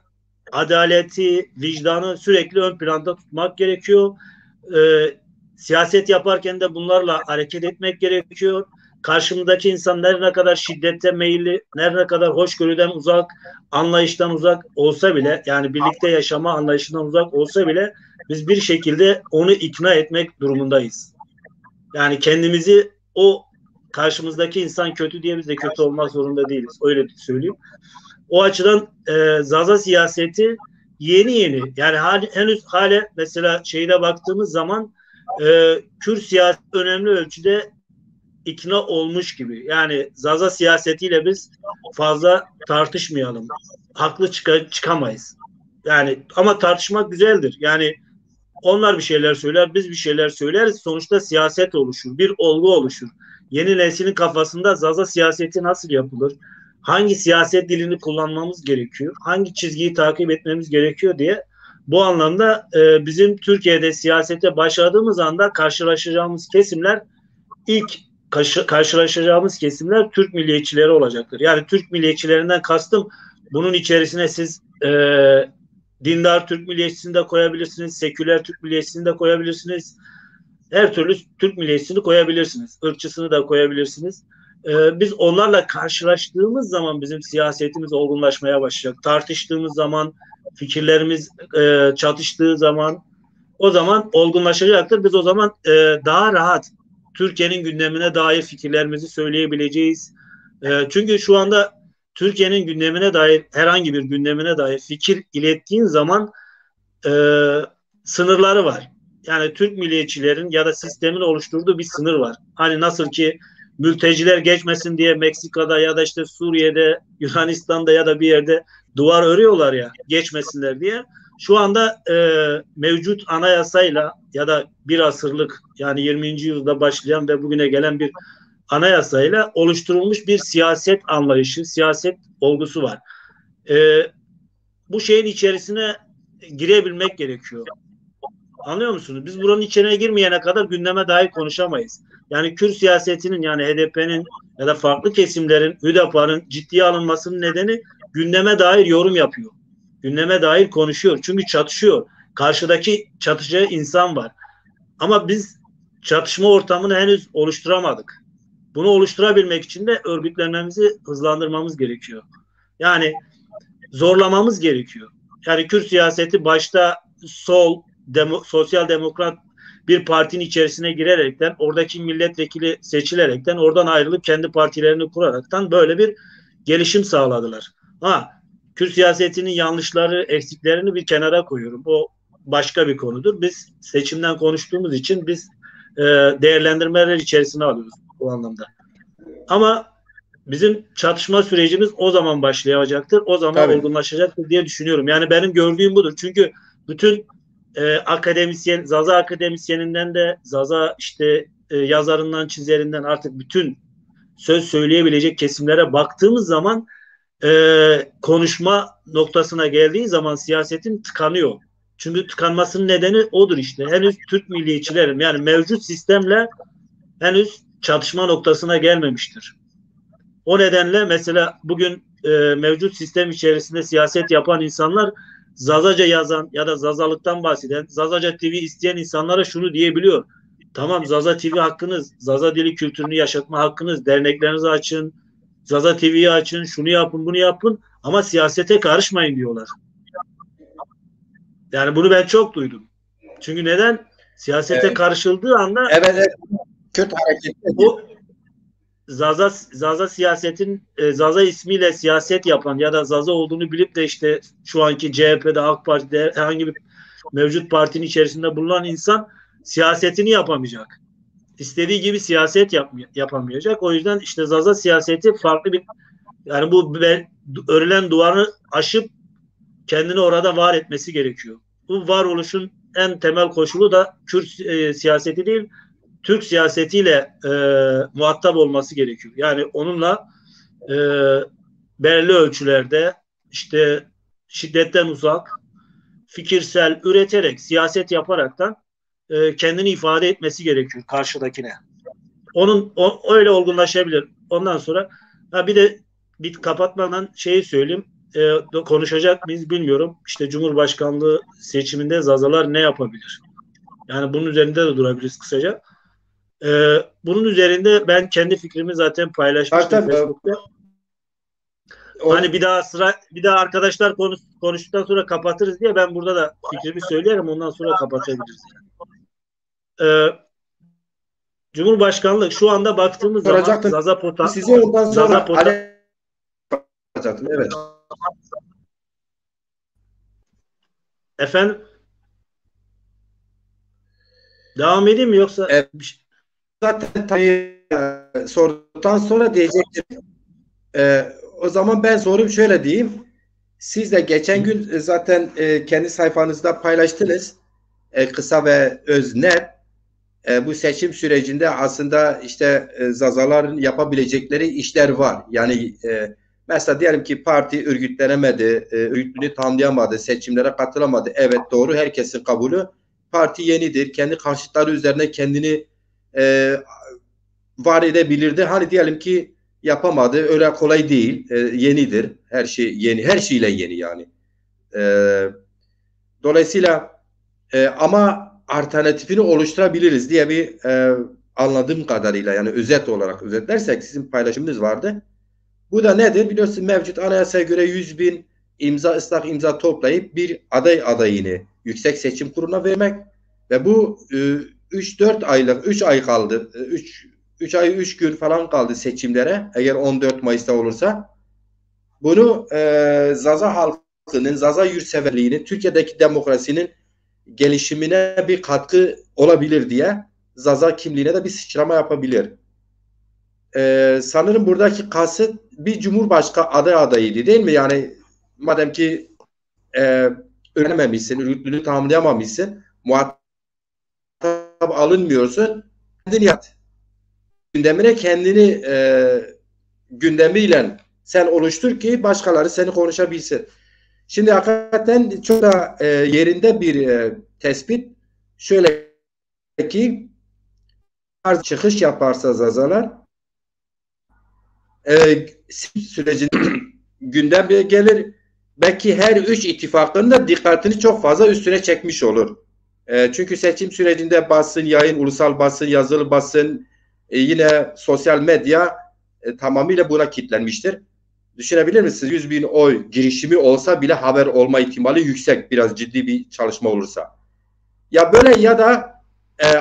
adaleti, vicdanı sürekli ön planda tutmak gerekiyor. Siyaset yaparken de bunlarla hareket etmek gerekiyor. Karşımdaki insan ne kadar şiddete meyilli, ne kadar hoşgörüden uzak, anlayıştan uzak olsa bile, yani birlikte yaşama anlayışından uzak olsa bile biz bir şekilde onu ikna etmek durumundayız. Yani kendimizi o karşımızdaki insan kötü diye biz de kötü olmak zorunda değiliz. Öyle söyleyeyim. O açıdan Zaza siyaseti yeni yani henüz hala mesela şeyde baktığımız zaman Kürt siyaseti önemli ölçüde ikna olmuş gibi. Yani Zaza siyasetiyle biz fazla tartışmayalım. Haklı çıkamayız. Yani ama tartışmak güzeldir. Yani onlar bir şeyler söyler, biz bir şeyler söyleriz. Sonuçta siyaset oluşur, bir olgu oluşur. Yeni neslin kafasında Zaza siyaseti nasıl yapılır? Hangi siyaset dilini kullanmamız gerekiyor? Hangi çizgiyi takip etmemiz gerekiyor diye bu anlamda bizim Türkiye'de siyasete başladığımız anda karşılaşacağımız kesimler karşılaşacağımız kesimler Türk milliyetçileri olacaktır. Yani Türk milliyetçilerinden kastım bunun içerisine siz dindar Türk milliyetçisini de koyabilirsiniz, seküler Türk milliyetçisini de koyabilirsiniz. Her türlü Türk milliyetçisini koyabilirsiniz. Irkçısını da koyabilirsiniz. Biz onlarla karşılaştığımız zaman bizim siyasetimiz olgunlaşmaya başlayacak. Tartıştığımız zaman, fikirlerimiz çatıştığı zaman o zaman olgunlaşacaktır. Biz o zaman daha rahat Türkiye'nin gündemine dair fikirlerimizi söyleyebileceğiz. Çünkü şu anda Türkiye'nin gündemine dair, herhangi bir gündemine dair fikir ilettiğin zaman sınırları var. Yani Türk milliyetçilerin ya da sistemin oluşturduğu bir sınır var. Hani nasıl ki mülteciler geçmesin diye Meksika'da ya da işte Suriye'de, Yunanistan'da ya da bir yerde duvar örüyorlar ya geçmesinler diye. Şu anda mevcut anayasayla ya da bir asırlık yani 20. yüzyılda başlayan ve bugüne gelen bir anayasayla oluşturulmuş bir siyaset anlayışı, siyaset olgusu var. Bu şeyin içerisine girebilmek gerekiyor. Anlıyor musunuz? Biz buranın içine girmeyene kadar gündeme dair konuşamayız. Yani Kürt siyasetinin yani HDP'nin ya da farklı kesimlerin, Hüdapar'ın ciddiye alınmasının nedeni gündeme dair yorum yapıyor. Gündeme dair konuşuyor. Çünkü çatışıyor. Karşıdaki çatışacağı insan var. Ama biz çatışma ortamını henüz oluşturamadık. Bunu oluşturabilmek için de örgütlenmemizi hızlandırmamız gerekiyor. Yani zorlamamız gerekiyor. Yani Kürt siyaseti başta sol, sosyal demokrat bir partinin içerisine girerekten, oradaki milletvekili seçilerekten, oradan ayrılıp kendi partilerini kuraraktan böyle bir gelişim sağladılar. Kürt siyasetinin yanlışları, eksiklerini bir kenara koyuyorum. O başka bir konudur. Biz seçimden konuştuğumuz için biz değerlendirmeler içerisine alıyoruz o anlamda. Ama bizim çatışma sürecimiz o zaman başlayacaktır. O zaman olgunlaşacaktır diye düşünüyorum. Yani benim gördüğüm budur. Çünkü bütün akademisyen, Zaza akademisyeninden de Zaza işte yazarından, çizerinden artık bütün söz söyleyebilecek kesimlere baktığımız zaman konuşma noktasına geldiği zaman siyasetin tıkanıyor. Çünkü tıkanmasının nedeni odur işte. Henüz Türk milliyetçilerin yani mevcut sistemle henüz çatışma noktasına gelmemiştir. O nedenle mesela bugün mevcut sistem içerisinde siyaset yapan insanlar Zazaca yazan ya da Zazalıktan bahseden, Zazaca TV isteyen insanlara şunu diyebiliyor. Tamam Zaza TV hakkınız, Zaza dili kültürünü yaşatma hakkınız, derneklerinizi açın, Zaza TV'yi açın, şunu yapın, bunu yapın ama siyasete karışmayın diyorlar. Yani bunu ben çok duydum. Çünkü neden? Siyasete karışıldığı anda kötü hareket. Bu Zaza siyasetin Zaza ismiyle siyaset yapan ya da Zaza olduğunu bilip de işte şu anki CHP'de, AK Parti'de herhangi bir mevcut partinin içerisinde bulunan insan siyasetini yapamayacak. İstediği gibi siyaset yapamayacak. O yüzden işte Zaza siyaseti farklı bir yani bu örülen duvarı aşıp kendini orada var etmesi gerekiyor. Bu varoluşun en temel koşulu da Kürt siyaseti değil, Türk siyasetiyle muhatap olması gerekiyor. Yani onunla belirli ölçülerde işte şiddetten uzak, fikirsel, üreterek, siyaset yaparaktan kendini ifade etmesi gerekiyor karşıdakine. Öyle olgunlaşabilir. Ondan sonra bir de kapatmadan şeyi söyleyeyim. Konuşacak mıyız bilmiyorum. İşte Cumhurbaşkanlığı seçiminde Zazalar ne yapabilir? Yani bunun üzerinde de durabiliriz kısaca. Bunun üzerinde ben kendi fikrimi zaten paylaşmıştım Facebook'ta. Hani bir daha arkadaşlar konuştuktan sonra kapatırız diye ben burada da fikrimi söylerim, ondan sonra kapatabiliriz. Cumhurbaşkanlığı şu anda baktığımız zaman Zaza evet. Efendim? Devam edeyim mi yoksa? Zaten sorduktan sonra diyecektim. O zaman ben sorayım, şöyle diyeyim. Siz de geçen gün zaten kendi sayfanızda paylaştınız. Kısa ve öznet. Bu seçim sürecinde aslında işte Zazaların yapabilecekleri işler var. Yani mesela diyelim ki parti örgütlenemedi, örgütlülüğünü tamamlayamadı, seçimlere katılamadı. Evet, doğru, herkesin kabulü. Parti yenidir. Kendi karşıtları üzerine kendini var edebilirdi. Hani diyelim ki yapamadı. Öyle kolay değil. Yenidir. Her şey yeni. Her şeyle yeni yani. Dolayısıyla ama alternatifini oluşturabiliriz diye bir anladığım kadarıyla, yani özet olarak özetlersek sizin paylaşımınız vardı. Bu da nedir? Biliyorsun, mevcut anayasaya göre 100.000 ıslak imza toplayıp bir aday adayını Yüksek Seçim Kurulu'na vermek ve bu 3 ay kaldı. 3 ay 3 gün falan kaldı seçimlere. Eğer 14 Mayıs'ta olursa bunu Zaza halkının, Zaza yurtseverliğinin, Türkiye'deki demokrasinin gelişimine bir katkı olabilir diye Zaza kimliğine de bir sıçrama yapabilir. Sanırım buradaki kasıt bir Cumhurbaşkanı adayıydı, değil mi? Yani madem ki öğrenememişsin, örgütlülüğü tamamlayamamışsın, muhatap alınmıyorsun, kendini yat. Gündemine kendini gündemiyle sen oluştur ki başkaları seni konuşabilsin. Şimdi hakikaten çok da yerinde bir tespit. Şöyle ki çıkış yaparsa Zazalar sürecinde gündemine gelir. Belki her üç ittifakın da dikkatini çok fazla üstüne çekmiş olur. Çünkü seçim sürecinde basın, yayın, ulusal basın, yazılı basın, yine sosyal medya tamamıyla buna kilitlenmiştir. Düşünebilir misiniz? 100.000 oy girişimi olsa bile haber olma ihtimali yüksek, biraz ciddi bir çalışma olursa. Ya böyle ya da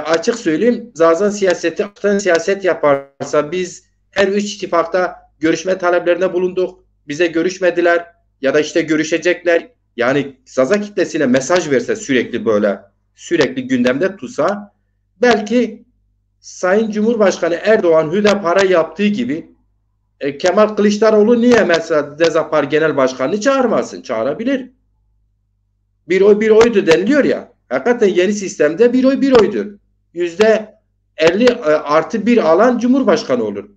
açık söyleyeyim, Zaza siyaset yaparsa biz her üç ittifakta görüşme taleplerine bulunduk. Bize görüşmediler ya da işte görüşecekler. Yani Zaza kitlesine mesaj verse, sürekli gündemde tutsa, belki Sayın Cumhurbaşkanı Erdoğan Hüdapar'a yaptığı gibi Kemal Kılıçdaroğlu niye mesela Dezapar Genel Başkanı'nı çağırmasın? Çağırabilir. Bir oy bir oydu deniliyor ya. Hakikaten yeni sistemde bir oy bir oydur. %50 artı bir alan Cumhurbaşkanı olur.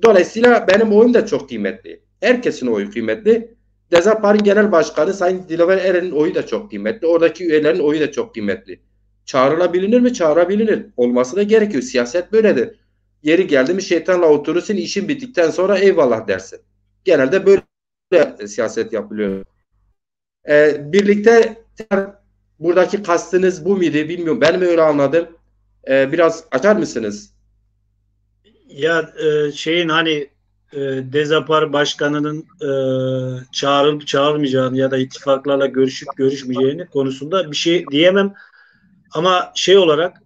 Dolayısıyla benim oyum da çok kıymetli. Herkesin oyu kıymetli. Dezapar'ın Genel Başkanı Sayın Dilaver Eren'in oyu da çok kıymetli. Oradaki üyelerin oyu da çok kıymetli. Çağrılabilir mi? Çağrılabilir. Olması da gerekiyor. Siyaset böyledir. Yeri geldi mi şeytanla oturursun, işin bittikten sonra eyvallah dersin. Genelde böyle siyaset yapılıyor. Birlikte buradaki kastınız bu muydu bilmiyorum. Ben mi öyle anladım? Biraz açar mısınız? Ya hani Dezapar Başkanı'nın çağrılıp çağrılmayacağını ya da ittifaklarla görüşüp görüşmeyeceğini konusunda bir şey diyemem. Ama olarak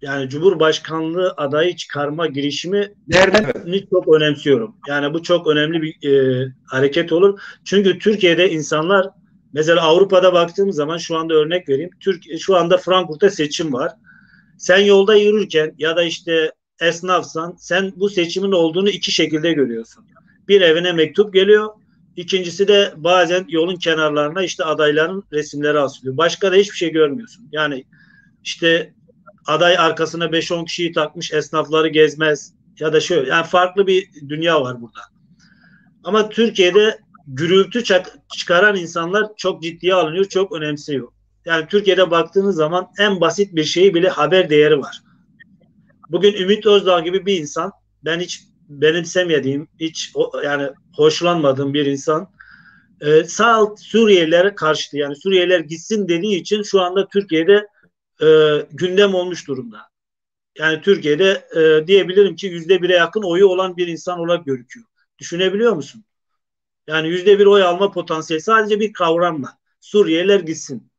yani Cumhurbaşkanlığı adayı çıkarma girişimi çok önemsiyorum. Yani bu çok önemli bir hareket olur. Çünkü Türkiye'de insanlar, mesela Avrupa'da baktığımız zaman, şu anda örnek vereyim. Şu anda Frankfurt'ta seçim var. Sen yolda yürürken ya da işte esnafsan, sen bu seçimin olduğunu iki şekilde görüyorsun. Bir, evine mektup geliyor. İkincisi de bazen yolun kenarlarına işte adayların resimleri asılıyor. Başka da hiçbir şey görmüyorsun. Yani işte aday arkasına 5-10 kişiyi takmış, esnafları gezmez ya da şöyle. Yani farklı bir dünya var burada. Ama Türkiye'de gürültü çıkaran insanlar çok ciddiye alınıyor, çok önemsiyor. Yani Türkiye'de baktığınız zaman en basit bir şeyi bile haber değeri var. Bugün Ümit Özdağ gibi bir insan, ben hiç benimsemediğim, hiç yani hoşlanmadığım bir insan, sağ alt Suriyelilere karşıtı, yani Suriyeliler gitsin dediği için şu anda Türkiye'de gündem olmuş durumda. Yani Türkiye'de diyebilirim ki %1'e yakın oyu olan bir insan olarak gözüküyor. Düşünebiliyor musun? Yani %1 oy alma potansiyeli sadece bir kavramla. Suriyeliler gitsin.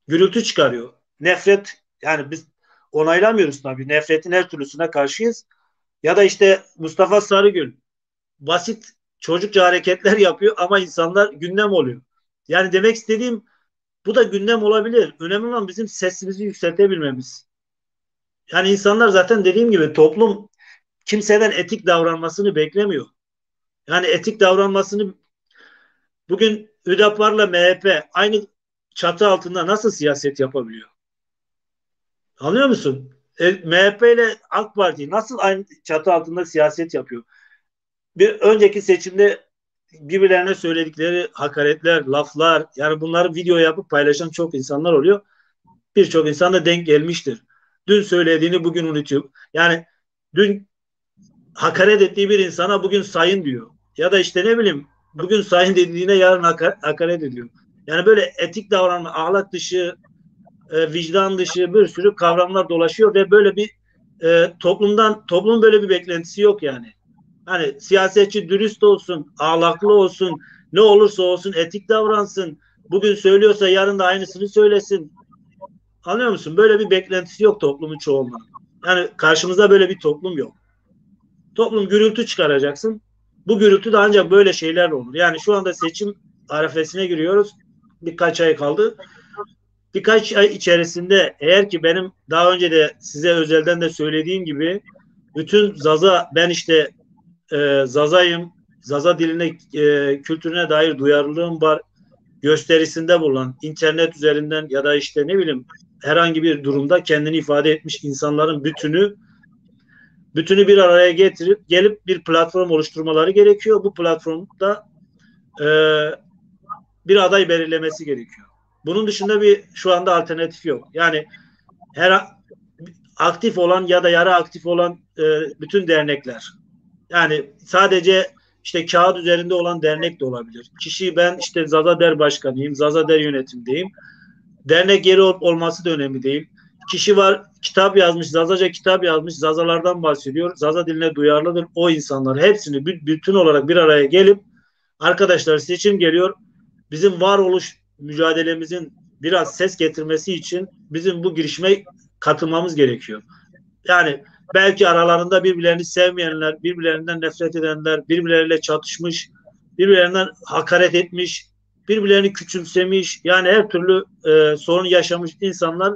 Gürültü çıkarıyor. Nefret, yani biz onaylamıyoruz tabii. Nefretin her türlüsüne karşıyız. Ya da işte Mustafa Sarıgül basit çocukça hareketler yapıyor ama insanlar gündem oluyor. Yani demek istediğim, bu da gündem olabilir. Önemli olan bizim sesimizi yükseltebilmemiz. Yani insanlar zaten dediğim gibi, toplum kimseden etik davranmasını beklemiyor. Yani etik davranmasını, bugün Hüdapar'la MHP aynı çatı altında nasıl siyaset yapabiliyor? Anlıyor musun? MHP ile AK Parti nasıl aynı çatı altında siyaset yapıyor? Bir önceki seçimde birbirlerine söyledikleri hakaretler, laflar, yani bunları video yapıp paylaşan çok insanlar oluyor. Birçok insan da denk gelmiştir. Dün söylediğini bugün unutuyor. Yani dün hakaret ettiği bir insana bugün sayın diyor. Ya da işte ne bileyim, bugün sayın dediğine yarın hakaret ediyor. Yani böyle etik davranma, ahlak dışı, vicdan dışı bir sürü kavramlar dolaşıyor ve böyle bir toplumun böyle bir beklentisi yok yani. Hani siyasetçi dürüst olsun, ahlaklı olsun, ne olursa olsun etik davransın. Bugün söylüyorsa yarın da aynısını söylesin. Anlıyor musun? Böyle bir beklentisi yok toplumun çoğunluğunun. Yani karşımızda böyle bir toplum yok. Toplum gürültü çıkaracaksın. Bu gürültü de ancak böyle şeylerle olur. Yani şu anda seçim arefesine giriyoruz. Birkaç ay kaldı. Birkaç ay içerisinde, eğer ki benim daha önce de size özelden de söylediğim gibi, bütün Zaza, ben işte Zaza'yım, Zaza diline, kültürüne dair duyarlılığım var gösterisinde bulunan, internet üzerinden ya da işte ne bileyim herhangi bir durumda kendini ifade etmiş insanların bütünü bir araya getirip gelip bir platform oluşturmaları gerekiyor. Bu platformda bir aday belirlemesi gerekiyor. Bunun dışında şu anda alternatif yok. Yani her aktif olan ya da yarı aktif olan bütün dernekler. Yani sadece işte kağıt üzerinde olan dernek de olabilir. Kişi, ben işte Zazader Başkanıyım, Zazader yönetimdeyim. Dernek yeri olması da önemli değil. Kişi var, kitap yazmış, Zazaca kitap yazmış, Zazalardan bahsediyor. Zaza diline duyarlıdır. O insanlar hepsini bütün olarak bir araya gelip, arkadaşlar seçim geliyor, bizim varoluş mücadelemizin biraz ses getirmesi için bizim bu girişime katılmamız gerekiyor. Yani belki aralarında birbirlerini sevmeyenler, birbirlerinden nefret edenler, birbirleriyle çatışmış, birbirlerinden hakaret etmiş, birbirlerini küçümsemiş, yani her türlü sorun yaşamış insanlar,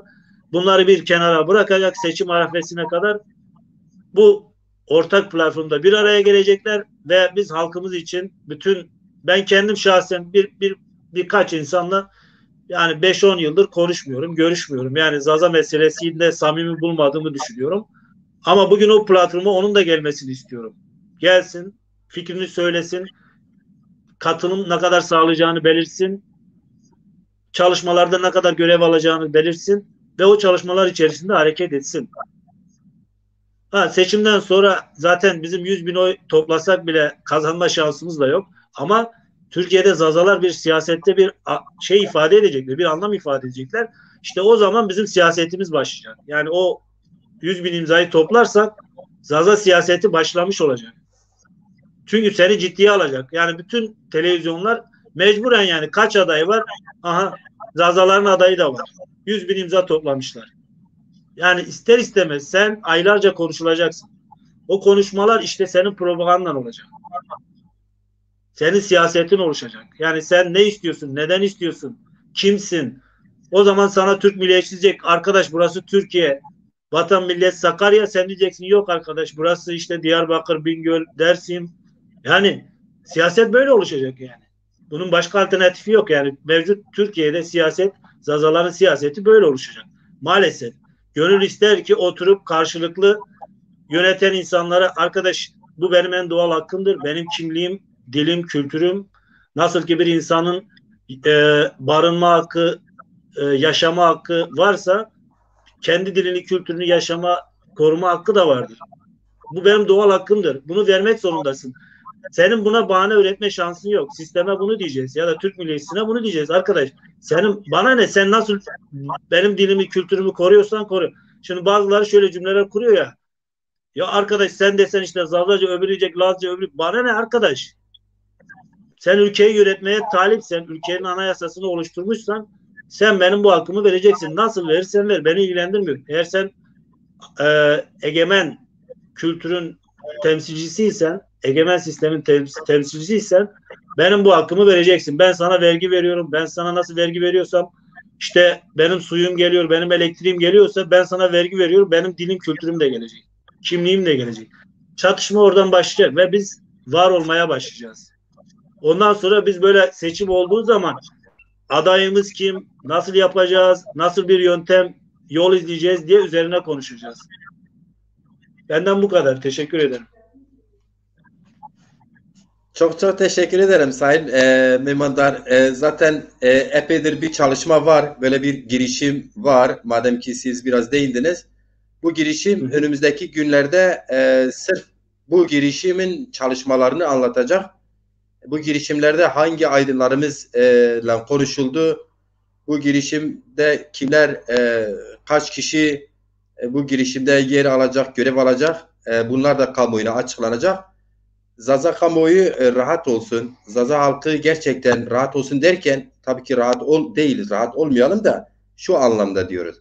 bunları bir kenara bırakacak, seçim arefesine kadar bu ortak platformda bir araya gelecekler ve biz halkımız için ben kendim şahsen birkaç insanla yani 5-10 yıldır konuşmuyorum, görüşmüyorum. Yani Zaza meselesinde samimi bulmadığımı düşünüyorum. Ama bugün o platforma onun da gelmesini istiyorum. Gelsin, fikrini söylesin, katılım ne kadar sağlayacağını belirsin, çalışmalarda ne kadar görev alacağını belirsin ve o çalışmalar içerisinde hareket etsin. Seçimden sonra zaten bizim 100.000 oy toplasak bile kazanma şansımız da yok. Ama Türkiye'de Zazalar bir siyasette bir şey ifade edecekler, bir anlam ifade edecekler. İşte o zaman bizim siyasetimiz başlayacak. Yani o 100.000 imzayı toplarsak Zaza siyaseti başlamış olacak. Çünkü seni ciddiye alacak. Yani bütün televizyonlar mecburen, yani kaç aday var? Aha, Zazaların adayı da var. 100.000 imza toplamışlar. Yani ister istemez sen aylarca konuşulacaksın. O konuşmalar işte senin propagandan olacak. Senin siyasetin oluşacak. Yani sen ne istiyorsun? Neden istiyorsun? Kimsin? O zaman sana Türk milliyetçisi diyecek, arkadaş burası Türkiye, vatan millet Sakarya. Sen diyeceksin yok arkadaş, burası işte Diyarbakır, Bingöl, Dersim. Yani siyaset böyle oluşacak yani. Bunun başka alternatifi yok yani. Mevcut Türkiye'de siyaset, Zazaların siyaseti böyle oluşacak. Maalesef. Gönül ister ki oturup karşılıklı yöneten insanlara, arkadaş bu benim en doğal hakkımdır. Benim kimliğim, dilim, kültürüm, Nasıl ki bir insanın barınma hakkı, yaşama hakkı varsa kendi dilini, kültürünü yaşama, koruma hakkı da vardır. Bu benim doğal hakkımdır. Bunu vermek zorundasın. Senin buna bahane üretme şansın yok. Sisteme bunu diyeceğiz ya da Türk milliyetçisine bunu diyeceğiz. Arkadaş senin bana ne, sen nasıl benim dilimi, kültürümü koruyorsan koru. Şimdi bazıları şöyle cümleler kuruyor ya. Ya arkadaş sen desen işte Zazaca, öbürü diyecek Lazca, öbürü. Bana ne arkadaş? Sen ülkeyi yönetmeye talipsen, ülkenin anayasasını oluşturmuşsan sen benim bu hakkımı vereceksin. Nasıl verirsen ver. Beni ilgilendirmiyor. Eğer sen egemen kültürün temsilcisiysen, egemen sistemin temsilcisiysen benim bu hakkımı vereceksin. Ben sana vergi veriyorum. Ben sana nasıl vergi veriyorsam, işte benim suyum geliyor, benim elektriğim geliyorsa ben sana vergi veriyorum. Benim dilim, kültürüm de gelecek. Kimliğim de gelecek. Çatışma oradan başlayacak ve biz var olmaya başlayacağız. Ondan sonra biz böyle seçim olduğu zaman adayımız kim, nasıl yapacağız, nasıl bir yöntem, yol izleyeceğiz diye üzerine konuşacağız. Benden bu kadar. Teşekkür ederim. Çok çok teşekkür ederim Sayın Memandar. Zaten epeydir bir çalışma var. Böyle bir girişim var. Madem ki siz biraz değindiniz. Bu girişim önümüzdeki günlerde sırf bu girişimin çalışmalarını anlatacak. Bu girişimlerde hangi aydınlarımızla konuşuldu? Bu girişimde kimler, kaç kişi bu girişimde yer alacak, görev alacak? Bunlar da kamuoyuna açıklanacak. Zaza kamuoyu rahat olsun. Zaza halkı gerçekten rahat olsun derken tabii ki rahat değiliz. Rahat olmayalım da şu anlamda diyoruz.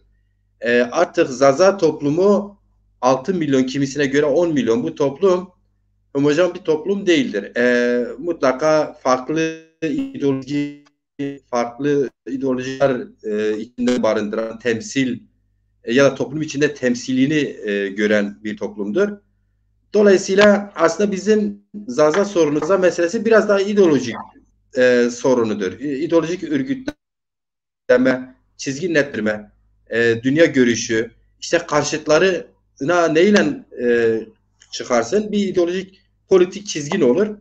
Artık Zaza toplumu 6 milyon, kimisine göre 10 milyon, bu toplum homojen bir toplum değildir. Mutlaka farklı ideolojiler içinde barındıran, temsil ya da toplum içinde temsilini gören bir toplumdur. Dolayısıyla aslında bizim Zaza sorunumuza meselesi biraz daha ideolojik sorunudur. İdeolojik örgütleme, çizgi nettirme, dünya görüşü, işte karşıtlarına neyle çıkarsın? Bir ideolojik politik çizgin olur.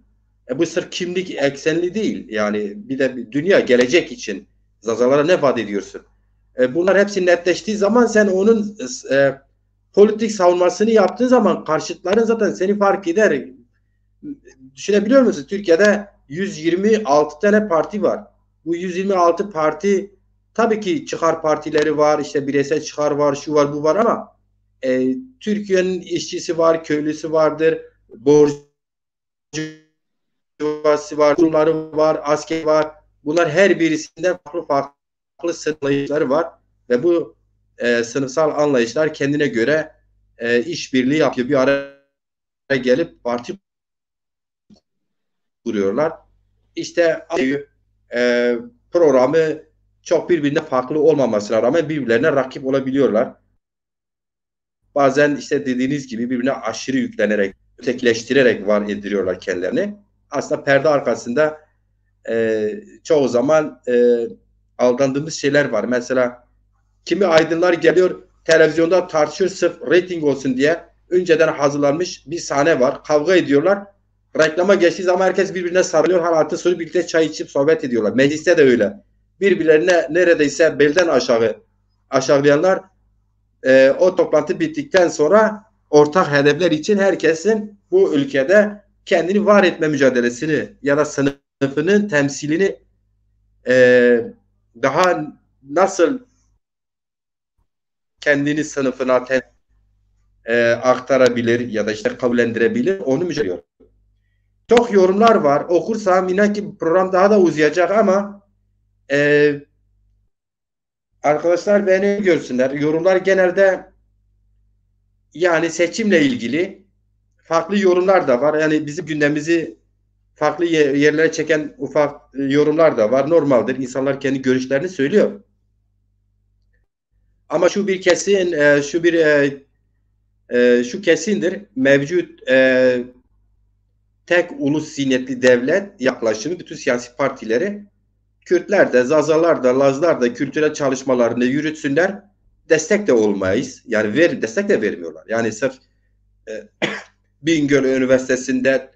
Bu sırf kimlik eksenli değil. Yani bir de bir dünya, gelecek için Zazalara ne vaat ediyorsun? Bunlar hepsi netleştiği zaman sen onun politik savunmasını yaptığın zaman karşıtların zaten seni fark eder. Düşünebiliyor musun? Türkiye'de 126 tane parti var. Bu 126 parti tabii ki çıkar partileri var, işte bireysel çıkar var, şu var, bu var ama Türkiye'nin işçisi var, köylüsü vardır, borcuvası var, kurumları var, asker var. Bunlar her birisinde farklı sınıfları var ve bu sınıfsal anlayışlar kendine göre işbirliği yapıyor. Bir araya gelip parti kuruyorlar. İşte programı çok birbirine farklı olmamasına rağmen birbirlerine rakip olabiliyorlar. Bazen işte dediğiniz gibi birbirine aşırı yüklenerek, ötekileştirerek var ediliyorlar kendilerini. Aslında perde arkasında çoğu zaman aldandığımız şeyler var. Mesela kimi aydınlar geliyor, televizyonda tartışıyor sırf reyting olsun diye. Önceden hazırlanmış bir sahne var. Kavga ediyorlar. Reklama geçtiği zaman herkes birbirine sarılıyor. Artı sonra birlikte çay içip sohbet ediyorlar. Mecliste de öyle. Birbirlerine neredeyse belden aşağılayanlar o toplantı bittikten sonra ortak hedefler için herkesin bu ülkede kendini var etme mücadelesini ya da sınıfının temsilini daha nasıl kendini sınıfına aktarabilir ya da işte kabullendirebilir, onu mücadele ediyor. Çok yorumlar var. Okursam inan ki program daha da uzayacak ama arkadaşlar beni görsünler. Yorumlar genelde yani seçimle ilgili farklı yorumlar da var. Yani bizim gündemimizi farklı yerlere çeken ufak yorumlar da var. Normaldir. İnsanlar kendi görüşlerini söylüyor. Ama şu bir kesin, şu kesindir. Mevcut tek ulus ziynetli devlet yaklaşımı bütün siyasi partileri, Kürtler de, Zazalar da, Lazlar da kültürel çalışmalarını yürütsünler. Destek de olmayız. Yani destek de vermiyorlar. Yani sırf Bingöl Üniversitesi'nde,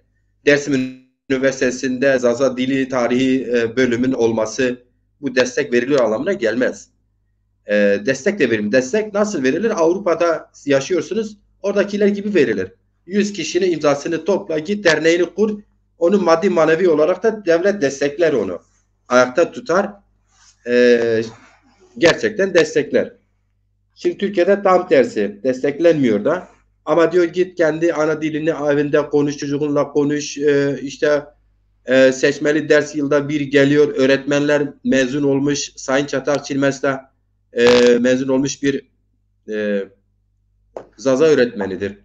Dersim Üniversitesi'nde Zaza Dili Tarihi bölümün olması bu destek veriliyor anlamına gelmez. Destek de verilir. Destek nasıl verilir? Avrupa'da yaşıyorsunuz. Oradakiler gibi verilir. 100 kişinin imzasını topla, git derneğini kur. Onu maddi manevi olarak da devlet destekler onu. Ayakta tutar. Gerçekten destekler. Şimdi Türkiye'de tam tersi. Desteklenmiyor da. Ama diyor git kendi ana dilini evinde konuş, çocuğunla konuş. İşte seçmeli ders yılda bir geliyor. Öğretmenler mezun olmuş. Sayın Çatak Çilmez'de mezun olmuş bir Zaza öğretmenidir.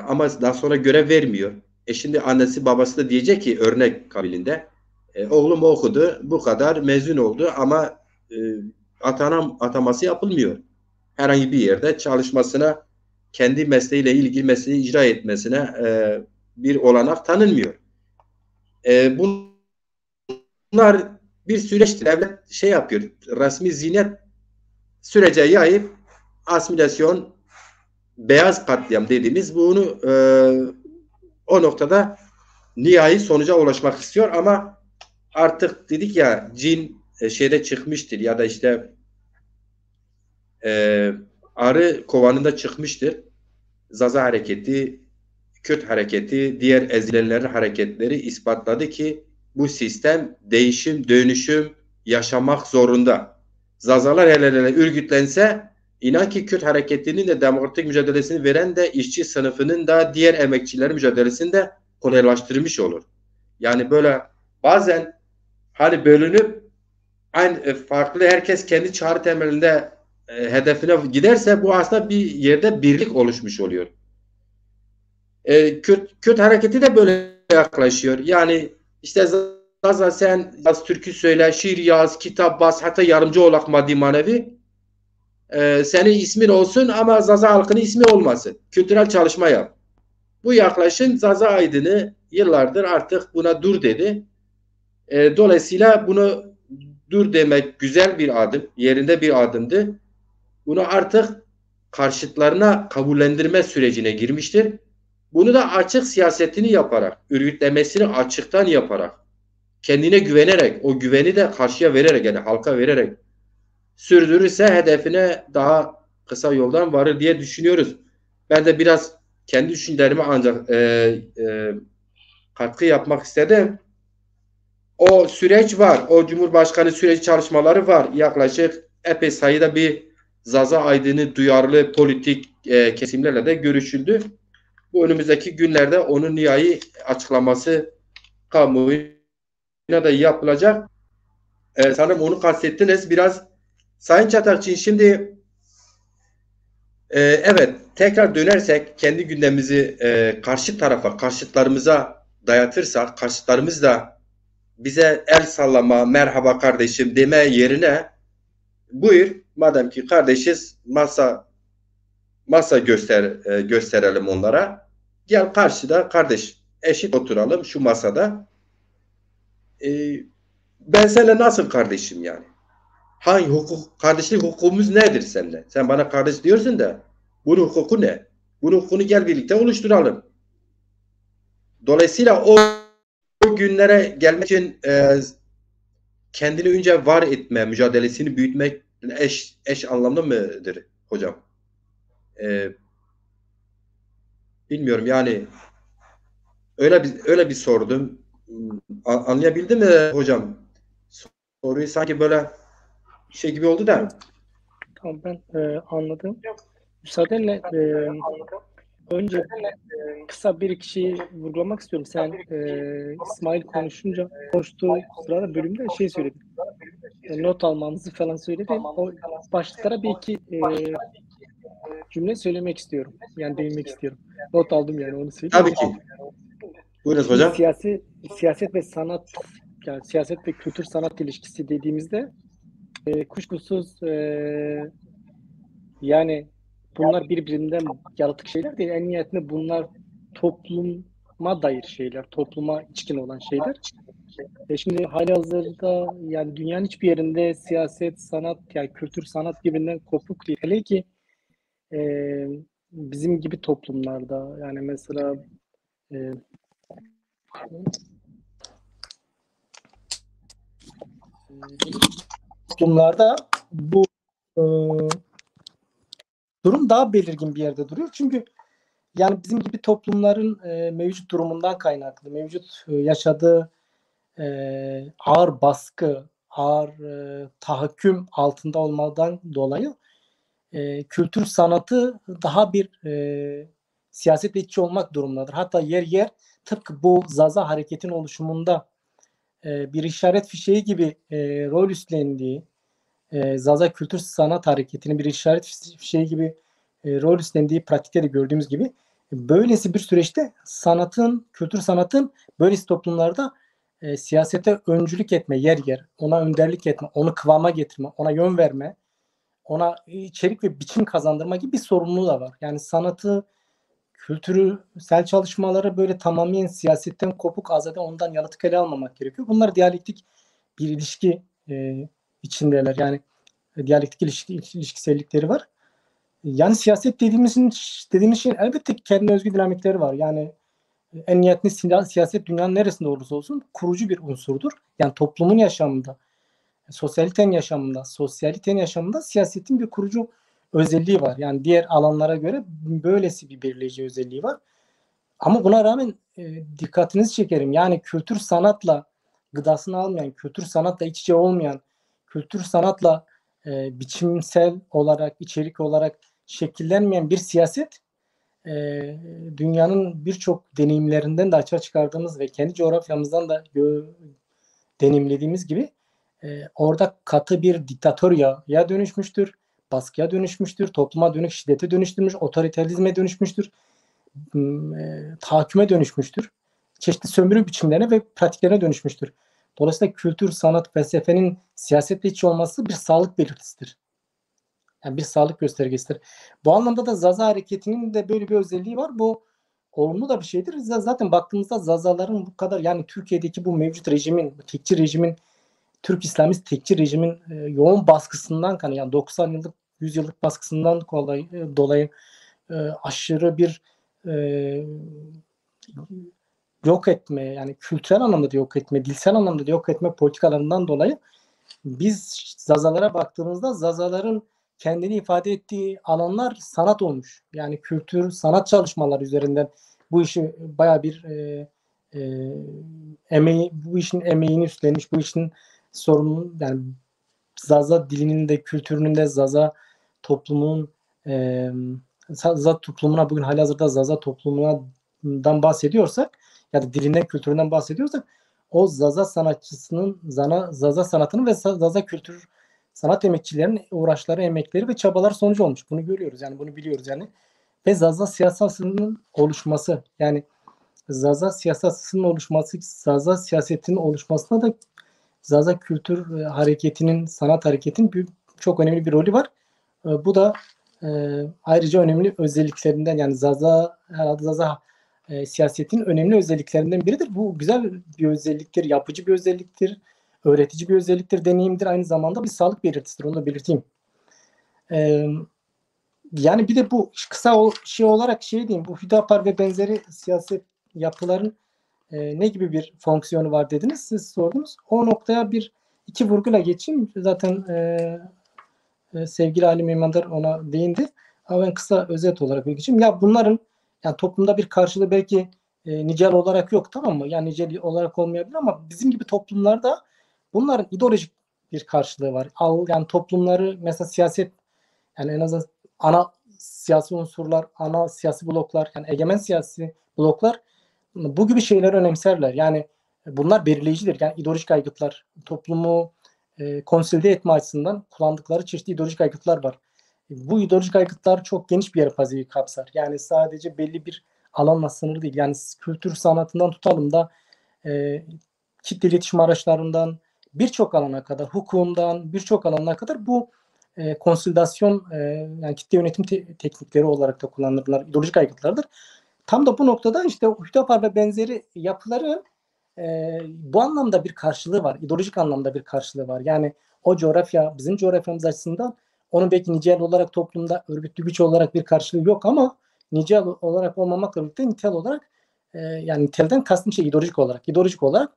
Ama daha sonra görev vermiyor. Şimdi annesi babası da diyecek ki örnek kabilinde oğlum okudu, bu kadar mezun oldu ama ataması yapılmıyor. Herhangi bir yerde çalışmasına, kendi mesleğiyle ilgili mesleği icra etmesine bir olanak tanınmıyor. Bunlar bir süreçtir. Devlet şey yapıyor, resmi zinet sürece yayıp asimilasyon, beyaz katliam dediğimiz bunu o noktada nihai sonuca ulaşmak istiyor ama artık dedik ya cin şeyde çıkmıştır ya da işte arı kovanında çıkmıştır. Zaza hareketi, Kürt hareketi, diğer ezilenlerin hareketleri ispatladı ki bu sistem değişim, dönüşüm yaşamak zorunda. Zazalar hele örgütlense inan ki Kürt hareketinin de demokratik mücadelesini veren de işçi sınıfının da diğer emekçilerin mücadelesini de kolaylaştırmış olur. Yani böyle bazen hani bölünüp aynı farklı herkes kendi çağrı temelinde hedefine giderse bu aslında bir yerde birlik oluşmuş oluyor. Kürt hareketi de böyle yaklaşıyor. Yani işte Zaza sen yaz, türkü söyle, şiir yaz, kitap bas, hatta yardımcı olak maddi manevi. Senin ismin olsun ama Zaza halkının ismi olmasın. Kültürel çalışma yap. Bu yaklaşım Zaza Aydın'ı yıllardır artık buna dur dedi. Dolayısıyla bunu dur demek güzel bir adım, yerinde bir adımdı. Bunu artık karşıtlarına kabullendirme sürecine girmiştir. Bunu da açık siyasetini yaparak, örgütlemesini açıktan yaparak, kendine güvenerek, o güveni de karşıya vererek yani halka vererek sürdürürse hedefine daha kısa yoldan varır diye düşünüyoruz. Ben de biraz kendi düşüncelerime ancak katkı yapmak istedim. O süreç var. O Cumhurbaşkanı süreci çalışmaları var. Yaklaşık epey sayıda bir Zaza Aydın'ı duyarlı politik kesimlerle de görüşüldü. Bu önümüzdeki günlerde onun nihai açıklaması kamuoyuna da yapılacak. Sanırım onu kastettiniz. Biraz Sayın Çatakçı şimdi evet tekrar dönersek kendi gündemimizi karşı tarafa, karşıtlarımıza dayatırsak, karşıtlarımız da bize el sallama, merhaba kardeşim deme yerine buyur madem ki kardeşiz masa gösterelim onlara. Gel karşıda kardeş eşit oturalım şu masada. Ben seninle nasıl kardeşim yani? Hangi hukuk, kardeşlik hukukumuz nedir seninle? Sen bana kardeş diyorsun da bunun hukuku ne? Bunun hukukunu gel birlikte oluşturalım. Dolayısıyla o günlere gelmek için kendini önce var etme, mücadelesini büyütmek eş anlamlı mıdır hocam? Bilmiyorum yani öyle bir sordum. Anlayabildin mi hocam? Soruyu sanki böyle şey gibi oldu da. Tamam ben anladım. Müsaadenle önce kısa bir kişiyi vurgulamak istiyorum. Sen İsmail konuştuğu sırada bölümde şey söyledin. Not almamızı falan söyledin. O başlıklara bir iki cümle söylemek istiyorum. Yani değinmek istiyorum. Not aldım yani onu söyleyeyim. Tabii ki. Buyurunuz hocam. Siyaset ve sanat, yani siyaset ve kültür sanat ilişkisi dediğimizde kuşkusuz yani bunlar birbirinden yaratık şeyler değil. En nihayetinde bunlar topluma dair şeyler, topluma içkin olan şeyler. Şimdi halihazırda yani dünyanın hiçbir yerinde siyaset, sanat, yani kültür sanat birbirinden kopuk değil. Hele ki bizim gibi toplumlarda yani mesela toplumlarda bu e, durum daha belirgin bir yerde duruyor. Çünkü yani bizim gibi toplumların mevcut durumundan kaynaklı, mevcut yaşadığı ağır baskı, ağır tahakküm altında olmadan dolayı kültür sanatı daha bir siyasetle iç içe olmak durumundadır. Hatta yer yer tıpkı bu Zaza hareketin oluşumunda bir işaret fişeği gibi rol üstlendiği, Zaza kültür sanat hareketinin bir işaret fişeği gibi rol üstlendiği pratikte de gördüğümüz gibi böylesi bir süreçte sanatın, kültür sanatın böylesi toplumlarda siyasete öncülük etme, yer yer, ona önderlik etme, onu kıvama getirme, ona yön verme, ona içerik ve biçim kazandırma gibi bir sorumluluğu da var. Yani sanatı, kültürsel çalışmaları böyle tamamen siyasetten kopuk, azade, ondan yalıtık ele almamak gerekiyor. Bunlar diyalektik bir ilişki içindeler. Yani diyalektik ilişkisellikleri var. Yani siyaset dediğimiz şeyin elbette kendine özgü dinamikleri var. Yani en nihayetinde siyaset dünyanın neresinde olursa olsun kurucu bir unsurdur. Yani toplumun yaşamında, sosyalitenin yaşamında siyasetin bir kurucu özelliği var. Yani diğer alanlara göre böylesi bir belirleyici özelliği var. Ama buna rağmen dikkatinizi çekerim. Yani kültür sanatla gıdasını almayan, kültür sanatla iç içe olmayan, kültür sanatla biçimsel olarak, içerik olarak şekillenmeyen bir siyaset dünyanın birçok deneyimlerinden de açığa çıkardığımız ve kendi coğrafyamızdan da deneyimlediğimiz gibi orada katı bir diktatöryaya dönüşmüştür, baskıya dönüşmüştür, topluma dönük şiddete dönüştürmüş, otoriterizme dönüşmüştür, tahakküme dönüşmüştür. Çeşitli sömürü biçimlerine ve pratiklerine dönüşmüştür. Dolayısıyla kültür, sanat, felsefenin siyasetle iç olması bir sağlık belirtisidir. Yani bir sağlık göstergesidir. Bu anlamda da Zaza hareketinin de böyle bir özelliği var. Bu olumlu da bir şeydir. Zaten baktığımızda Zazaların bu kadar, yani Türkiye'deki bu mevcut rejimin, tekçi rejimin, Türk İslamist tekçi rejimin yoğun baskısından yani 90 yıllık, 100 yıllık baskısından dolayı aşırı bir yok etme, yani kültürel anlamda da yok etme, dilsel anlamda da yok etme politikalarından dolayı biz Zazalara baktığımızda Zazaların kendini ifade ettiği alanlar sanat olmuş. Yani kültür, sanat çalışmaları üzerinden bu işi bayağı bir bu işin emeğini üstlenmiş, bu işin sorumluluğu, yani Zaza dilinin de kültürünün de Zaza toplumunun Zaza toplumuna, bugün halihazırda Zaza toplumundan bahsediyorsak ya da dilinden, kültüründen bahsediyorsak o Zaza sanatçısının, Zaza sanatının ve Zaza kültür sanat emekçilerinin uğraşları, emekleri ve çabalar sonucu olmuş. Bunu görüyoruz, yani bunu biliyoruz yani. Ve Zaza siyasetinin oluşması, yani Zaza siyasetinin oluşması, Zaza siyasetinin oluşmasına da Zaza kültür hareketinin, sanat hareketinin çok önemli bir rolü var. Bu da ayrıca önemli özelliklerinden, yani herhalde Zaza siyasetin önemli özelliklerinden biridir. Bu güzel bir özelliktir, yapıcı bir özelliktir, öğretici bir özelliktir, deneyimdir. Aynı zamanda bir sağlık belirtisidir. Onu da belirteyim. Yani bir de bu kısa olarak diyeyim. Bu Hüdapar ve benzeri siyaset yapıların ne gibi bir fonksiyonu var dediniz. Siz sordunuz. O noktaya iki vurguyla geçeyim. Zaten sevgili Ali Meymander ona değindi. Ama ben kısa özet olarak geçeyim. Ya bunların yani toplumda bir karşılığı belki nicel olarak yok, tamam mı? Yani nicel olarak olmayabilir ama bizim gibi toplumlarda bunların ideolojik bir karşılığı var. Yani toplumları mesela siyaset, yani en azından ana siyasi unsurlar, ana siyasi bloklar, yani egemen siyasi bloklar bu gibi şeyleri önemserler. Yani bunlar belirleyicidir. Yani ideolojik aygıtlar, toplumu konsolide etme açısından kullandıkları çeşitli ideolojik aygıtlar var. Bu ideolojik aygıtlar çok geniş bir yelpazeyi kapsar. Yani sadece belli bir alanla sınırlı değil. Yani kültür sanatından tutalım da kitle iletişim araçlarından birçok alana kadar, hukukundan birçok alana kadar bu konsolidasyon, yani kitle yönetim teknikleri olarak da kullanılırlar. İdeolojik aygıtlardır. Tam da bu noktada işte Hüdapar ve benzeri yapıları bu anlamda bir karşılığı var. İdeolojik anlamda bir karşılığı var. Yani o coğrafya, bizim coğrafyamız açısından onun belki nicel olarak toplumda örgütlü güç olarak bir karşılığı yok ama nicel olarak olmamakla birlikte nitel olarak, yani nitelden kastım ideolojik olarak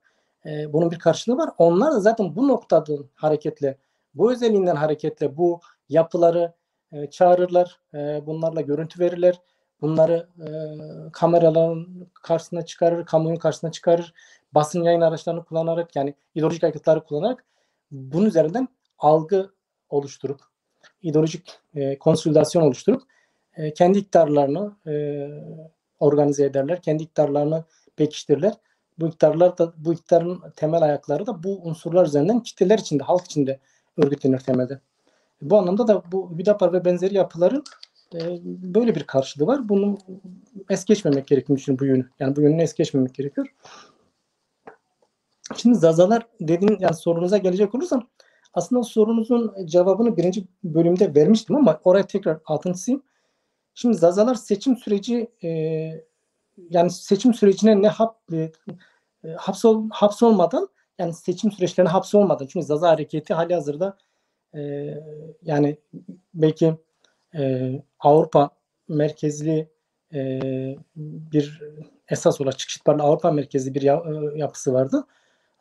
Bunun bir karşılığı var. Onlar da zaten bu noktadan hareketle, bu özelliğinden hareketle bu yapıları çağırırlar. Bunlarla görüntü verirler. Bunları kameraların karşısına çıkarır, kamuoyunun karşısına çıkarır. Basın yayın araçlarını kullanarak, yani ideolojik aygıtları kullanarak bunun üzerinden algı oluşturup, ideolojik konsolidasyon oluşturup kendi iktidarlarını organize ederler. Kendi iktidarlarını pekiştirirler. Bu iktidarın temel ayakları da bu unsurlar üzerinden kitleler içinde, halk içinde örgütlenir temelde. Bu anlamda da bu Hüdapar ve benzeri yapıların böyle bir karşılığı var. Bunu es geçmemek gerektiğini düşünüyorum, bu yönü. Yani bu yönünü es geçmemek gerekiyor. Şimdi Zazalar dediğin, yani sorunuza gelecek olursam, aslında sorunuzun cevabını birinci bölümde vermiştim ama oraya tekrar altını çizeyim. Şimdi Zazalar seçim süreci yani seçim sürecine hapsolmadan, yani seçim süreçlerine hapsolmadan, çünkü Zaza hareketi halihazırda yani belki Avrupa merkezli bir esas olarak çıkışlarla Avrupa merkezli bir yapısı vardı.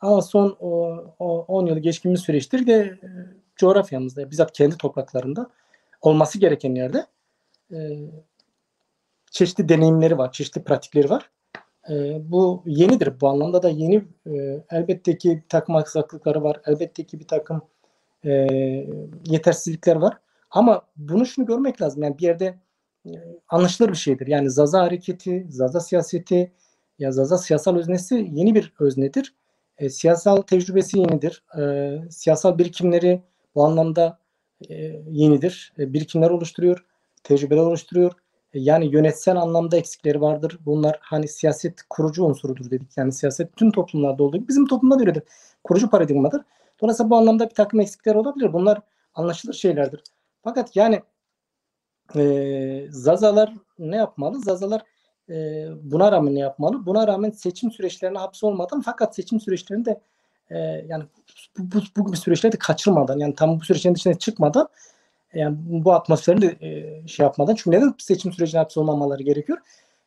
Ama son 10 yılı geçtiğimiz süreçtir de coğrafyamızda, bizzat kendi topraklarında olması gereken yerde çeşitli deneyimleri var, çeşitli pratikleri var. Bu yenidir. Bu anlamda da yeni. Elbette ki bir takım aksaklıkları var. Elbette ki bir takım yetersizlikler var. Ama şunu görmek lazım. Yani bir yerde anlaşılır bir şeydir. Yani Zaza hareketi, Zaza siyaseti, ya Zaza siyasal öznesi yeni bir öznedir. Siyasal tecrübesi yenidir. Siyasal birikimleri bu anlamda yenidir. Birikimler oluşturuyor, tecrübeler oluşturuyor. Yani yönetsel anlamda eksikleri vardır. Bunlar hani siyaset kurucu unsurudur dedik. Yani siyaset tüm toplumlarda olduğu gibi bizim toplumda da öyledir. Kurucu paradigmadır. Dolayısıyla bu anlamda bir takım eksikler olabilir. Bunlar anlaşılır şeylerdir. Fakat yani Zazalar ne yapmalı? Zazalar buna rağmen ne yapmalı? Buna rağmen seçim süreçlerine hapsolmadan, fakat seçim süreçlerinde yani bu gibi süreçleri de kaçırmadan, yani tam bu süreçlerin dışına çıkmadan, yani bu atmosferi de şey yapmadan. Çünkü neden seçim sürecine hapsolmamaları gerekiyor?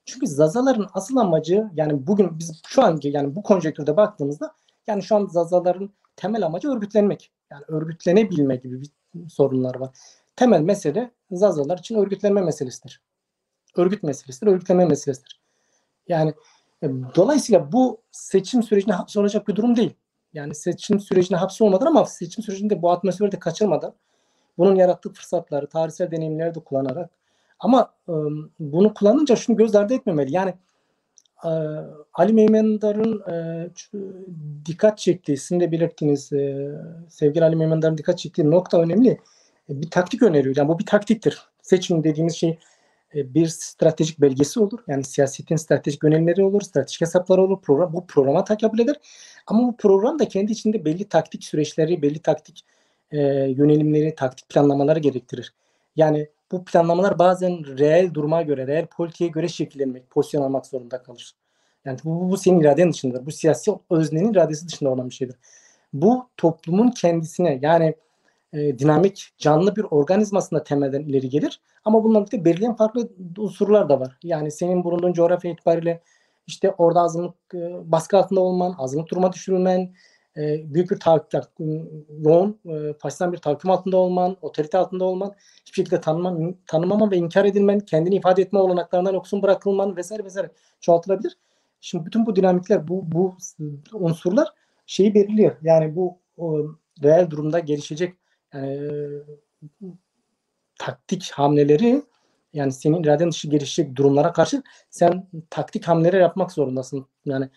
Çünkü Zazaların asıl amacı, yani bugün biz şu anki, yani bu konjektürde baktığımızda, yani şu an Zazaların temel amacı örgütlenmek. Yani örgütlenebilme gibi bir sorunlar var. Temel mesele Zazalar için örgütlenme meselesidir. Örgüt meselesidir, örgütlenme meselesidir. Yani dolayısıyla bu seçim sürecine hapsolacak bir durum değil. Yani seçim sürecine hapsolmadan ama seçim sürecinde bu atmosferi de kaçırmadan, bunun yarattığı fırsatları, tarihsel deneyimleri de kullanarak, ama bunu kullanınca şunu göz ardı etmemeli. Yani Ali Meymendar'ın dikkat çektiği, sizin de belirttiğiniz sevgili Ali Meymendar'ın dikkat çektiği nokta önemli. Bir taktik öneriyor. Yani bu bir taktiktir. Seçim dediğimiz şey bir stratejik belgesi olur. Yani siyasetin stratejik önemleri olur, stratejik hesapları olur. Bu programa takip eder. Ama bu program da kendi içinde belli taktik süreçleri, belli taktik yönelimleri, taktik planlamaları gerektirir. Yani bu planlamalar bazen reel duruma göre, reel politiğe göre şekillenmek, pozisyon almak zorunda kalır. Yani bu senin iradenin dışındadır. Bu siyasi öznenin iradesi dışında olan bir şeydir. Bu toplumun kendisine, yani dinamik, canlı bir organizmasında temelden ileri gelir. Ama bununla birlikte belirleyen farklı unsurlar da var. Yani senin bulunduğun coğrafya itibariyle işte orada azınlık baskı altında olman, azınlık duruma düşürülmen, büyük bir yoğun faşistan bir tahakküm altında olman, otorite altında olman, hiçbir şekilde tanımama ve inkar edilmen, kendini ifade etme olanaklarından yoksun bırakılman vesaire vesaire çoğaltılabilir. Şimdi bütün bu dinamikler, bu unsurlar şeyi belirliyor. Yani bu reel durumda gelişecek taktik hamleleri, yani senin iraden dışı gelişecek durumlara karşı sen taktik hamleler yapmak zorundasın. Yani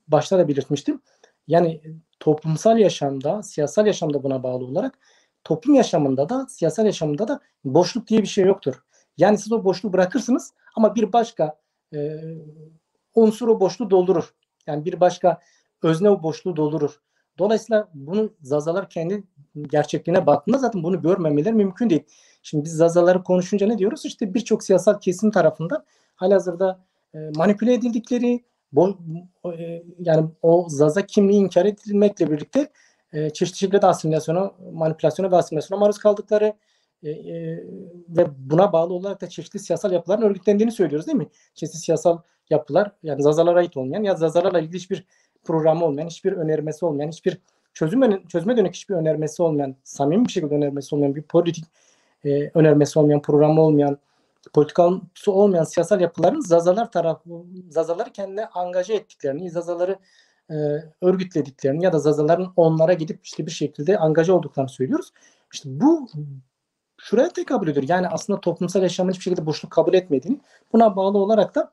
başta da belirtmiştim. Yani toplumsal yaşamda, siyasal yaşamda buna bağlı olarak, toplum yaşamında da, siyasal yaşamında da boşluk diye bir şey yoktur. Yani siz o boşluğu bırakırsınız ama bir başka unsur o boşluğu doldurur. Yani bir başka özne o boşluğu doldurur. Dolayısıyla bunu Zazalar kendi gerçekliğine baktığında zaten bunu görmemeleri mümkün değil. Şimdi biz Zazaları konuşunca ne diyoruz? İşte birçok siyasal kesim tarafından halihazırda manipüle edildikleri, yani o Zaza kimliği inkar edilmekle birlikte çeşitli şekilde asimilasyona, manipülasyona ve asimilasyona maruz kaldıkları ve buna bağlı olarak da çeşitli siyasal yapıların örgütlendiğini söylüyoruz, değil mi? Çeşitli siyasal yapılar, yani Zazalara ait olmayan ya Zazalarla ilgili hiçbir programı olmayan, hiçbir önermesi olmayan, hiçbir çözüme dönük hiçbir önermesi olmayan, samimi bir şekilde önermesi olmayan, bir politik önermesi olmayan, programı olmayan, politikası olmayan siyasal yapıların Zazaları kendine angaje ettiklerini, Zazaları örgütlediklerini ya da Zazaların onlara gidip işte bir şekilde angaje olduklarını söylüyoruz. İşte bu şuraya tekabül ediyor. Yani aslında toplumsal yaşamın hiçbir şekilde boşluk kabul etmediğini, buna bağlı olarak da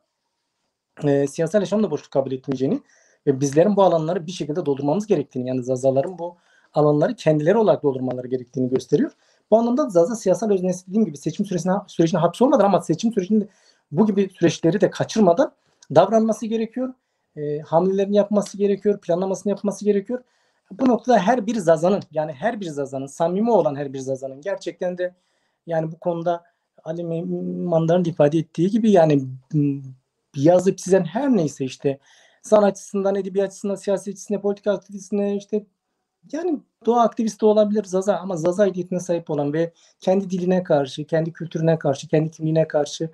siyasal yaşamın da boşluk kabul etmeyeceğini ve bizlerin bu alanları bir şekilde doldurmamız gerektiğini, yani Zazaların bu alanları kendileri olarak doldurmaları gerektiğini gösteriyor. Bu anlamda Zaza siyasal öznesi, dediğim gibi, seçim sürecine hapsolmadan ama seçim sürecinde bu gibi süreçleri de kaçırmadan davranması gerekiyor. Hamlelerini yapması gerekiyor, planlamasını yapması gerekiyor. Bu noktada her bir Zaza'nın, samimi olan her bir Zaza'nın gerçekten de, yani bu konuda Ali Mandar'ın ifade ettiği gibi, yani yazıp çizen her neyse, işte sanatçısından, edebiyatçısından, siyasetçisine, politika aktivistine, işte yani doğa aktivisti olabilir Zaza, ama Zaza ehliyetine sahip olan ve kendi diline karşı, kendi kültürüne karşı, kendi kimliğine karşı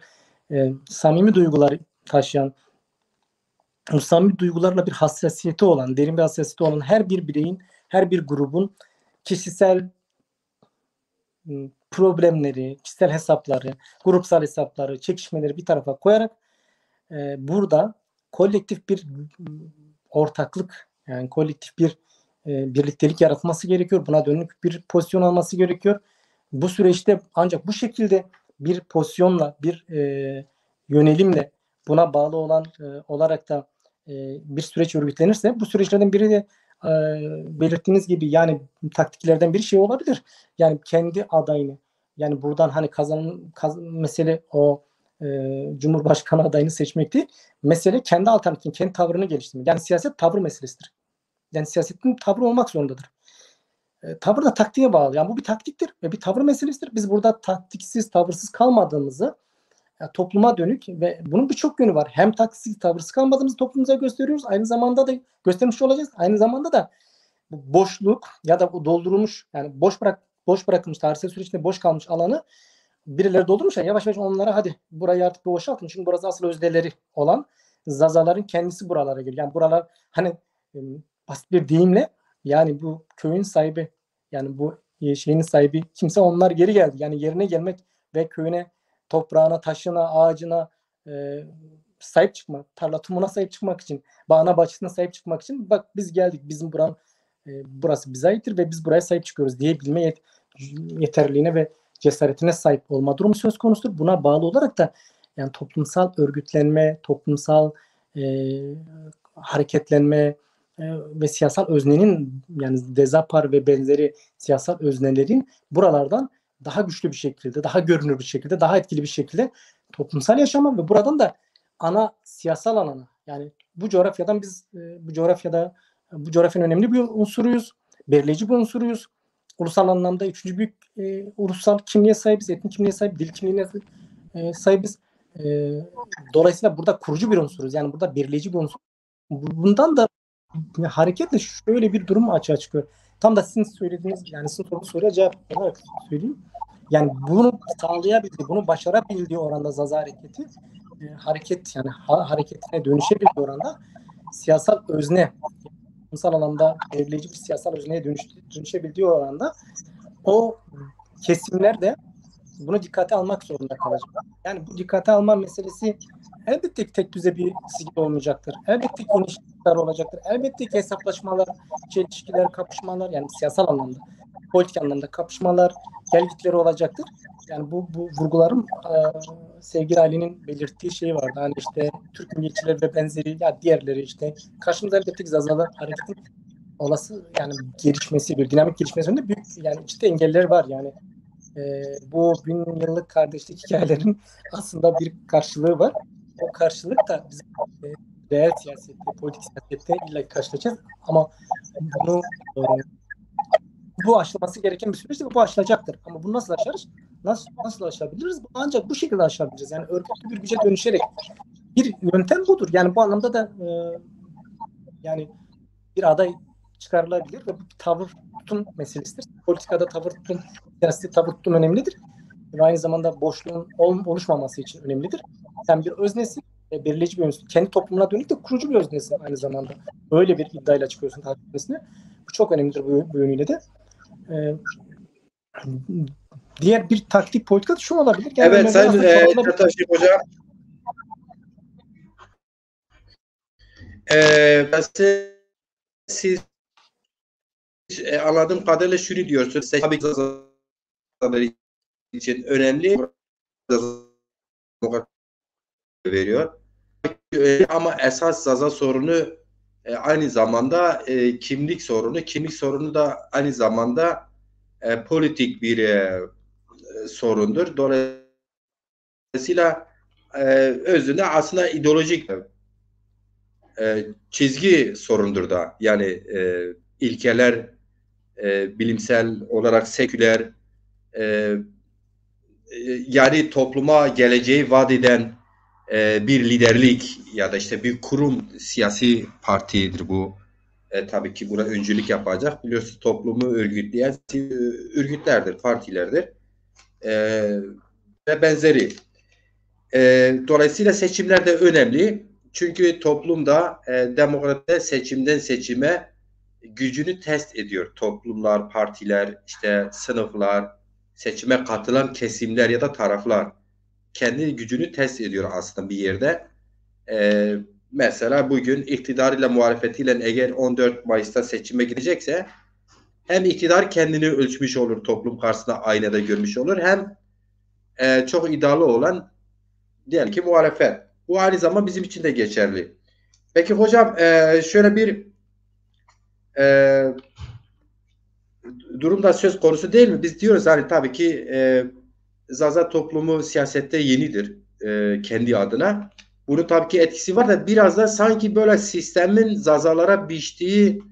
samimi duygular taşıyan, samimi duygularla bir hassasiyeti olan, derin bir hassasiyeti olan her bir bireyin, her bir grubun kişisel problemleri, kişisel hesapları, grupsal hesapları, çekişmeleri bir tarafa koyarak burada kolektif bir ortaklık, yani kolektif bir birliktelik yaratması gerekiyor. Buna dönük bir pozisyon alması gerekiyor. Bu süreçte ancak bu şekilde bir pozisyonla, bir yönelimle, buna bağlı olan olarak da bir süreç örgütlenirse, bu süreçlerden biri de belirttiğiniz gibi, yani taktiklerden bir şey olabilir. Yani kendi adayını, yani buradan hani mesele o Cumhurbaşkanı adayını seçmek değil. Mesele kendi alternatifini, kendi tavrını geliştirmek. Yani siyaset tavır meselesidir. Yani siyasetin tavrı olmak zorundadır. Tavır da taktiğe bağlı. Yani bu bir taktiktir ve bir tavır meselesidir. Biz burada taktiksiz, tavırsız kalmadığımızı topluma dönük, ve bunun birçok yönü var. Hem taktiksiz, tavırsız kalmadığımızı toplumuza gösteriyoruz. Aynı zamanda da göstermiş olacağız. Aynı zamanda da bu boşluk ya da bu doldurulmuş, yani boş bırakılmış, tarihsel süreçte boş kalmış alanı birileri doldurmuş. Yani yavaş yavaş onlara, hadi burayı artık boşaltın. Çünkü burası asıl özdeleri olan Zazaların kendisi buralara geliyor. Yani buralar, hani basit bir deyimle, yani bu köyün sahibi, yani bu şeyin sahibi kimse, onlar geri geldi. Yani yerine gelmek ve köyüne, toprağına, taşına, ağacına sahip çıkmak, tarlatumuna sahip çıkmak için, bağına, bahçesine sahip çıkmak için, bak biz geldik, bizim burası bize aittir ve biz buraya sahip çıkıyoruz diyebilme yeterliliğine ve cesaretine sahip olma durumu söz konusudur. Buna bağlı olarak da yani toplumsal örgütlenme, toplumsal hareketlenme ve siyasal öznenin, yani Dezapar ve benzeri siyasal öznelerin buralardan daha güçlü bir şekilde, daha görünür bir şekilde, daha etkili bir şekilde toplumsal yaşama ve buradan da ana siyasal alana, yani bu coğrafyadan biz bu coğrafyanın önemli bir unsuruyuz, belirleyici bir unsuruyuz. Ulusal anlamda üçüncü büyük ulusal kimliğe sahibiz, etnik kimliğe sahibiz, dil kimliğine sahibiz. Dolayısıyla burada kurucu bir unsuruz. Yani burada belirleyici bir unsur. Bundan da hareketle şöyle bir durum açığa çıkıyor. Tam da sizin söylediğiniz, yani sizin soruya cevap olarak söyleyeyim. Yani bunu sağlayabildiği, bunu başarabildiği oranda Zaza hareketi, hareket, yani hareketine dönüşebildiği oranda siyasal özne, toplumsal alanda belirleyici bir siyasal özneye dönüşebildiği oranda o kesimler de bunu dikkate almak zorunda kalacak. Yani bu dikkate alma meselesi elbette ki tek düze bir çizgi olmayacaktır. Elbette ki inişler olacaktır. Elbette ki hesaplaşmalar, çelişkiler, kapışmalar, yani siyasal anlamda, politik anlamda kapışmalar, gelgitleri olacaktır. Yani bu vurgularım sevgili Ali'nin belirttiği şey vardı. Hani işte Türk milliyetçileri ve benzeri, ya diğerleri, işte karşımıza elbette ki Zazalı hareketin olası, yani gelişmesi, bir dinamik gelişmesi önünde büyük, yani ciddi engeller var. Yani bu 1000 yıllık kardeşlik hikayelerin aslında bir karşılığı var. O karşılık da bizim reel siyasette, politik siyasette illa karşılayacağız. Ama bunu bu aşılması gereken bir süreçte bu aşılacaktır. Ama bunu nasıl aşarız? Nasıl aşabiliriz? Ancak bu şekilde aşabiliriz. Yani örgütlü bir güce dönüşerek. Bir yöntem budur. Yani bu anlamda da yani bir aday çıkarılabilir ve bu tavır tutum meselesidir. Politikada tavır tutum, siyasi tavır tutum önemlidir. Ve aynı zamanda boşluğun oluşmaması için önemlidir. Sen bir öznesin belirleyici bir öznesin. Kendi toplumuna dönük de kurucu bir öznesin aynı zamanda. Böyle bir iddiayla çıkıyorsun tartışmasına. Bu çok önemlidir bu yönüyle de. Diğer bir taktik politika şu olabilir. Evet Sayın Çataşik Hocam. Siz anladığım kadarıyla şunu diyorsunuz. Tabii ki için önemli veriyor. Ama esas Zaza sorunu aynı zamanda kimlik sorunu. Kimlik sorunu da aynı zamanda politik bir sorundur. Dolayısıyla özünde aslında ideolojik çizgi sorundur da. Yani ilkeler bilimsel olarak seküler yani topluma geleceği vaat eden bir liderlik ya da işte bir kurum siyasi partidir bu. Tabii ki buna öncülük yapacak. Biliyorsunuz toplumu örgütleyen örgütlerdir, partilerdir. Ve benzeri. Dolayısıyla seçimler de önemli. Çünkü toplumda demokrasi seçimden seçime gücünü test ediyor. Toplumlar, partiler, işte sınıflar, seçime katılan kesimler ya da taraflar kendi gücünü test ediyor aslında bir yerde. Mesela bugün iktidarıyla muhalefetiyle eğer 14 Mayıs'ta seçime gidecekse hem iktidar kendini ölçmüş olur, toplum karşısında aynada görmüş olur, hem çok iddialı olan diyelim ki muhalefet. Bu aynı zamanda bizim için de geçerli. Peki hocam şöyle bir durumda söz konusu değil mi? Biz diyoruz hani tabii ki Zaza toplumu siyasette yenidir kendi adına. Bunun tabii ki etkisi var da biraz da sanki böyle sistemin Zazalara biçtiği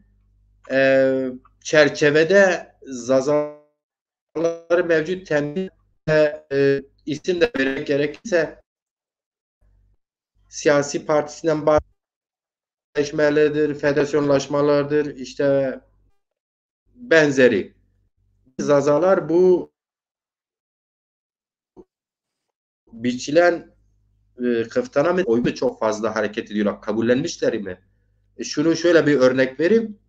çerçevede Zazaları mevcut temin isim de vermek gerekirse siyasi partisinden bahsetmelidir, federasyonlaşmalardır, işte benzeri. Zazalar bu biçilen kıftana mı oyunu çok fazla hareket ediyorlar. Kabullenmişler mi? Şunu şöyle bir örnek vereyim.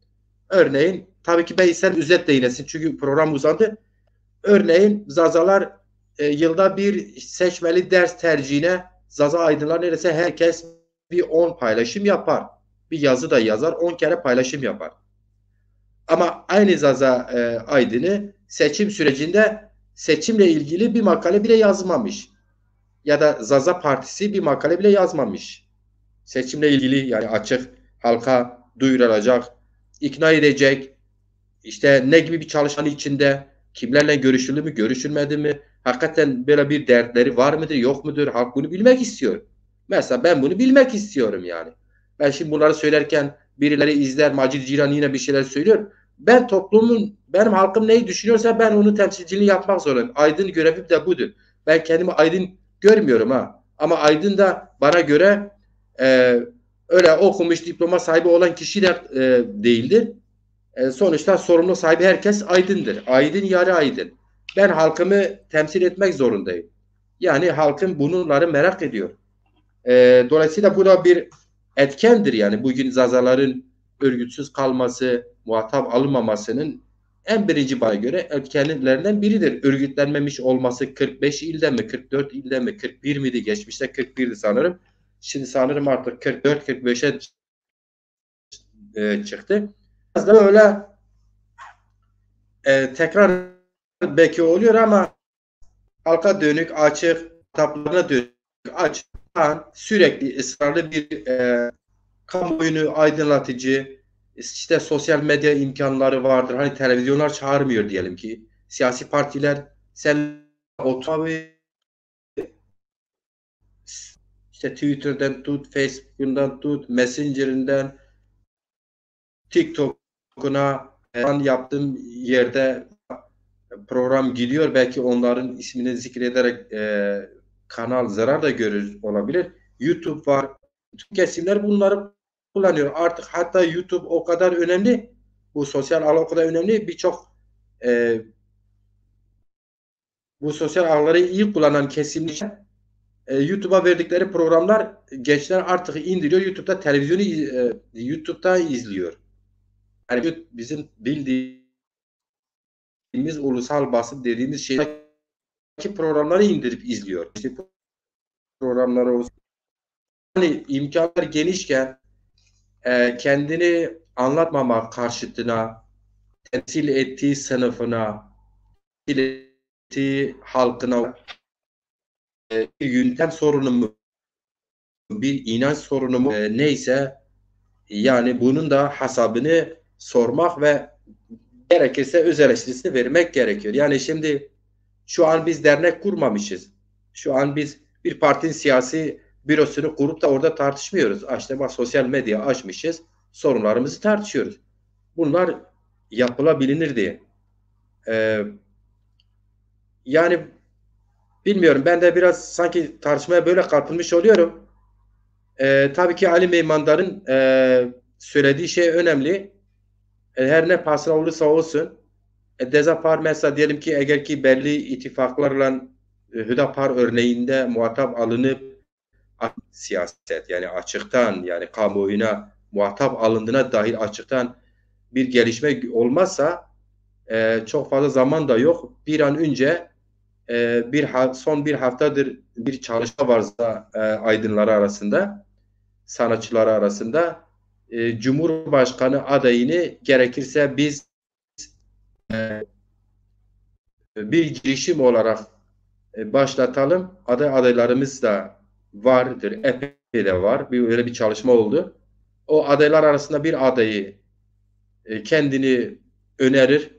Örneğin tabii ki ben isterim özet değinesin çünkü program uzadı. Örneğin Zazalar yılda bir seçmeli ders tercihine Zaza aydınlar neredeyse herkes bir 10 paylaşım yapar. Bir yazı da yazar 10 kere paylaşım yapar. Ama aynı Zaza aydını seçim sürecinde seçimle ilgili bir makale bile yazmamış. Ya da Zaza Partisi bir makale bile yazmamış. Seçimle ilgili yani açık halka duyurulacak, ikna edecek, işte ne gibi bir çalışmanın içinde, kimlerle görüşüldü mü, görüşülmedi mi, hakikaten böyle bir dertleri var mıdır, yok mudur, halk bunu bilmek istiyor. Mesela ben bunu bilmek istiyorum yani. Ben şimdi bunları söylerken birileri izler, Macit Ciran yine bir şeyler söylüyor. Ben toplumun, benim halkım neyi düşünüyorsa ben onun temsilciliğini yapmak zorundayım. Aydın görevim de budur. Ben kendimi aydın görmüyorum ha. Ama aydın da bana göre öyle okumuş, diploma sahibi olan kişi de değildir. Sonuçta sorumluluk sahibi herkes aydındır. Aydın yarı aydın. Ben halkımı temsil etmek zorundayım. Yani halkım bunları merak ediyor. Dolayısıyla bu da bir etkendir yani. Bugün Zazaların örgütsüz kalması, muhatap alınmamasının en birinci bana göre etkenlerinden biridir. Örgütlenmemiş olması 45 ilde mi, 44 ilde mi, 41 miydi? Geçmişte 41'di sanırım. Şimdi sanırım artık 44-45'e çıktı. Biraz da öyle tekrar belki oluyor ama halka dönük, açık, kitaplarına dönük, açık, sürekli ısrarlı bir kamuoyunu aydınlatıcı, işte sosyal medya imkanları vardır. Hani televizyonlar çağırmıyor diyelim ki. Siyasi partiler sen otur işte Twitter'dan tut, Facebook'undan tut, Messenger'ından TikTok'una yaptığım yerde program gidiyor. Belki onların ismini zikrederek kanal zarar da görür olabilir. YouTube var. Tüm kesimler bunları kullanıyor. Artık hatta YouTube o kadar önemli. Bu sosyal ağlar o kadar önemli. Birçok bu sosyal ağları iyi kullanan kesimler YouTube'a verdikleri programlar gençler artık indiriyor. YouTube'da izliyor. Yani bizim bildiğimiz ulusal basın dediğimiz şeydeki programları indirip izliyor. İşte programları olsun. Yani imkanlar genişken kendini anlatmamak karşıtına, temsil ettiği sınıfına, temsil ettiği halkına bir yöntem sorunu mu, bir inanç sorunu mu neyse yani bunun da hesabını sormak ve gerekirse öz eleştirisini vermek gerekiyor. Yani şimdi şu an biz dernek kurmamışız. Şu an biz bir partinin siyasi bürosunu kurup da orada tartışmıyoruz. İşte bak sosyal medya açmışız, sorunlarımızı tartışıyoruz. Bunlar yapılabilir diye. Yani bilmiyorum, ben de biraz sanki tartışmaya böyle kapılmış oluyorum. Tabii ki Ali Meymandar'ın söylediği şey önemli. Her ne pahasına olursa olsun Dezapar mesela diyelim ki eğer ki belli ittifaklarla Hüdapar örneğinde muhatap alınıp siyaset yani açıktan yani kamuoyuna muhatap alındığına dair açıktan bir gelişme olmazsa çok fazla zaman da yok. Bir an önce son bir haftadır bir çalışma var aydınları arasında, sanatçıları arasında. Cumhurbaşkanı adayını gerekirse biz bir girişim olarak başlatalım. Adaylarımız da vardır. Epey de var. Öyle bir çalışma oldu. O adaylar arasında bir adayı kendini önerir.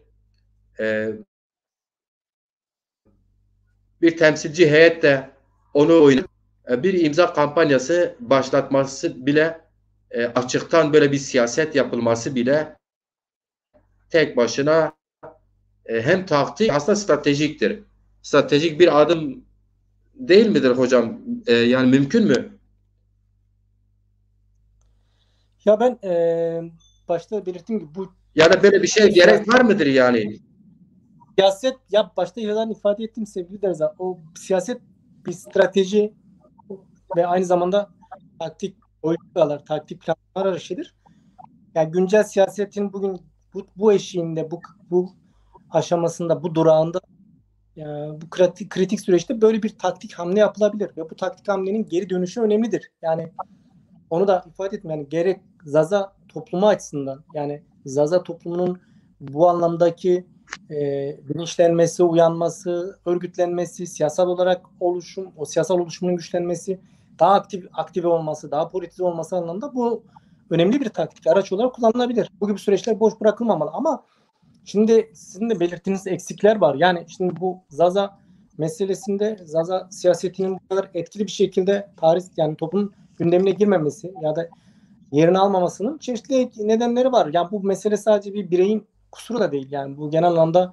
Bir temsilci heyet de onu oynar. Bir imza kampanyası başlatması bile açıktan böyle bir siyaset yapılması bile tek başına hem taktik aslında stratejiktir. Stratejik bir adım değil midir hocam? Yani mümkün mü? Ya ben başta belirttiğim gibi bu Yani böyle bir şey gerek var mıdır yani? siyaset ya başta yıldan ifade ettiğim sevgili Derza, o siyaset bir strateji ve aynı zamanda taktik politikalar, taktik planlar arayışıdır. Yani güncel siyasetin bugün bu eşiğinde, bu aşamasında, bu durağında bu kritik süreçte böyle bir taktik hamle yapılabilir ve bu taktik hamlenin geri dönüşü önemlidir. Yani onu da ifade ettim. Yani gerek Zaza toplumu açısından yani Zaza toplumunun bu anlamdaki bilinçlenmesi, uyanması, örgütlenmesi, siyasal olarak o siyasal oluşumun güçlenmesi, daha aktive olması, daha politize olması anlamında bu önemli bir taktik, araç olarak kullanılabilir. Bu gibi süreçler boş bırakılmamalı ama şimdi sizin de belirttiğiniz eksikler var. Yani şimdi bu Zaza meselesinde Zaza siyasetinin bu kadar etkili bir şekilde yani toplum gündemine girmemesi ya da yerini almamasının çeşitli nedenleri var. Yani bu mesele sadece bir bireyin kusuru da değil. Yani bu genel anlamda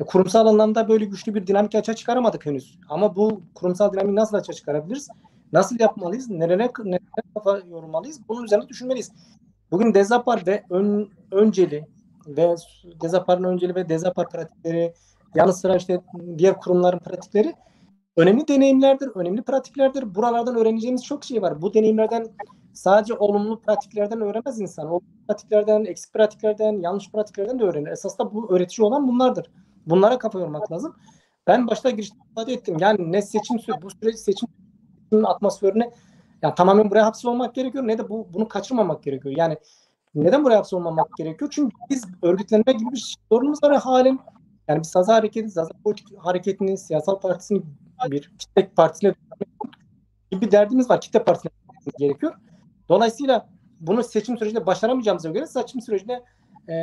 kurumsal anlamda böyle güçlü bir dinamik açığa çıkaramadık henüz. Ama bu kurumsal dinamiği nasıl açığa çıkarabiliriz? Nasıl yapmalıyız? Nereye kafa yormalıyız? Bunun üzerine düşünmeliyiz. Bugün Dezapar ve önceli ve Dezapar'ın önceli ve Dezapar pratikleri yanı sıra işte diğer kurumların pratikleri önemli deneyimlerdir, önemli pratiklerdir. Buralardan öğreneceğimiz çok şey var. Bu deneyimlerden sadece olumlu pratiklerden öğrenmez insan. Olumlu pratiklerden, eksik pratiklerden, yanlış pratiklerden de öğrenir. Esas da bu öğretici olan bunlardır. Bunlara kafa yormak lazım. Ben başta girişte ifade ettim. Yani ne bu süreç seçim atmosferine yani tamamen buraya hapsolmak gerekiyor ne de bunu kaçırmamak gerekiyor. Yani neden buraya hapsolmamak gerekiyor? Çünkü biz örgütlenme gibi bir sorunumuz var halen. Yani bir Zaza hareketi, Zaza politik hareketini, siyasal partisini bir kitle partisiyle gibi bir derdimiz var. Kitle partisine gerekiyor. Dolayısıyla bunu seçim sürecinde başaramayacağımıza göre seçim sürecinde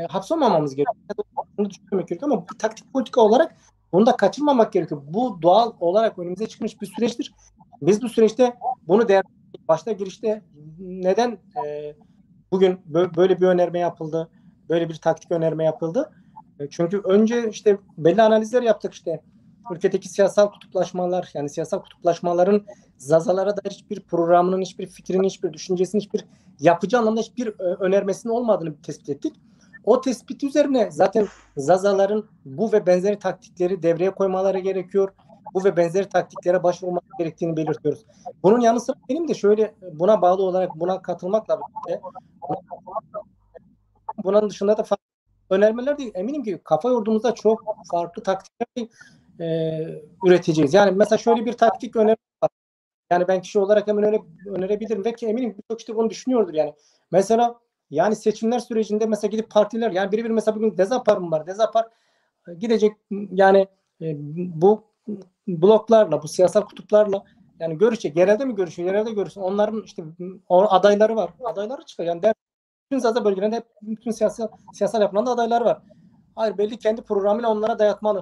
hapsolmamamız gerekiyor. Bunu düşünmemek gerekiyor ama bir taktik politika olarak bunu da kaçırmamak gerekiyor. Bu doğal olarak önümüze çıkmış bir süreçtir. Biz bu süreçte bunu başta girişte neden bugün böyle bir önerme yapıldı, böyle bir taktik önerme yapıldı? Çünkü önce işte belli analizler yaptık işte. Ülkedeki siyasal kutuplaşmalar yani siyasal kutuplaşmaların Zazalara dair hiçbir programının, hiçbir fikrinin, hiçbir düşüncesinin, hiçbir yapıcı anlamda hiçbir önermesinin olmadığını tespit ettik. O tespit üzerine zaten Zazaların bu ve benzeri taktikleri devreye koymaları gerekiyor. bu ve benzeri taktiklere başvurmak gerektiğini belirtiyoruz. Bunun yanı sıra benim de şöyle buna bağlı olarak buna katılmakla birlikte bunun dışında da farklı önermeler değil. Eminim ki kafa yorduğumuzda çok farklı taktikler üreteceğiz. Yani mesela şöyle bir taktik öneri var. Yani ben kişi olarak hemen öyle önerebilirim ve ki eminim birçok kişi bunu düşünüyordur yani. Mesela yani seçimler sürecinde mesela gidip partiler yani biri mesela bugün Dezapar mı var? Dezapar gidecek yani bu bloklarla, bu siyasal kutuplarla yani görüşecek. Yerelde mi görüşüyor? Yerelde görüşüyor. Onların işte adayları var. Adayları çıkıyor. Yani bütün Zaza bölgelerinde hep bütün siyasal yapılan da adaylar var. Hayır belli kendi programıyla onlara dayatmalı.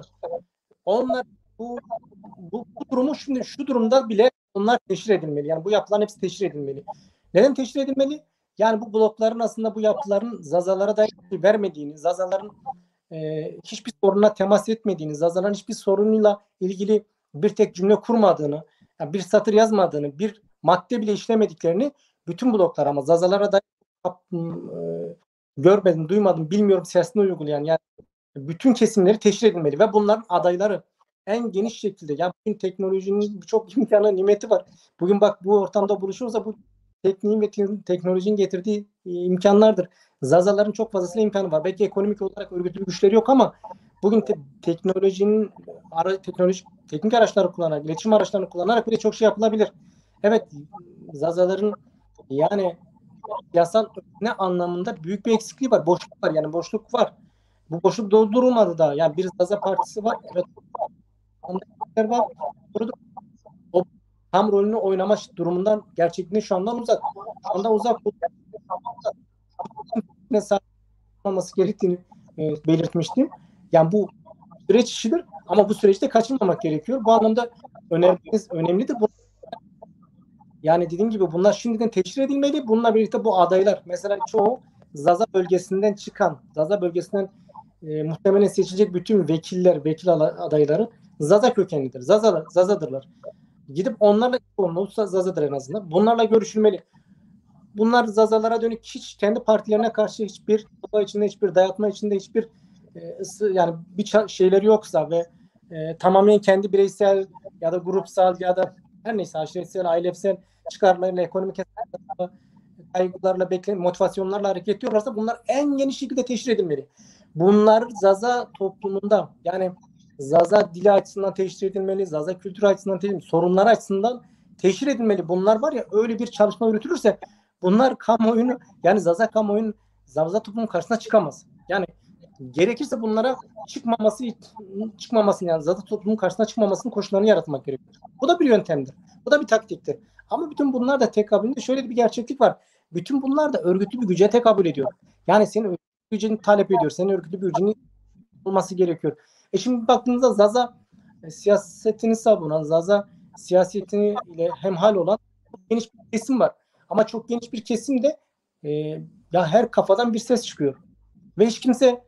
Onlar bu durumu şimdi şu durumda bile onlar teşhir edilmeli. Yani bu yapılan hepsi teşhir edilmeli. Neden teşhir edilmeli? Yani bu blokların aslında bu yapıların Zazalara da vermediğini, Zazaların hiçbir soruna temas etmediğini, Zazaların hiçbir sorunuyla ilgili bir tek cümle kurmadığını, yani bir satır yazmadığını, bir madde bile işlemediklerini bütün bloklar ama Zazalara da görmedim, duymadım, bilmiyorum siyasetini uygulayan yani bütün kesimleri teşhir edilmeli ve bunların adayları en geniş şekilde yani bugün teknolojinin birçok imkanı, nimeti var. Bugün bak bu ortamda buluşursa bu tekniğin ve teknolojinin getirdiği imkanlardır. Zazaların çok fazlasıyla imkanı var. Belki ekonomik olarak örgütlü güçleri yok ama bugün teknolojinin teknik araçları kullanarak, iletişim araçlarını kullanarak bile çok şey yapılabilir. Evet, Zazaların yani siyasal ne anlamında büyük bir eksikliği var. Boşluk var. Yani boşluk var. Bu boşluk doldurulmadı da. Yani bir Zaza Partisi var. Evet. Onda var. Burada o tam rolünü oynama durumundan gerçekliğinden şu anda uzak. Şu anda uzak ne sağlanması gerektiğini belirtmiştim. Yani bu süreç işidir ama bu süreçte kaçınmamak gerekiyor. Bu anlamda öneriniz önemlidir. Yani dediğim gibi bunlar şimdiden teşhir edilmeli. Bununla birlikte bu adaylar mesela çoğu Zaza bölgesinden çıkan, Zaza bölgesinden muhtemelen seçilecek bütün vekil adayları Zaza kökenlidir. Zazadırlar. Gidip onlarla olursa Zazadır en azından. Bunlarla görüşülmeli. Bunlar Zazalara dönük hiç kendi partilerine karşı hiçbir içinde, hiçbir dayatma içinde, hiçbir yani bir şeyleri yoksa ve tamamen kendi bireysel ya da grupsal ya da her neyse aşiresel, ailesel çıkarlarıyla, ekonomik kaygılarla, motivasyonlarla hareket ediyorlarsa bunlar en geniş şekilde teşhir edilmeli. Bunlar Zaza toplumunda yani Zaza dili açısından teşhir edilmeli, Zaza kültürü açısından teşhir edilmeli, sorunlar açısından teşhir edilmeli. Bunlar var ya öyle bir çalışma yürütülürse bunlar kamuoyunu yani Zaza kamuoyunun Zaza toplumun karşısına çıkamaz. Yani gerekirse bunlara çıkmamasını yani Zaza toplumun karşısına çıkmamasının koşullarını yaratmak gerekiyor. Bu da bir yöntemdir. Bu da bir taktiktir. Ama bütün bunlar da tekabülünde şöyle bir gerçeklik var. Bütün bunlar da örgütlü bir güce tekabül ediyor. Yani senin örgütlü gücünü talep ediyor. Senin örgütlü bir gücünün olması gerekiyor. Şimdi baktığınızda Zaza siyasetini savunan, Zaza siyasetiyle hemhal olan geniş bir kesim var. Ama çok geniş bir kesim de ya her kafadan bir ses çıkıyor. Ve hiç kimse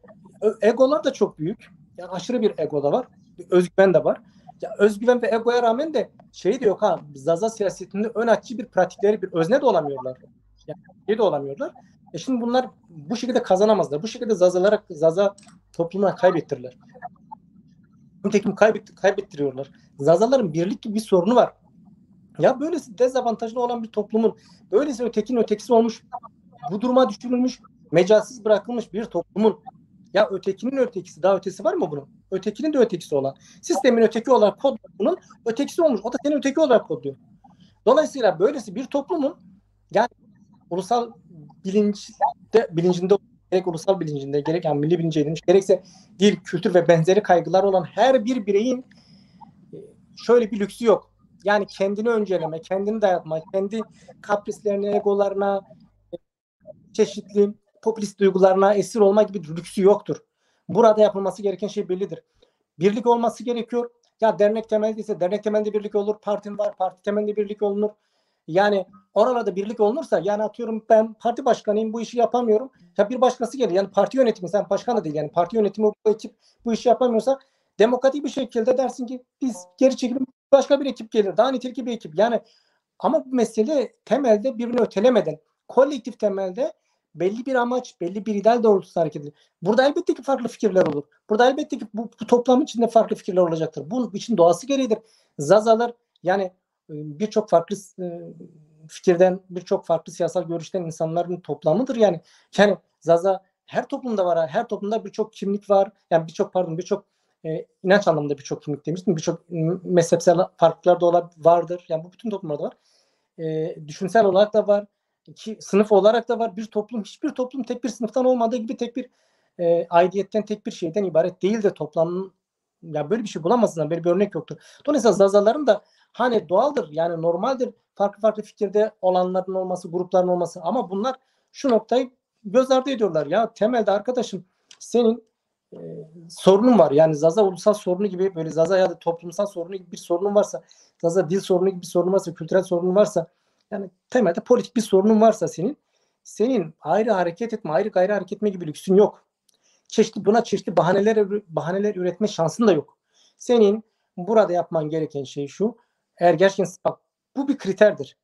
egolar da çok büyük. Yani aşırı bir ego da var. Bir özgüven de var. Ya özgüven ve egoya rağmen de şey de yok ha. Zaza siyasetinde ön açıcı bir pratikleri, bir özne de olamıyorlar. Yani şey de olamıyorlar. Şimdi bunlar bu şekilde kazanamazlar. Bu şekilde Zaza toplumuna kaybettirirler. Nitekim kaybettiriyorlar. Zazaların birlik gibi bir sorunu var. Ya böylesi dezavantajlı olan bir toplumun, böylesi ötekinin ötekisi olmuş, bu duruma düşürülmüş, mecalsiz bırakılmış bir toplumun ya ötekinin ötekisi, daha ötesi var mı bunun? Ötekinin de ötekisi olan. Sistemin öteki olarak kodluyor bunun, ötekisi olmuş. O da senin öteki olarak kodluyor. Dolayısıyla böylesi bir toplumun yani ulusal bilincinde gerek ulusal bilincinde gerek yani milli bilince edilmiş gerekse dil, kültür ve benzeri kaygılar olan her bir bireyin şöyle bir lüksü yok. Yani kendini önceleme, kendini dayatma, kendi kaprislerine, egolarına, çeşitli popülist duygularına esir olma gibi bir lüksü yoktur. Burada yapılması gereken şey bellidir. Birlik olması gerekiyor. Ya dernek temeldiyse dernek temelde birlik olur. Partim var, parti temelinde birlik olunur. Yani oralarda birlik olunursa yani atıyorum ben parti başkanıyım bu işi yapamıyorum. Ya bir başkası gelir. Yani parti yönetimi sen başkan da değil. Yani parti yönetimi bu ekip bu işi yapamıyorsa demokratik bir şekilde dersin ki biz geri çekelim başka bir ekip gelir. Daha nitelikli bir ekip. Yani ama bu mesele temelde birbirini ötelemeden kolektif temelde belli bir amaç, belli bir ideal doğrultusunda hareket edilir. Burada elbette ki farklı fikirler olur. Burada elbette ki bu toplam içinde farklı fikirler olacaktır. Bunun için doğası gereğidir. Zazalar yani birçok farklı fikirden, birçok farklı siyasal görüşten insanların toplamıdır yani. Yani Zaza her toplumda var. Her toplumda birçok kimlik var. Yani birçok inanç anlamında birçok kimlik demiştim. Birçok mezhepsel farklılıklar da vardır. Yani bu bütün toplumlarda var. Düşünsel olarak da var. Sınıf olarak da var. Hiçbir toplum tek bir sınıftan olmadığı gibi tek bir aidiyetten, tek bir şeyden ibaret değil de toplamın, ya böyle bir şey bulamazsın. Böyle bir örnek yoktur. Dolayısıyla Zazaların da hani doğaldır. Yani normaldir. Farklı farklı fikirde olanların olması, grupların olması. Ama bunlar şu noktayı göz ardı ediyorlar. Ya temelde arkadaşım senin sorunun var. Yani Zaza ulusal sorunu gibi, böyle Zaza ya da toplumsal sorunu gibi bir sorunun varsa, Zaza dil sorunu gibi bir sorunun varsa, kültürel sorunun varsa, yani temelde politik bir sorunun varsa senin ayrı hareket etme, ayrı gayrı hareket etme gibi lüksün yok. Çeşitli bahaneler üretme şansın da yok. Senin burada yapman gereken şey şu. Eğer gerçekten bak, bu bir kriterdir.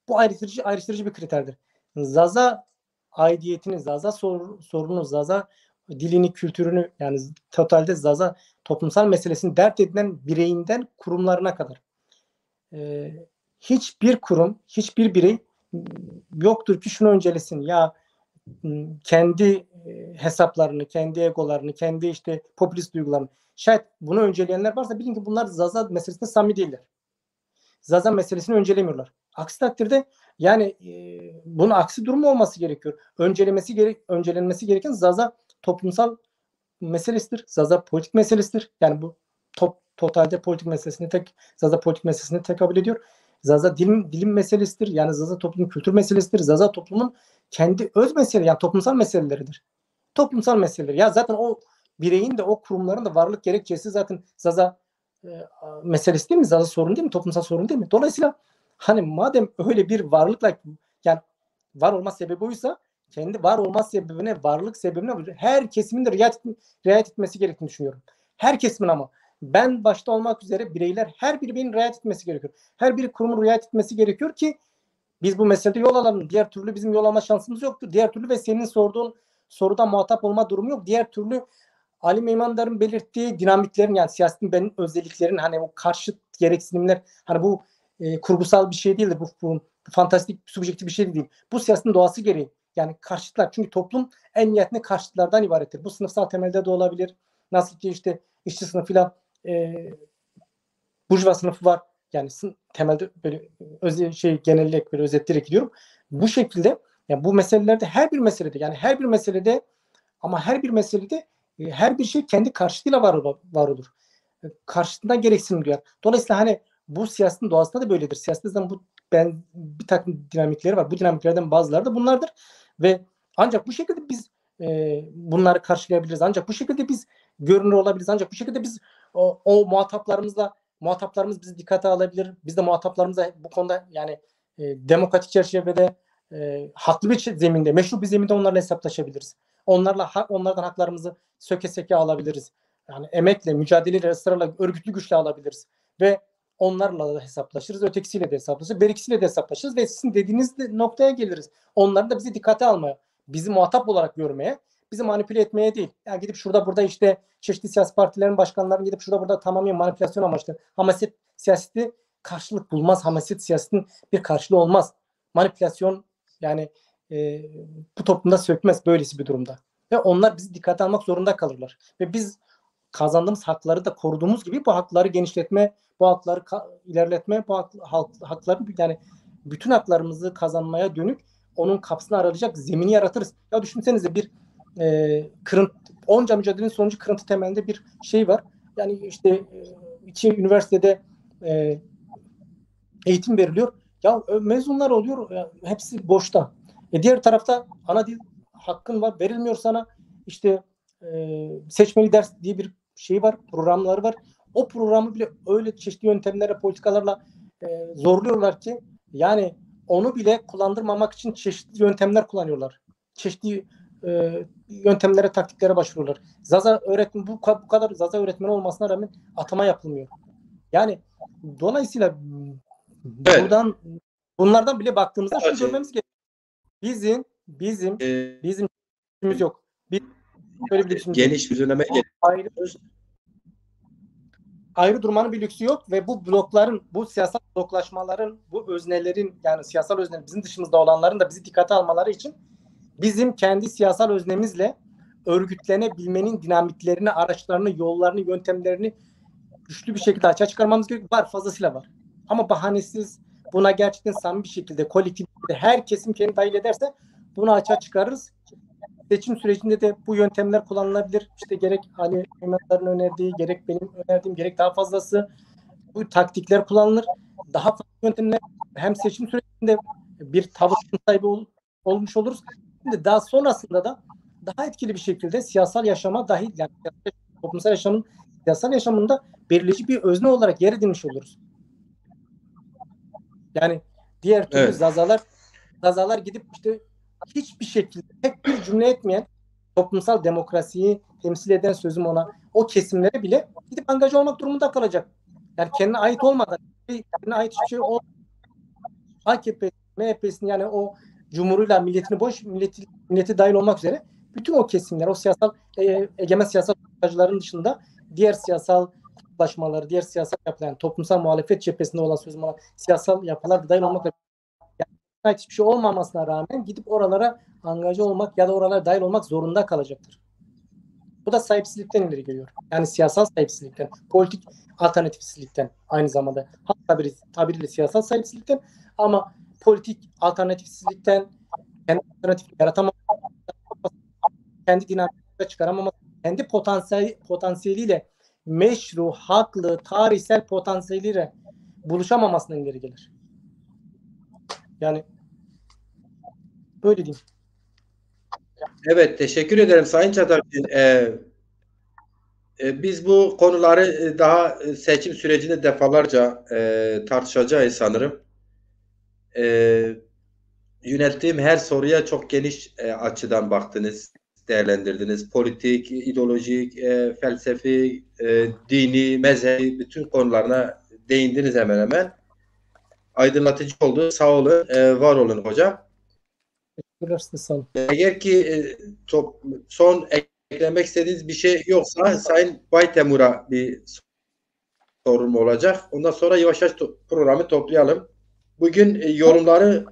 Bu ayrıştırıcı bir kriterdir. Zaza aidiyetini, Zaza sorunu, Zaza dilini, kültürünü, yani totalde Zaza toplumsal meselesini dert edinen bireyinden kurumlarına kadar. Hiçbir kurum, hiçbir birey yoktur ki şunu öncelesin. Ya kendi hesaplarını, kendi egolarını, kendi işte popülist duygularını. Şayet bunu önceleyenler varsa bilin ki bunlar Zaza meselesinde samimi değiller. Zaza meselesini öncelemiyorlar. Aksi takdirde yani bunun aksi durumu olması gerekiyor. Öncelenmesi gereken Zaza toplumsal meselesidir. Zaza politik meselesidir. Yani bu totalde politik meselesini Zaza politik meselesini tekabül ediyor. Zaza dilim meselesidir. Yani Zaza toplumun kültür meselesidir. Zaza toplumun kendi öz mesele, yani toplumsal meseleleridir. Toplumsal meseleler. Ya zaten o bireyin de o kurumların da varlık gerekçesi zaten Zaza meselesi değil mi? Zaza sorun değil mi? Toplumsal sorun değil mi? Dolayısıyla hani madem öyle bir varlıkla, yani var olma sebebi oysa, kendi var olma sebebine, varlık sebebine her kesimin de riayet etmesi gerektiğini düşünüyorum. Her kesimin, ama ben başta olmak üzere bireyler, her birinin riayet etmesi gerekiyor. Her bir kurumun riayet etmesi gerekiyor ki biz bu meselede yol alalım. Diğer türlü bizim yol alma şansımız yoktur. Diğer türlü ve senin sorduğun soruda muhatap olma durumu yok. Diğer türlü Ali Meymandar'ın belirttiği dinamiklerin, yani siyasetin benim özelliklerin, hani o karşıt gereksinimler, hani bu kurgusal bir şey değil de bu fantastik, subjektif bir şey değil. Bu siyasetin doğası gereği. Yani karşıtlar. Çünkü toplum en nihayetinde karşıtlardan ibarettir. Bu sınıfsal temelde de olabilir. Nasıl ki işte işçi sınıfıyla burjuva sınıfı var. Yani temelde böyle genelleyerek, böyle özetleyerek gidiyorum. Bu şekilde yani bu meselelerde, her bir meselede ama her bir meselede her bir şey kendi karşıtıyla var olur. Karşıtından gereksinim duyar. Dolayısıyla hani bu siyasetin doğasında da böyledir. Siyasette bir takım dinamikleri var. Bu dinamiklerden bazıları da bunlardır. Ve ancak bu şekilde biz bunları karşılayabiliriz. Ancak bu şekilde biz görünür olabiliriz. Ancak bu şekilde biz o muhataplarımız bizi dikkate alabilir. Biz de muhataplarımıza bu konuda yani demokratik çerçevede haklı bir zeminde, meşru bir zeminde onlarla hesaplaşabiliriz. Onlardan haklarımızı söke seke alabiliriz. Yani emekle, mücadeleyle, ısrarla, örgütlü güçle alabiliriz. Ve onlarla da hesaplaşırız. Ötekisiyle de hesaplaşırız. Berikisiyle de hesaplaşırız. Ve sizin dediğiniz noktaya geliriz. Onların da bizi dikkate almaya, bizi muhatap olarak görmeye, bizi manipüle etmeye değil. Yani gidip şurada burada işte çeşitli siyasi partilerin başkanlarının gidip şurada burada tamamen manipülasyon amaçlı. Hamaset siyaseti karşılık bulmaz. Hamaset siyasetin bir karşılığı olmaz. Manipülasyon yani bu toplumda sökmez böylesi bir durumda. Ve onlar bizi dikkate almak zorunda kalırlar. Ve biz kazandığımız hakları da koruduğumuz gibi bu hakları genişletme, bu hakları ilerletme, bu hakları, yani bütün haklarımızı kazanmaya dönük onun kapısını aralayacak zemini yaratırız. Ya düşünsenize bir onca mücadelenin sonucu kırıntı temelinde bir şey var. Yani işte iki üniversitede eğitim veriliyor. Ya mezunlar oluyor. Ya, hepsi boşta. Diğer tarafta ana dil hakkın var. Verilmiyor sana. İşte seçmeli ders diye bir şey var. Programları var. O programı bile öyle çeşitli yöntemlerle, politikalarla zorluyorlar ki yani onu bile kullandırmamak için çeşitli yöntemler kullanıyorlar. Çeşitli yöntemlere, taktiklere başvuruyorlar. Bu kadar Zaza öğretmeni olmasına rağmen atama yapılmıyor. Yani dolayısıyla evet, bunlardan bile baktığımızda şunu görmemiz gerekiyor. Bizim e, düşüncemiz yok. Biz böyle bir düşüncemiz yok. geniş bir düzenleme Ayrı durmanın bir lüksü yok ve bu blokların, bu siyasal bloklaşmaların, bu öznelerin, yani siyasal öznelerin bizim dışımızda olanların da bizi dikkate almaları için bizim kendi siyasal öznemizle örgütlenebilmenin dinamiklerini, araçlarını, yollarını, yöntemlerini güçlü bir şekilde açığa çıkarmamız gerekiyor. Var, fazlasıyla var. Ama bahanesiz, buna gerçekten samimi bir şekilde, kolektif bir her kesim kendini dahil ederse bunu açığa çıkarırız. Seçim sürecinde de bu yöntemler kullanılabilir. İşte gerek Ali Mehmetler'in önerdiği, gerek benim önerdiğim, gerek daha fazlası bu taktikler kullanılır. Daha farklı yöntemler hem seçim sürecinde bir tavır sahibi olmuş oluruz. Şimdi daha sonrasında da daha etkili bir şekilde siyasal yaşama dahil, yani toplumsal yaşamın siyasal yaşamında belirleyici bir özne olarak yer edinmiş oluruz. Yani diğer türlü Evet. zazalar gidip işte hiçbir şekilde tek bir cümle etmeyen toplumsal demokrasiyi temsil eden sözüm ona o kesimlere bile gidip angaja olmak durumunda kalacak. Yani kendine ait olmadan, kendine ait hiçbir şey olmadan AKP, MHP'sini yani o cumhuruyla milletini boş, milleti dahil olmak üzere bütün o kesimler, o siyasal egemen siyasal politikacıların dışında diğer siyasal kutuplaşmaları, diğer siyasal yapılar, yani toplumsal muhalefet cephesinde olan sözüm ona siyasal yapılar da dahil olmakla hiçbir şey olmamasına rağmen gidip oralara angaja olmak ya da oralara dahil olmak zorunda kalacaktır. Bu da sahipsizlikten ileri geliyor. Yani siyasal sahipsizlikten, politik alternatifsizlikten aynı zamanda. Tabiriyle siyasal sahipsizlikten ama politik alternatifsizlikten, kendi alternatif yaratamama, kendi dinamikleri çıkaramama, kendi potansiyeliyle meşru, haklı, tarihsel potansiyeliyle buluşamamasından ileri gelir. Yani böyle diyeyim. Evet, teşekkür ederim Sayın Çatalçin. Biz bu konuları daha seçim sürecinde defalarca tartışacağız sanırım. Yönelttiğim her soruya çok geniş açıdan baktınız, değerlendirdiniz. Politik, ideolojik, felsefi, dini, mezhebi bütün konularına değindiniz hemen hemen. Aydınlatıcı oldu. Sağ olun, var olun hocam. Eğer ki son eklemek istediğiniz bir şey yoksa Sayın Baytemur'a bir sorum olacak. Ondan sonra yavaş yavaş programı toplayalım. Bugün yorumları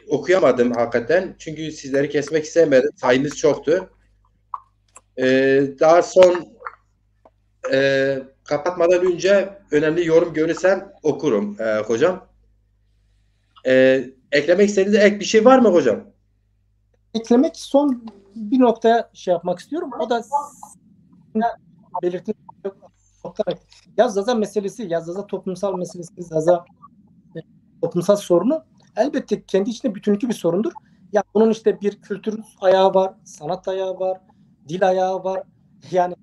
okuyamadım hakikaten. Çünkü sizleri kesmek istemedim. Sayımız çoktu. Daha son kapatmadan önce önemli yorum görürsem okurum hocam. Eklemek istediğiniz ek bir şey var mı hocam? Eklemek son bir noktaya şey yapmak istiyorum. O da belirttiğim nokta. Ya Zaza meselesi, ya Zaza toplumsal meselesi, Zaza toplumsal sorunu elbette kendi içinde bütünlüklü bir sorundur. Ya bunun işte bir kültür ayağı var, sanat ayağı var, dil ayağı var. Yani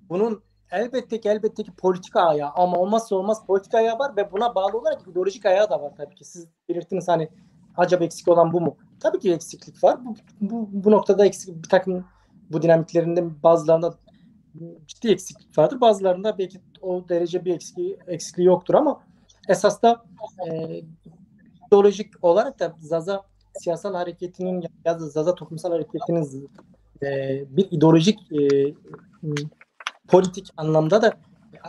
bunun elbette ki politika ayağı ama olmazsa olmaz politika ayağı var ve buna bağlı olarak ideolojik ayağı da var tabii ki. Siz belirttiniz hani acaba eksik olan bu mu? Tabii ki eksiklik var. Bu noktada eksik bir takım bu dinamiklerinde bazılarında ciddi eksiklik vardır. Bazılarında belki o derece bir eksikliği yoktur ama esas da ideolojik olarak da Zaza siyasal hareketinin ya da Zaza toplumsal hareketinin bir ideolojik politik anlamda da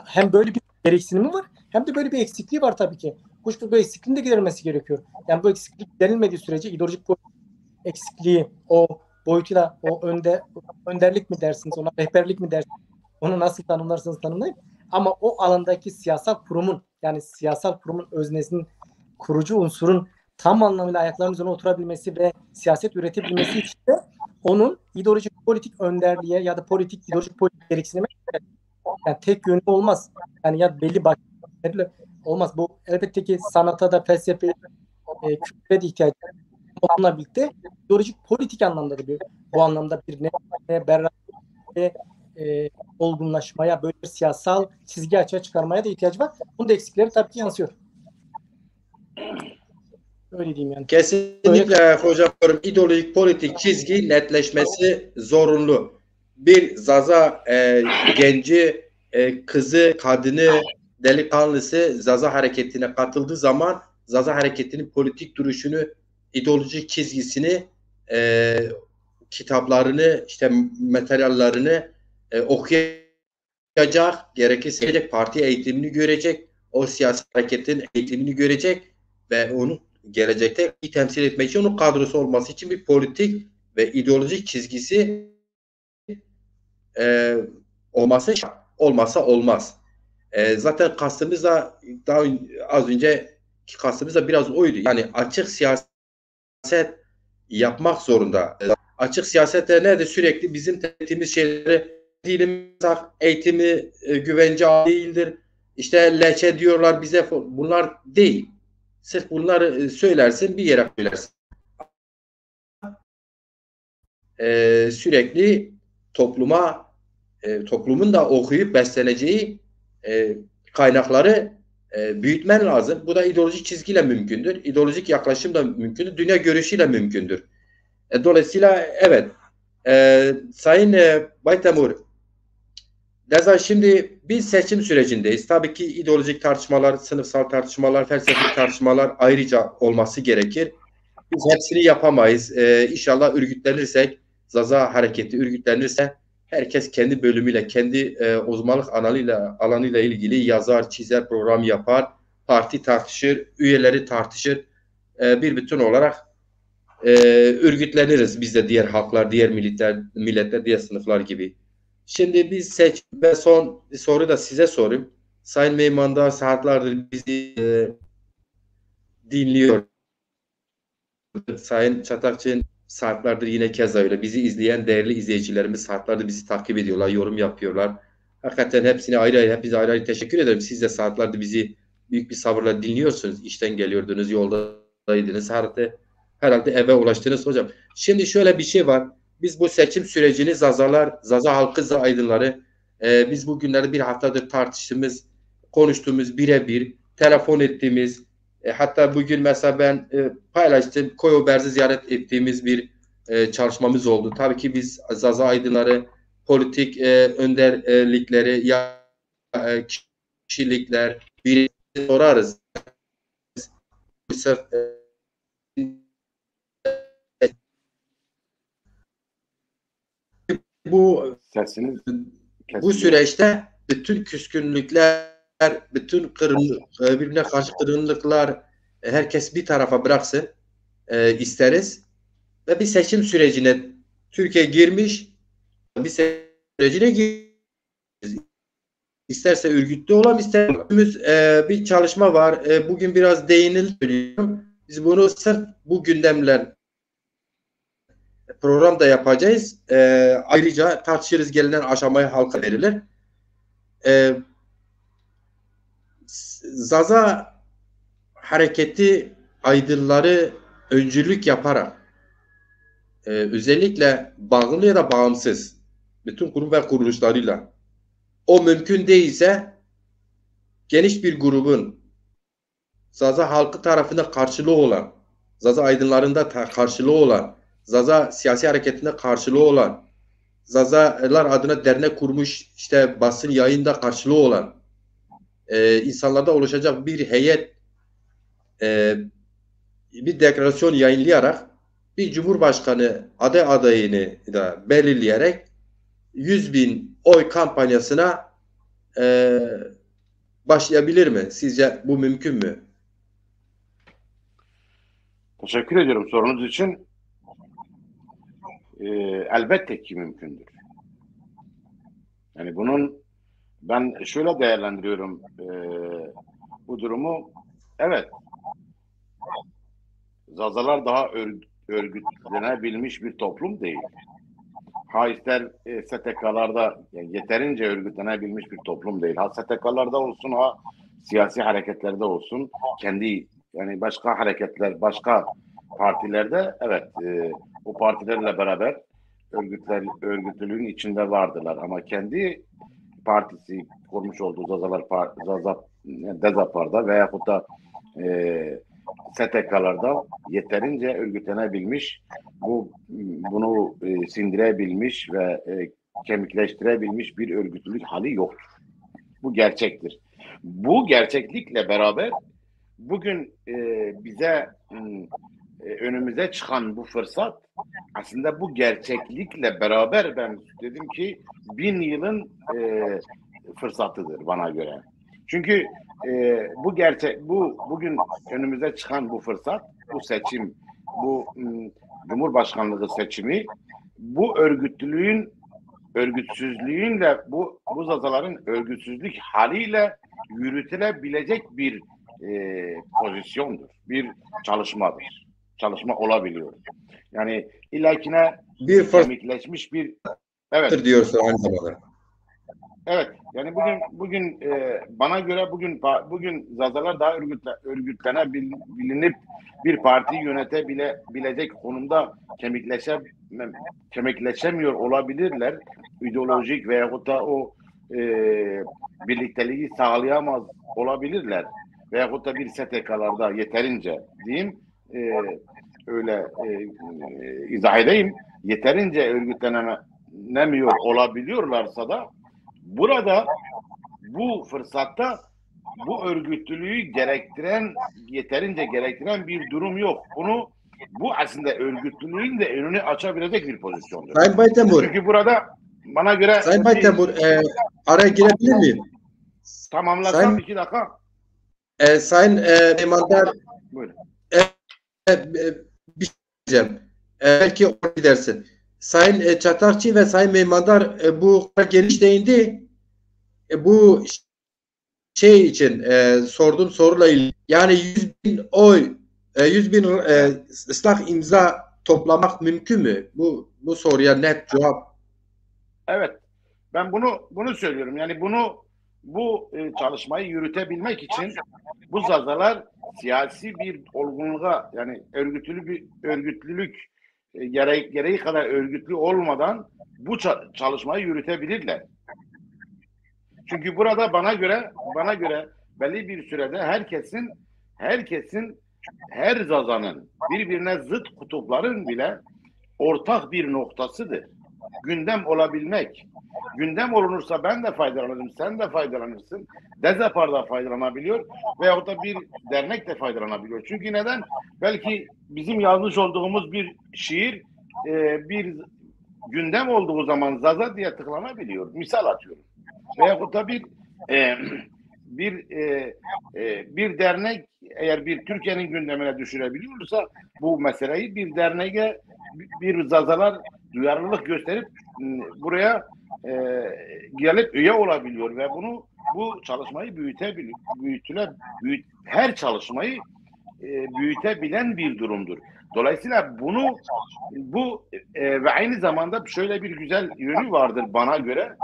hem böyle bir gereksinimi var hem de böyle bir eksikliği var tabii ki. Bu eksikliğin de giderilmesi gerekiyor. Yani bu eksiklik giderilmediği sürece ideolojik eksikliği o boyutuyla o önderlik mi dersiniz ona rehberlik mi dersiniz onu nasıl tanımlarsanız tanımlayın. Ama o alandaki siyasal kurumun yani siyasal kurumun öznesinin kurucu unsurun tam anlamıyla ayaklarının üzerine oturabilmesi ve siyaset üretebilmesi için de onun ideolojik politik önderliğe ya da ideolojik politik gereksinime yani tek yönü olmaz. Yani ya belli başlı olmaz. Bu elbette ki sanata da felsefe kültüre de ihtiyacı var. Onunla birlikte ideolojik politik anlamda da bu anlamda bir berraklığa olgunlaşmaya böyle bir siyasal çizgi açığa çıkarmaya da ihtiyacı var. Bunun da eksikleri tabii ki yansıyor. Öyle diyeyim yani. Kesinlikle hocam ideolojik politik çizgi netleşmesi zorunlu. Bir Zaza genci, kızı, kadını, delikanlısı Zaza hareketine katıldığı zaman Zaza hareketinin politik duruşunu, ideolojik çizgisini kitaplarını, işte materyallerini okuyacak, gerekirse parti eğitimini görecek, o siyasi hareketin eğitimini görecek ve onu gelecekte iyi temsil etmek için onun kadrosu olması için bir politik ve ideolojik çizgisi olması şart. Olmasa olmaz. Zaten kastımız da daha az önce kastımız da biraz oydu. Yani açık siyaset yapmak zorunda. Açık siyasette nerede sürekli bizim dediğimiz şeyleri eğitimi güvence değildir. İşte leçe diyorlar bize. Bunlar değil. Sırf bunları söylersin, bir yere söylersin. Sürekli toplumun da okuyup besleneceği kaynakları büyütmen lazım. Bu da ideolojik çizgiyle mümkündür. İdeolojik yaklaşım da mümkündür. Dünya görüşüyle mümkündür. Dolayısıyla evet. Sayın Baytemur, Deza, şimdi biz seçim sürecindeyiz. Tabii ki ideolojik tartışmalar, sınıfsal tartışmalar, felsefi tartışmalar ayrıca olması gerekir. Biz hepsini yapamayız. İnşallah örgütlenirsek, Zaza hareketi örgütlenirse herkes kendi bölümüyle, kendi uzmanlık alanıyla ilgili yazar, çizer, program yapar, parti tartışır, üyeleri tartışır. Bir bütün olarak örgütleniriz biz de diğer halklar, diğer milletler, diğer sınıflar gibi. Şimdi biz ve son bir soru da size sorayım. Sayın Meyman'da saatlerdir bizi dinliyor. Sayın Çatakçı'nın saatlerdir yine keza öyle. Bizi izleyen değerli izleyicilerimiz saatlerdir bizi takip ediyorlar, yorum yapıyorlar. Hakikaten hepsine hepinize ayrı teşekkür ederim. Siz de saatlerdir bizi büyük bir sabırla dinliyorsunuz. İşten geliyordunuz, yoldaydınız. Herhalde eve ulaştınız hocam. Şimdi şöyle bir şey var. Biz bu seçim sürecini Zaza halkı, Zaza aydınları biz bugünlerde bir haftadır tartıştığımız, konuştuğumuz, birebir telefon ettiğimiz, hatta bugün mesela ben paylaştım, Koyober'zi ziyaret ettiğimiz bir çalışmamız oldu. Tabii ki biz Zaza aydınları, politik önderlikleri, kişilikler bir sorarız. Bu süreçte bütün küskünlükler, bütün birbirine karşı kırgınlıklar herkes bir tarafa bıraksın isteriz. Ve bir seçim sürecine Türkiye girmiş, bir sürecine girmiş. İsterse örgütlü olalım, isterse bir çalışma var. Bugün biraz değiniliyor. Biz bunu sırf bu gündemler program da yapacağız. Ayrıca tartışırız, gelinen aşamaya halka verilir. Zaza hareketi aydınları öncülük yaparak özellikle bağımlı ya da bağımsız bütün kurum ve kuruluşlarıyla o mümkün değilse geniş bir grubun Zaza halkı tarafından karşılığı olan, Zaza aydınlarında karşılığı olan, Zaza siyasi hareketinde karşılığı olan, Zazalar adına dernek kurmuş, işte basın yayında karşılığı olan insanlarda oluşacak bir heyet bir deklarasyon yayınlayarak bir cumhurbaşkanı adayını da belirleyerek 100.000 oy kampanyasına başlayabilir mi? Sizce bu mümkün mü? Teşekkür ediyorum sorunuz için. Elbette ki mümkündür. Yani bunun ben şöyle değerlendiriyorum bu durumu. Evet, Zazalar daha örgütlenebilmiş bir toplum değil. Ha ister STK'larda yani yeterince örgütlenebilmiş bir toplum değil. Ha STK'larda olsun, ha siyasi hareketlerde olsun, kendi yani başka hareketler, başka partilerde evet o partilerle beraber örgütlülüğün içinde vardılar ama kendi partisi kurmuş olduğu Dezapar'da veyahut da STK'larda yeterince örgütlenebilmiş, bunu sindirebilmiş ve kemikleştirebilmiş bir örgütlülük hali yoktur. Bu gerçektir. Bu gerçeklikle beraber bugün bize önümüze çıkan bu fırsat aslında bu gerçeklikle beraber ben dedim ki 1000 yılın fırsatıdır bana göre. Çünkü bu bugün önümüze çıkan bu fırsat, bu seçim, bu Cumhurbaşkanlığı seçimi, bu örgütsüzlüğünle, bu zazaların örgütsüzlük haliyle yürütülebilecek bir pozisyondur, bir çalışmadır. Çalışma olabiliyor. Yani illakine Bir kemikleşmiş bir fırsattır diyorsun aynı zamanda. Evet, yani bugün bana göre bugün zazalar daha örgütlenebilinip bir partiyi yönetebilecek konumda kemikleşemiyor olabilirler. İdeolojik veyahut da o birlikteliği sağlayamaz olabilirler. Veyahut da bir STK'larda yeterince diyeyim öyle izah edeyim. Yeterince örgütlenemiyor olabiliyorlarsa da burada bu fırsatta bu örgütlülüğü yeterince gerektiren bir durum yok. Bu aslında örgütlülüğün de önünü açabilecek bir pozisyondur. Sayın Baytemur. Çünkü burada bana göre Sayın Baytemur, araya girebilir miyim? Tamamlasam 2 dakika. Sayın Memandar, Buyurun. bir şey diyeceğim. Belki oraya gidersin. Sayın Çatakçı ve Sayın Memandar bu geniş değindi. Bu şey için sorduğum soruyla ilgili. Yani 100.000 oy, 100.000 ıslak imza toplamak mümkün mü? Bu soruya net cevap. Evet. Ben bunu söylüyorum. Yani bu çalışmayı yürütebilmek için bu zazalar siyasi bir olgunluğa, yani örgütlülük gereği kadar örgütlü olmadan bu çalışmayı yürütebilirler. Çünkü burada bana göre belli bir sürede herkesin her zazanın birbirine zıt kutupların bile ortak bir noktasıdır. Gündem olabilmek. Gündem olunursa ben de faydalanırım, sen de faydalanırsın. Dezapar da faydalanabiliyor veyahut da bir dernek de faydalanabiliyor. Çünkü neden? Belki bizim yazmış olduğumuz bir şiir bir gündem olduğu zaman zaza diye tıklanabiliyor. Misal atıyorum. Veyahut da bir dernek eğer bir Türkiye'nin gündemine düşürebiliyorsa bu meseleyi bir derneğe bir zazalar duyarlılık gösterip buraya gelip üye olabiliyor ve bu çalışmayı her çalışmayı büyütebilen bir durumdur. Dolayısıyla bu ve aynı zamanda şöyle bir güzel yönü vardır bana göre.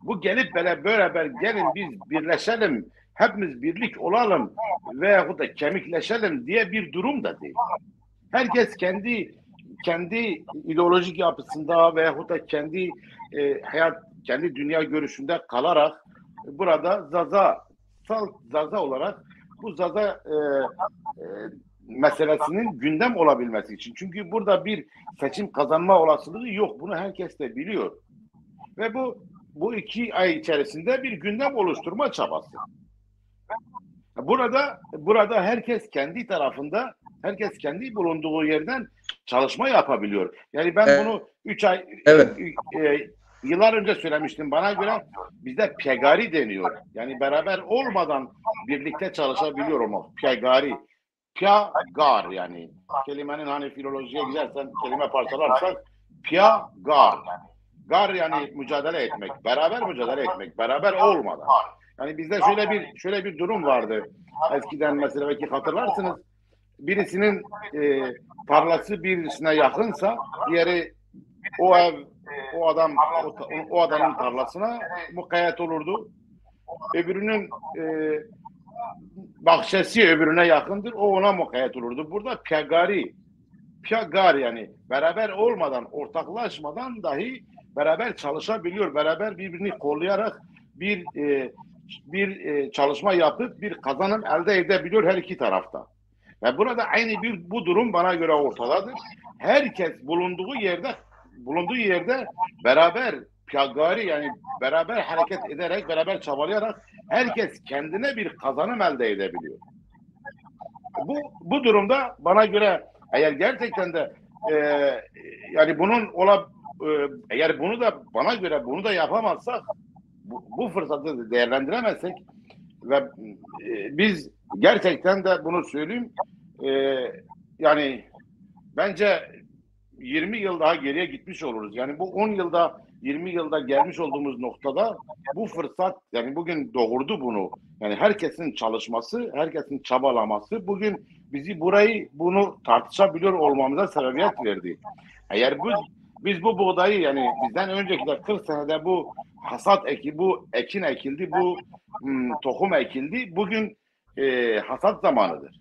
Bu gelip beraber gelin biz birleşelim, hepimiz birlik olalım veyahut da kemikleşelim diye bir durum da değil. Herkes kendi ideolojik yapısında veyahut da kendi kendi dünya görüşünde kalarak burada zaza olarak bu zaza meselesinin gündem olabilmesi için. Çünkü burada bir seçim kazanma olasılığı yok. Bunu herkes de biliyor. Ve bu 2 ay içerisinde bir gündem oluşturma çabası. Burada herkes kendi tarafında, herkes kendi bulunduğu yerden çalışma yapabiliyor. Yani ben bunu 3 ay yıllar önce söylemiştim. Bana göre bizde pegari deniyor. Yani beraber olmadan birlikte çalışabiliyor olmak. Pegari. Piagar yani. Kelimenin hani filolojiye gidersen kelime parçalarsak piagar. Gar yani mücadele etmek, beraber olmadan. Yani bizde şöyle bir durum vardı. Eskiden mesela belki hatırlarsınız. Birisinin tarlası birisine yakınsa, diğeri o adamın tarlasına mukayyet olurdu. Öbürünün bahçesi öbürüne yakındır, o ona mukayyet olurdu. Burada piagar yani beraber olmadan, ortaklaşmadan dahi beraber çalışabiliyor, beraber birbirini kollayarak bir çalışma yapıp bir kazanım elde edebiliyor her iki tarafta. Ve burada aynı bu durum bana göre ortadadır. Herkes bulunduğu yerde beraber piyagari yani beraber hareket ederek, beraber çabalayarak herkes kendine bir kazanım elde edebiliyor. Bu durumda bana göre eğer gerçekten de yani eğer bunu da bana göre bunu da yapamazsak, bu fırsatı değerlendiremezsek ve biz gerçekten de bunu söyleyeyim, yani bence 20 yıl daha geriye gitmiş oluruz. Yani bu 10 yılda 20 yılda gelmiş olduğumuz noktada bu fırsat, yani bugün doğurdu bunu. Yani herkesin çalışması, herkesin çabalaması bugün bizi bunu tartışabiliyor olmamıza sebebiyet verdi. Eğer biz bu buğdayı, yani bizden önceki 40 senede bu bu ekin ekildi, bu tohum ekildi. Bugün hasat zamanıdır.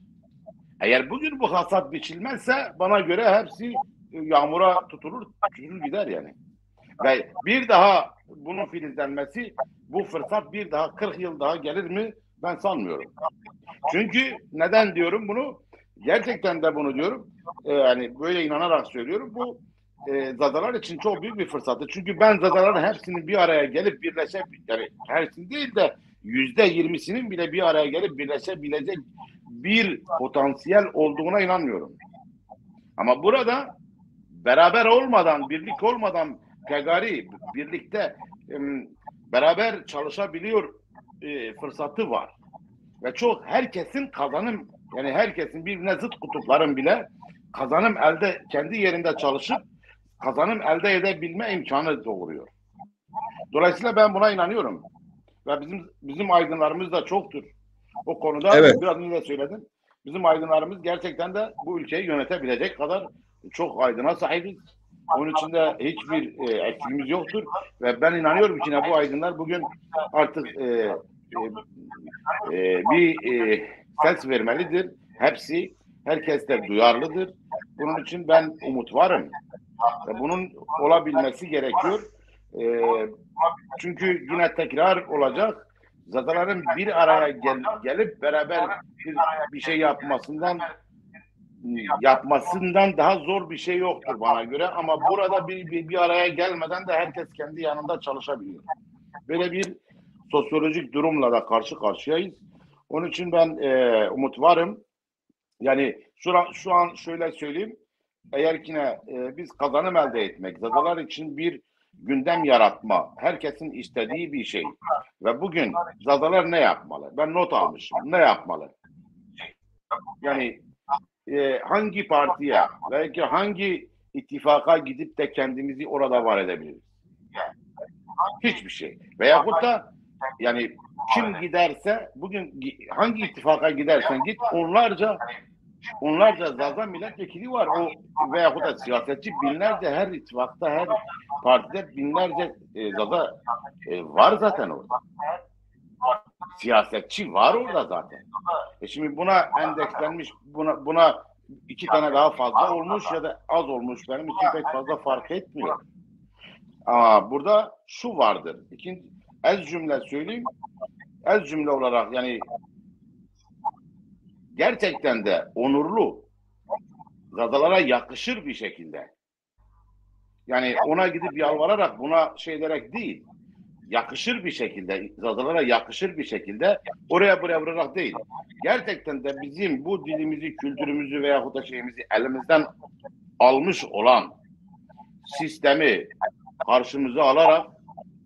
Eğer bugün bu hasat biçilmezse bana göre hepsi yağmura tutulur gider yani. Ve bir daha bunun filizlenmesi, bu fırsat bir daha 40 yıl daha gelir mi? Ben sanmıyorum. Çünkü neden diyorum bunu? Gerçekten de bunu diyorum. Yani böyle inanarak söylüyorum. Bu Zazalar için çok büyük bir fırsattı. Çünkü ben Zazaların hepsinin bir araya gelip yani hepsinin değil de %20'sinin bile bir araya gelip birleşebilecek bir potansiyel olduğuna inanmıyorum. Ama burada beraber olmadan, birlik olmadan pegari, birlikte beraber çalışabiliyor fırsatı var. Ve herkesin kazanım, yani herkesin birbirine zıt kutupların bile kazanım kendi yerinde çalışıp kazanım elde edebilme imkanı doğuruyor. Dolayısıyla ben buna inanıyorum. Ve bizim aydınlarımız da çoktur. O konuda biraz önce de söyledim. Bizim aydınlarımız gerçekten de bu ülkeyi yönetebilecek kadar çok aydına sahibiz. Onun için de hiçbir eksiğimiz yoktur. Ve ben inanıyorum ki bu aydınlar bugün artık bir ses vermelidir. Herkes de duyarlıdır. Bunun için ben umut varım. Ve bunun olabilmesi gerekiyor. Çünkü yine tekrar olacak. Zazaların bir araya gelip beraber bir şey yapmasından daha zor bir şey yoktur bana göre. Ama burada bir araya gelmeden de herkes kendi yanında çalışabiliyor. Böyle bir sosyolojik durumla da karşı karşıyayız. Onun için ben umut varım. Yani şu an şöyle söyleyeyim. Eğer yine biz kazanım elde etmek, Zazalar için bir gündem yaratma, herkesin istediği bir şey. Ve bugün Zazalar ne yapmalı? Ben not almışım. Ne yapmalı? Yani hangi partiye, belki hangi ittifaka gidip de kendimizi orada var edebiliriz? Hiçbir şey. Veyahut da yani kim giderse, bugün hangi ittifaka gidersen git, onlarca Zaza milletvekili var. Veyahut da siyasetçi, binlerce, her ittifakta, her partide binlerce Zaza var zaten orada. Siyasetçi var orada zaten. Şimdi buna endekslenmiş, buna 2 tane daha fazla olmuş ya da az olmuş, benim için pek fazla fark etmiyor. Ama burada şu vardır. Ez cümle söyleyeyim. Ez cümle olarak, yani gerçekten de onurlu, Zazalara yakışır bir şekilde, yani ona gidip yalvararak, buna şey ederek değil, yakışır bir şekilde, Zazalara yakışır bir şekilde, oraya buraya vurarak değil, gerçekten de bizim bu dilimizi, kültürümüzü veyahut da şeyimizi elimizden almış olan sistemi karşımıza alarak,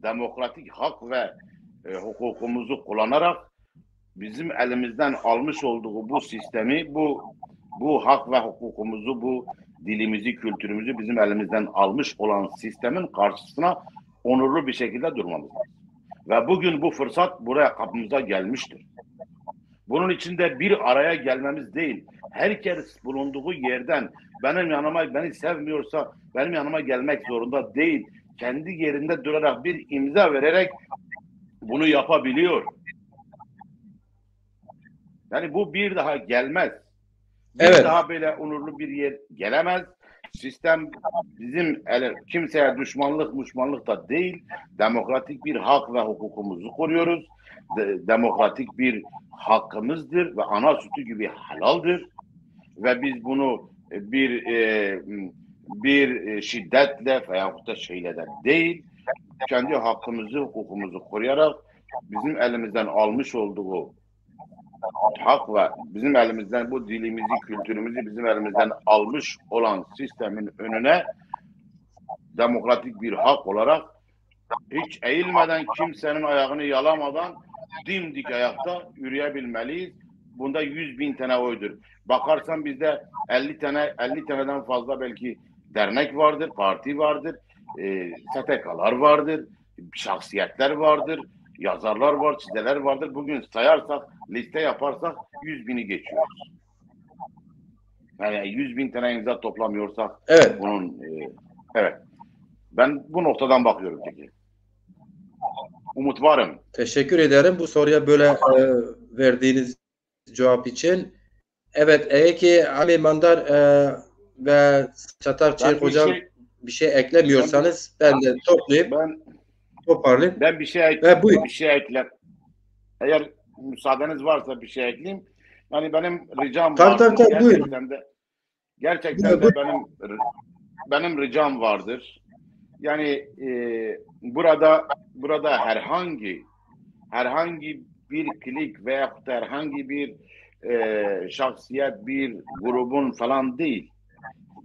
demokratik hak ve hukukumuzu kullanarak bizim elimizden almış olduğu bu sistemi, bu hak ve hukukumuzu, bu dilimizi, kültürümüzü bizim elimizden almış olan sistemin karşısına onurlu bir şekilde durmamız lazım. Ve bugün bu fırsat buraya kapımıza gelmiştir. Bunun için de bir araya gelmemiz değil, herkes bulunduğu yerden beni sevmiyorsa benim yanıma gelmek zorunda değil, kendi yerinde durarak bir imza vererek bunu yapabiliyor. Yani bu bir daha gelmez. Bir daha böyle onurlu bir yer gelemez. Sistem kimseye düşmanlık da değil. Demokratik bir hak ve hukukumuzu koruyoruz. Demokratik bir hakkımızdır ve ana sütü gibi helaldir. Ve biz bunu bir şiddetle veyahut da şeyle de değil, kendi hakkımızı, hukukumuzu koruyarak bizim elimizden almış olduğu hak ve bizim elimizden bu dilimizi, kültürümüzü bizim elimizden almış olan sistemin önüne demokratik bir hak olarak hiç eğilmeden, kimsenin ayağını yalamadan dimdik ayakta yürüyebilmeliyiz. Bunda 100.000 tane oydur. Bakarsan bizde 50 taneden fazla belki dernek vardır, parti vardır, STK'lar vardır, şahsiyetler vardır, yazarlar var, çizeler vardır. Bugün sayarsak, liste yaparsak 100.000'i geçiyoruz. Yani 100.000 tane imza toplamıyorsak Evet. bunun evet. Ben bu noktadan bakıyorum peki. Umut varım. Teşekkür ederim bu soruya böyle verdiğiniz cevap için. Evet, eğer ki Ali Mandar ve Çatakçı hocam bir şey eklemiyorsanız ben de toplayıp toparlayayım. Ben bir şey ekleyeyim. Eğer müsaadeniz varsa bir şey ekleyeyim. Yani benim ricam vardır. Gerçekten de benim ricam vardır. Yani burada herhangi bir klik veya herhangi bir şahsiyet, bir grubun falan değil.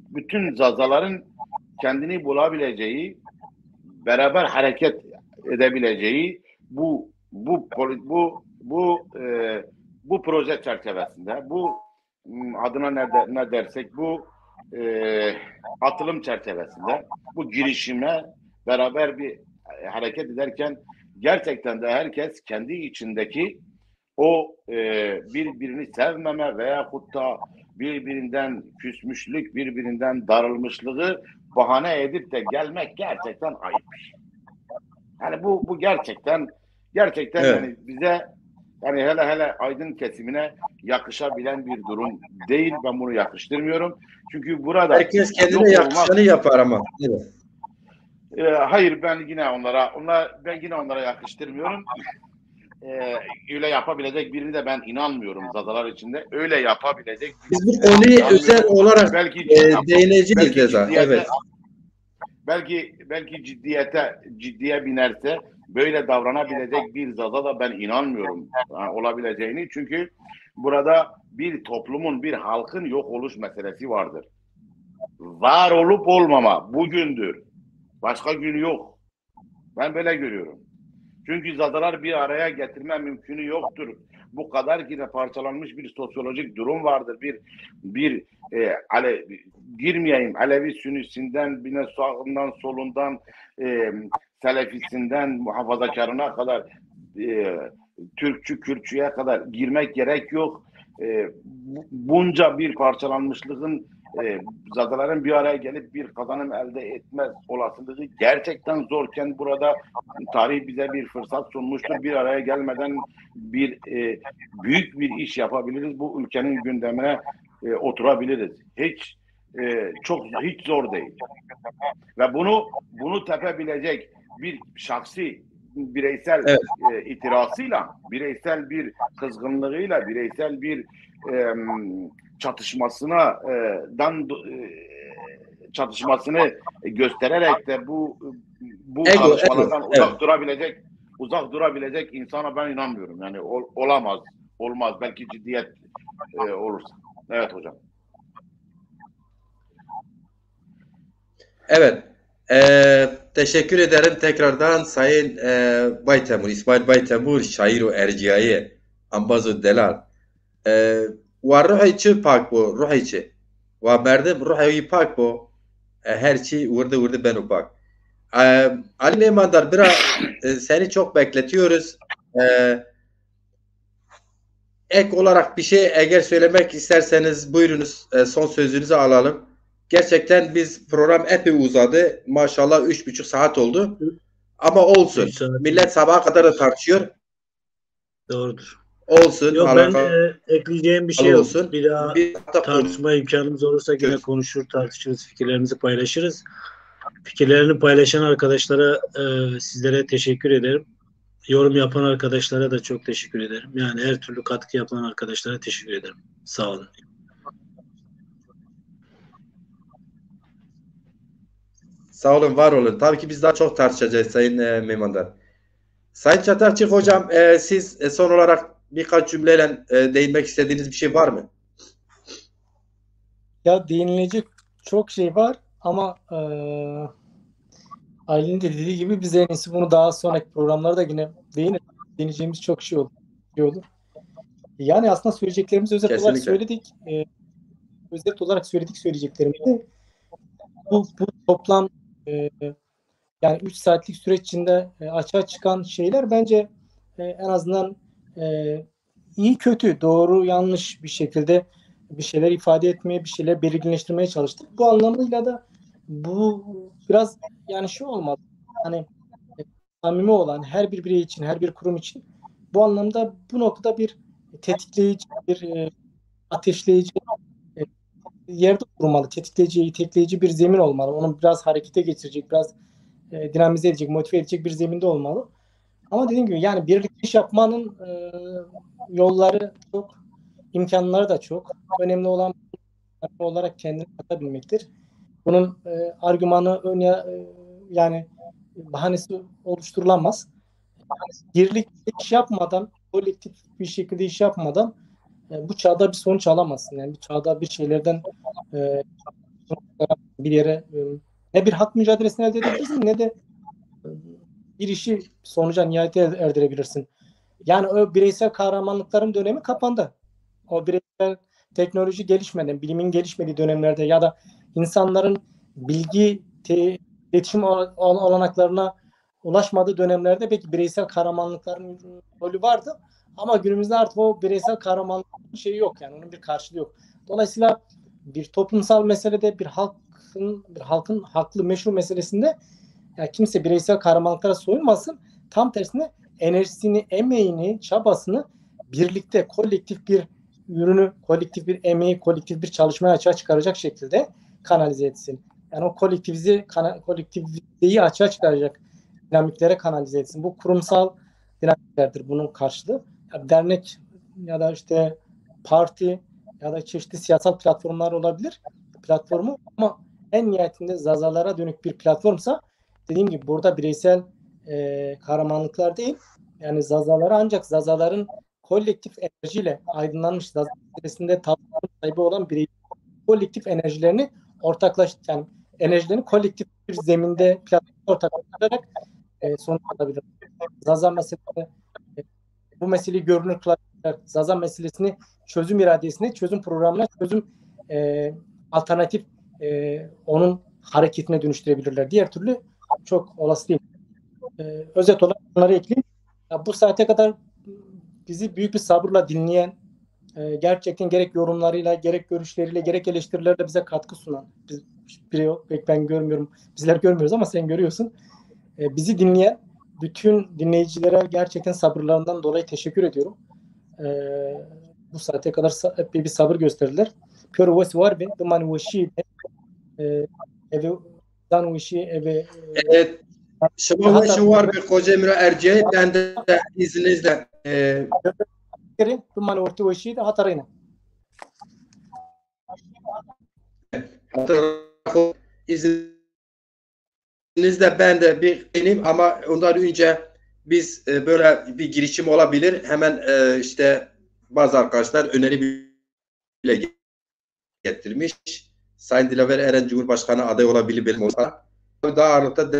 Bütün zazaların kendini bulabileceği, beraber hareket edebileceği bu proje çerçevesinde, bu adına ne dersek bu atılım çerçevesinde, bu girişime beraber bir hareket ederken gerçekten de herkes kendi içindeki o birbirini sevmeme veyahut da birbirinden küsmüşlük, birbirinden darılmışlığı bahane edip de gelmek gerçekten ayıp. Yani bu gerçekten evet. Yani bize yani hele aydın kesimine yakışabilen bir durum değil. Ben bunu yakıştırmıyorum. Çünkü burada herkes kendine yakışanı yapar ama. Evet. Hayır, ben yine onlara yakıştırmıyorum. Öyle yapabilecek birini de ben inanmıyorum zazalar içinde. Öyle yapabilecek. Biz bu konuyu özel olarak değineceğiz de. Evet. Belki ciddiye binerse böyle davranabilecek bir zaza da ben inanmıyorum olabileceğini. Çünkü burada bir toplumun, bir halkın yok oluş meselesi vardır. Var olup olmama bugündür. Başka gün yok. Ben böyle görüyorum. Çünkü zazalar bir araya getirme mümkünü yoktur. Bu kadar ki de parçalanmış bir sosyolojik durum vardır. Girmeyeyim Alevi Sünnisinden, birine sağından solundan, Selefisinden muhafazakarına kadar, Türkçü Kürtçüye kadar girmek gerek yok. Bunca bir parçalanmışlığın zazaların bir araya gelip bir kazanım elde etmez olasılığı gerçekten zorken burada tarih bize bir fırsat sunmuştur. Bir araya gelmeden büyük bir iş yapabiliriz. Bu ülkenin gündemine oturabiliriz. Hiç zor değil. Ve bunu tepebilecek bir şahsi bireysel itirazıyla, bireysel bir kızgınlığıyla, bireysel bir çatışmasını göstererek de bu çalışmalardan uzak durabilecek insana ben inanmıyorum. Yani olmaz. Belki ciddiyet olursa. Evet hocam. Evet. Teşekkür ederim tekrardan Sayın Baytemur, İsmail Baytemur, şair o erciyayı, ambazo delal. Ve ruh içi pak bu, ruh içi. Ve merdim ruh pak bu. Herçi vurdu ben upak. Ali Neymandar biraz seni çok bekletiyoruz. Ek olarak bir şey eğer söylemek isterseniz buyurunuz, son sözünüzü alalım. Gerçekten program epey uzadı. Maşallah 3,5 saat oldu. Ama olsun. Millet sabaha kadar da tartışıyor. Doğrudur. Olsun. Yok, ben ekleyeceğim bir şey yok. Olsun. Bir daha tartışma imkanımız olursa yine konuşur, tartışırız, fikirlerimizi paylaşırız. Fikirlerini paylaşan arkadaşlara sizlere teşekkür ederim. Yorum yapan arkadaşlara da çok teşekkür ederim. Yani her türlü katkı yapan arkadaşlara teşekkür ederim. Sağ olun. Sağ olun, var olun. Tabii ki biz daha çok tartışacağız Sayın Meymandar. Sayın Çatakçı hocam, siz son olarak birkaç cümleyle değinmek istediğiniz bir şey var mı? Ya değinilecek çok şey var ama Ali'nin de dediği gibi biz en iyisi bunu daha sonraki programlarda yine değineceğimiz çok şey olur. Yani aslında söyleyeceklerimizi özet olarak Kesinlikle. söyledik. Özet olarak söyledik söyleyeceklerimizi. Bu toplam yani 3 saatlik süreç içinde açığa çıkan şeyler bence en azından iyi kötü, doğru yanlış bir şekilde bir şeyler ifade etmeye, bir şeyler belirginleştirmeye çalıştık. Bu anlamıyla da bu biraz yani şu olmalı. Hani samimi olan her bir birey için, her bir kurum için bu anlamda bu noktada bir tetikleyici, bir ateşleyici yerde durmalı. Tetikleyici, itekleyici bir zemin olmalı. Onu biraz harekete geçirecek, biraz dinamize edecek, motive edecek bir zeminde olmalı. Ama dediğim gibi yani birlikte iş yapmanın yolları çok, imkanları da çok. Önemli olan olarak kendini katabilmektir. Bunun argümanı yani bahanesi oluşturulamaz. Birlikte iş yapmadan, kolektif bir şekilde iş yapmadan bu çağda bir sonuç alamazsın. Yani bu çağda bir şeylerden bir yere ne bir hak mücadelesini elde edebilirsin ne de bir işi sonuca nihayete erdirebilirsin. Yani o bireysel kahramanlıkların dönemi kapandı. O bireysel teknoloji gelişmeden, bilimin gelişmediği dönemlerde ya da insanların bilgi, iletişim olanaklarına ulaşmadığı dönemlerde belki bireysel kahramanlıkların rolü vardı. Ama günümüzde artık o bireysel kahramanlık şeyi yok yani. Onun bir karşılığı yok. Dolayısıyla bir toplumsal meselede bir halkın haklı meşru meselesinde yani kimse bireysel kahramanlıklara soyunmasın. Tam tersine enerjisini, emeğini, çabasını birlikte kolektif bir ürünü, kolektif bir emeği, kolektif bir çalışmaya açığa çıkaracak şekilde kanalize etsin. Yani o kolektiviteyi açığa çıkaracak dinamiklere kanalize etsin. Bu kurumsal dinamiklerdir bunun karşılığı. Yani dernek ya da işte parti ya da çeşitli siyasal platformlar olabilir. Platformu ama en nihayetinde zazalara dönük bir platformsa dediğim gibi burada bireysel kahramanlıklar değil yani zazalara ancak zazaların kolektif enerjiyle aydınlanmış zaza meselesinde sahibi olan birey kolektif enerjilerini yani enerjilerini kolektif bir zeminde platformda ortaklaştırarak sonuç alabilir. Zaza meselesi bu meseleyi görünür kılarak Zaza meselesini çözüm iradesine, çözüm programına, çözüm alternatif onun hareketine dönüştürebilirler. Diğer türlü çok olası değil. Özet olarak bunları ekleyeyim. Ya, bu saate kadar bizi büyük bir sabırla dinleyen, gerçekten gerek yorumlarıyla, gerek görüşleriyle, gerek eleştirilerle bize katkı sunan, biri yok, pek ben görmüyorum, bizler görmüyoruz ama sen görüyorsun. Bizi dinleyen bütün dinleyicilere gerçekten sabırlarından dolayı teşekkür ediyorum. Bu saate kadar hep bir sabır gösterdiler. Pör was var ve duman vişi eve dan vişi eve Evet. Şıma şu var bir Koca Emre Erce. Ben de izninizle duman orta vişi de hatarına. İzninizle ben de bir benim ama ondan önce biz böyle bir girişim olabilir. Hemen işte bazı arkadaşlar öneri bile getirmiş. Sayın Dilaver Eren Cumhurbaşkanı aday olabilir benim olsa. Daha ağırlıkta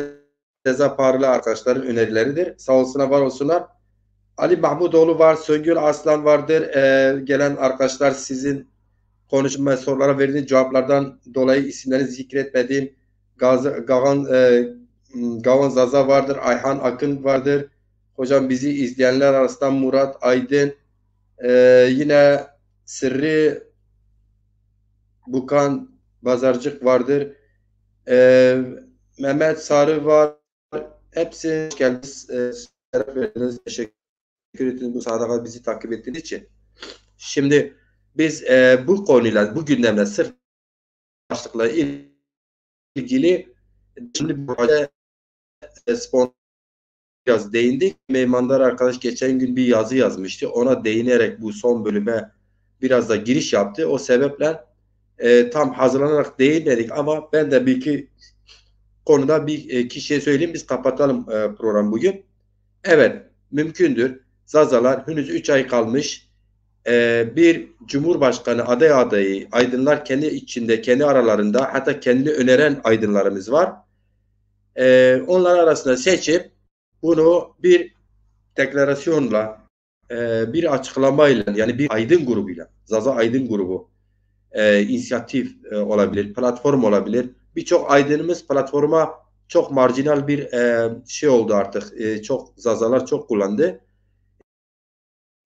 Dezaparlı arkadaşların önerileridir. Sağ olsunlar, var olsunlar. Ali Mahmudoğlu var, Söngül Arslan vardır. Gelen arkadaşlar sizin konuşma sorulara verdiğiniz cevaplardan dolayı isimlerini zikretmediğim Gavan Zaza vardır, Ayhan Akın vardır. Hocam bizi izleyenler arasında Murat Aydın, yine Sırrı Bukan Bazarcık vardır. Mehmet Sarı var. Hepsi hoş geldiniz. Teşekkür ederim bu saate bizi takip ettiğiniz için. Şimdi biz bu konuyla, bu gündemle sırf başlıkla ilgili şimdi burada biraz değindik. Meymandar arkadaş geçen gün bir yazı yazmıştı. Ona değinerek bu son bölüme biraz da giriş yaptı. O sebeple tam hazırlanarak değinmedik ama ben de bir iki konuda bir kişiye söyleyeyim. Biz kapatalım programı bugün. Evet, mümkündür. Zazalar henüz 3 ay kalmış. Bir Cumhurbaşkanı adayı, aydınlar kendi içinde, kendi aralarında, hatta kendi öneren aydınlarımız var. Onlar arasında seçip bunu bir deklarasyonla, bir açıklamayla, yani bir aydın grubuyla, Zaza Aydın grubu, inisiyatif olabilir, platform olabilir. Birçok aydınımız platforma çok marjinal bir şey oldu artık. Çok Zazalar çok kullandı.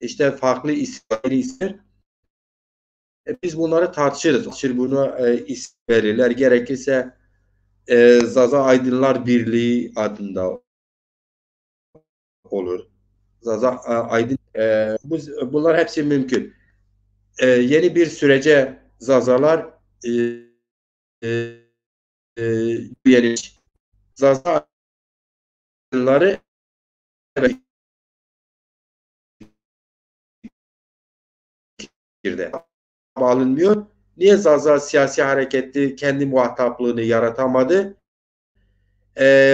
İşte farklı isimler. Biz bunları tartışırız. Şimdi buna isim verirler. Gerekirse Zaza Aydınlar Birliği adında olur. Zaza Aydın. Bunlar hepsi mümkün. Yeni bir sürece Zazalar yeni Zaza Aydınları girdi. Alınmıyor. Niye Zaza siyasi hareketi kendi muhataplığını yaratamadı?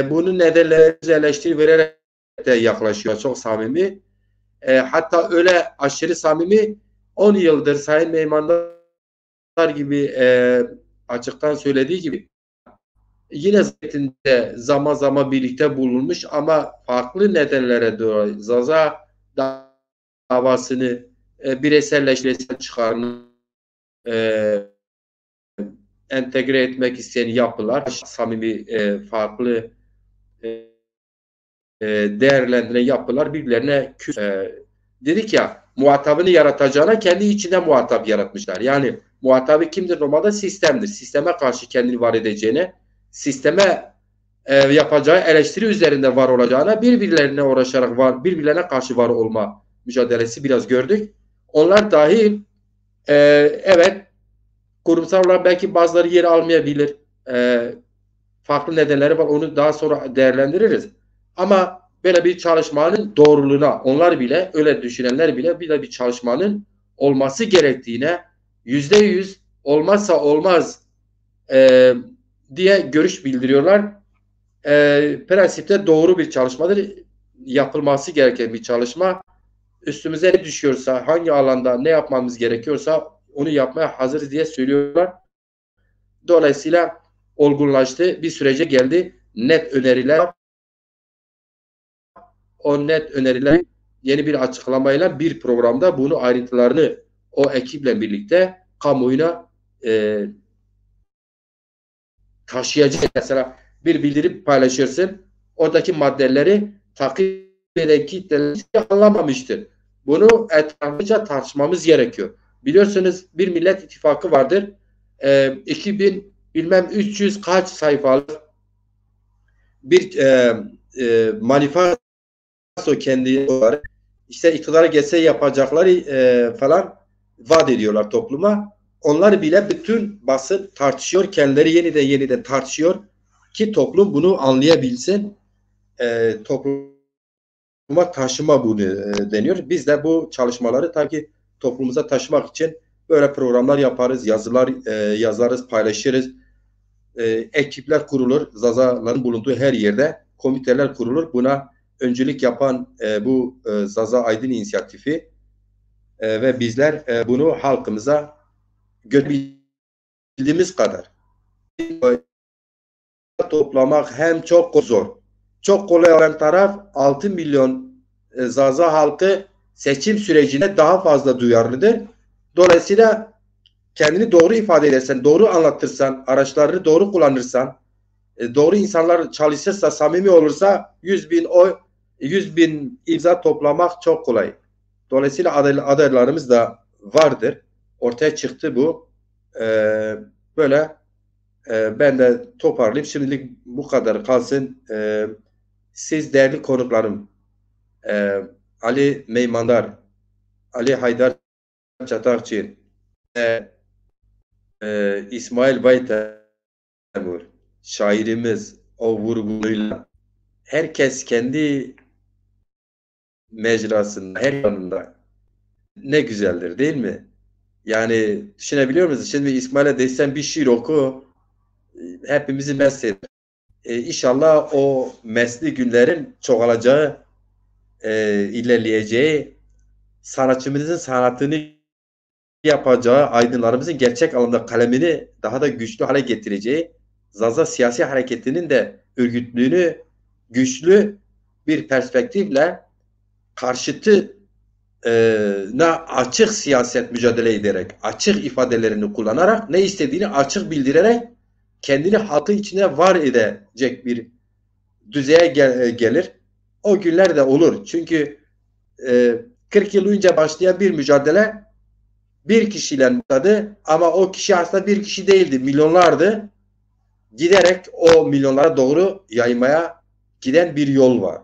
Bunun nedenleri eleştiri vererek de yaklaşıyor. Çok samimi. Hatta öyle aşırı samimi 10 yıldır Sayın Meymanlar gibi açıktan söylediği gibi yine ziyaretinde zaman zaman birlikte bulunmuş ama farklı nedenlere dolayı Zaza davasını bireyselleştirme çıkarını entegre etmek isteyen yapılar, samimi farklı değerlendiren yapılar birbirlerine dedik ya, muhatabını yaratacağına kendi içinde muhatap yaratmışlar. Yani muhatabı kimdir? Normalde sistemdir. Sisteme karşı kendini var edeceğine, sisteme yapacağı eleştiri üzerinde var olacağına birbirlerine uğraşarak birbirlerine karşı var olma mücadelesi biraz gördük. Onlar dahil evet, kurumsal olarak belki bazıları yer almayabilir. Farklı nedenleri var. Onu daha sonra değerlendiririz. Ama böyle bir çalışmanın doğruluğuna, onlar bile, öyle düşünenler bile bir çalışmanın olması gerektiğine, %100 olmazsa olmaz diye görüş bildiriyorlar. Prensipte doğru bir çalışmadır. Yapılması gereken bir çalışma. Üstümüze ne düşüyorsa, hangi alanda ne yapmamız gerekiyorsa onu yapmaya hazırız diye söylüyorlar. Dolayısıyla olgunlaştı. Bir sürece geldi. Net öneriler, o net öneriler yeni bir açıklamayla bir programda bunu ayrıntılarını o ekiple birlikte kamuoyuna taşıyacak. Mesela bir bildirim paylaşırsın. Oradaki maddeleri takip eden kitleler anlamamıştır. Bunu etraflıca tartışmamız gerekiyor. Biliyorsunuz bir Millet İttifakı vardır. 2000 bilmem 300 kaç sayfalık bir manifesto kendi olarak işte iktidara geçse yapacakları falan vaat ediyorlar topluma. Onlar bile bütün basın tartışıyor. Kendileri yeniden tartışıyor ki toplum bunu anlayabilsin. Topluma taşıma bunu deniyor. Biz de bu çalışmaları tabii ki toplumumuza taşımak için böyle programlar yaparız, yazılar yazarız, paylaşırız. Ekipler kurulur. Zazaların bulunduğu her yerde komiteler kurulur. Buna öncülük yapan bu Zaza Aydın inisiyatifi ve bizler bunu halkımıza görebildiğimiz kadar toplamak hem çok zor. Çok kolay olan taraf 6 milyon Zaza halkı seçim sürecine daha fazla duyarlıdır. Dolayısıyla kendini doğru ifade edersen, doğru anlatırsan, araçlarını doğru kullanırsan, doğru insanlar çalışırsa, samimi olursa 100 bin imza toplamak çok kolay. Dolayısıyla adaylarımız da vardır. Ortaya çıktı bu. Böyle ben de toparlayayım. Şimdilik bu kadar kalsın. Siz değerli konuklarım, Ali Meymandar, Ali Haydar Çatakçı, İsmail Baytemur, şairimiz o vurguyla herkes kendi mecrasında, her yanında ne güzeldir değil mi? Yani düşünebiliyor musunuz? Şimdi İsmail'e desem bir şiir oku, hepimizi mest eder. İnşallah o mesli günlerin çoğalacağı ilerleyeceği, sanatçımızın sanatını yapacağı, aydınlarımızın gerçek anlamda kalemini daha da güçlü hale getireceği, Zaza siyasi hareketinin de örgütlüğünü güçlü bir perspektifle karşıtı açık siyaset mücadele ederek, açık ifadelerini kullanarak, ne istediğini açık bildirerek kendini halkı içine var edecek bir düzeye gelir. O günler de olur. Çünkü 40 yıl önce başlayan bir mücadele bir kişiyle başladı ama o kişi aslında bir kişi değildi, milyonlardı. Giderek o milyonlara doğru yaymaya giden bir yol var.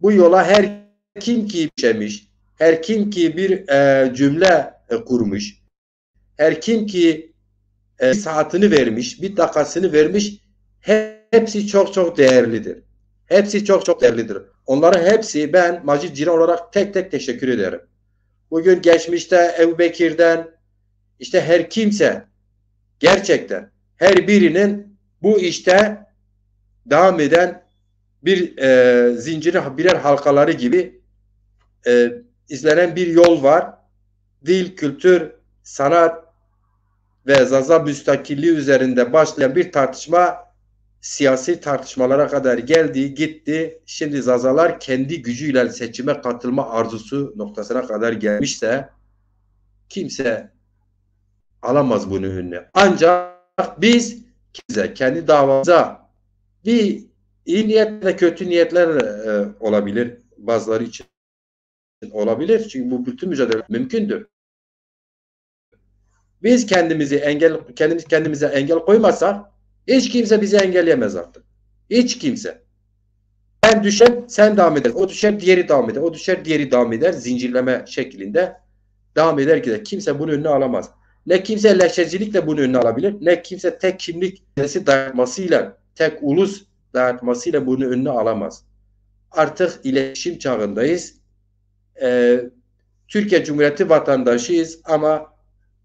Bu yola her kim ki işemiş, her kim ki bir cümle kurmuş, her kim ki bir saatini vermiş, bir dakikasını vermiş, hepsi çok çok değerlidir. Hepsi çok çok değerlidir. Onlara hepsi ben Macit Ciran olarak tek tek teşekkür ederim. Bugün geçmişte Ebu Bekir'den işte her kimse gerçekten her birinin bu işte devam eden bir zinciri birer halkaları gibi izlenen bir yol var. Dil, kültür, sanat ve Zaza müstakilliği üzerinde başlayan bir tartışma siyasi tartışmalara kadar geldi, gitti. Şimdi Zazalar kendi gücüyle seçime katılma arzusu noktasına kadar gelmişse kimse alamaz bunun önüne. Ancak biz kendi davamıza bir iyi niyet ve kötü niyetler olabilir. Bazıları için olabilir. Çünkü bu bütün mücadele mümkündür. Biz kendimize engel koymazsak hiç kimse bizi engelleyemez artık. Hiç kimse. Ben düşer, sen devam eder. O düşer, diğeri devam eder. O düşer, diğeri devam eder. Zincirleme şeklinde devam eder ki de kimse bunun önüne alamaz. Ne kimse leşecilikle bunun önüne alabilir. Ne kimse tek kimlik dayatmasıyla, tek ulus dayatmasıyla bunun önüne alamaz. Artık iletişim çağındayız. Türkiye Cumhuriyeti vatandaşıyız ama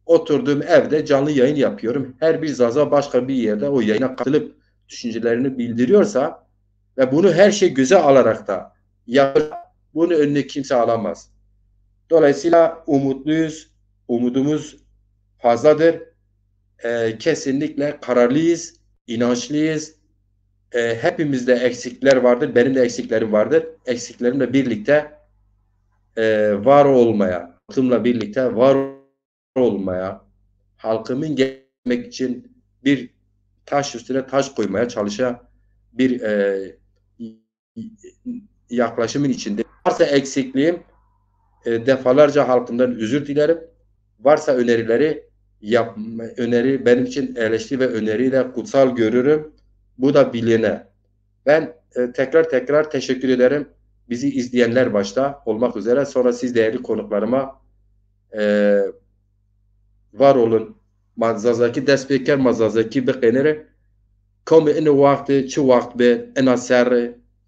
oturduğum evde canlı yayın yapıyorum. Her bir Zaza başka bir yerde o yayına katılıp düşüncelerini bildiriyorsa ve bunu her şey göze alarak da yapar, bunun önüne kimse alamaz. Dolayısıyla umutluyuz. Umudumuz fazladır. Kesinlikle kararlıyız, inançlıyız. Hepimizde eksikler vardır. Benim de eksiklerim vardır. Eksiklerimle birlikte var olmaya, halkımla birlikte var olmaya, halkımın gelmek için bir taş üstüne taş koymaya çalışan bir yaklaşımın içinde. Varsa eksikliğim defalarca halkımdan özür dilerim. Varsa öneri benim için eleştiri ve öneriyi de kutsal görürüm. Bu da biline. Ben tekrar teşekkür ederim. Bizi izleyenler başta olmak üzere. Sonra siz değerli konuklarıma var olun. Mazazaki destpeker mazazaki beqenere kom in vakti çi vakt be ena ser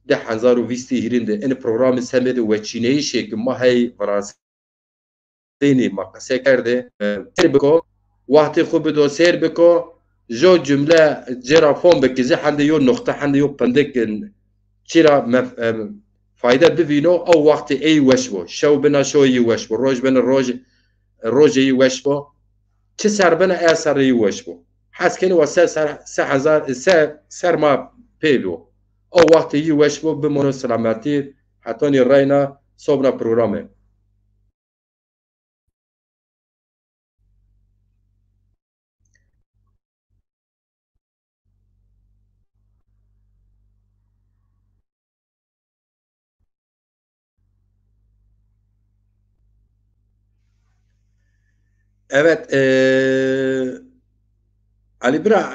de hanzaru visti hirinde en programı semede ve çineyi şekli mahay varasini makase kerde ser beko vakti xubi do ser beko jo cümle cerafon bekizi hande yo nokta hande yo pendekin çira fayda bivino o vakti ey veşbo şev bena şoyi veşbo roj bena rojeyi veşbo چه سر بنا اثر یوش بو حس کنی و سه هزار سر ما پیلو او وقت یوش بو بمونو سلامتی حتی نی راینا صبح پروگرامه Evet, Ali Bira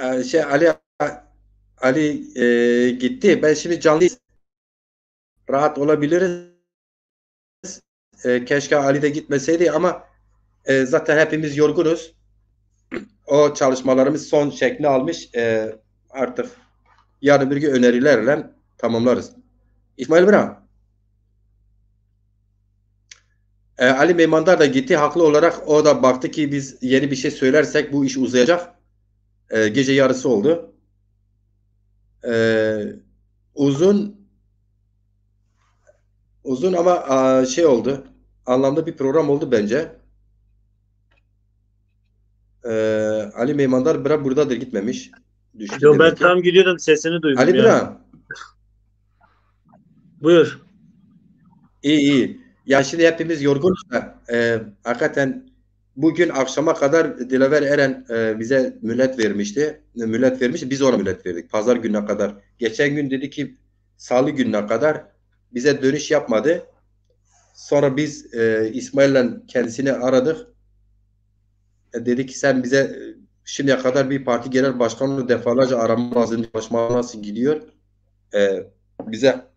Ali gitti. Ben şimdi canlı rahat olabiliriz. Keşke Ali de gitmeseydi ama zaten hepimiz yorgunuz. O çalışmalarımız son şekli almış. Artık yarın bir gün önerilerle tamamlarız. İsmail Bira. Ali Meymandar da gitti. Haklı olarak o da baktı ki biz yeni bir şey söylersek bu iş uzayacak. Gece yarısı oldu. Uzun Uzun ama şey oldu. Anlamlı bir program oldu bence. Ali Meymandar Bira buradadır, gitmemiş. Düştü Yo, ben demek ki. tam gidiyordum, sesini duydum Ali ya. Bira. Buyur. İyi iyi. Ya şimdi hepimiz yorgunuz da hakikaten bugün akşama kadar Dilaver Eren bize mühlet vermişti. Mühlet vermişti. Biz ona mühlet verdik. Pazar gününe kadar. Geçen gün dedi ki Salı gününe kadar bize dönüş yapmadı. Sonra biz İsmail'le kendisini aradık. Dedi ki sen bize şimdiye kadar bir parti genel başkanını defalarca arama lazım. Çalışma nasıl gidiyor? Bize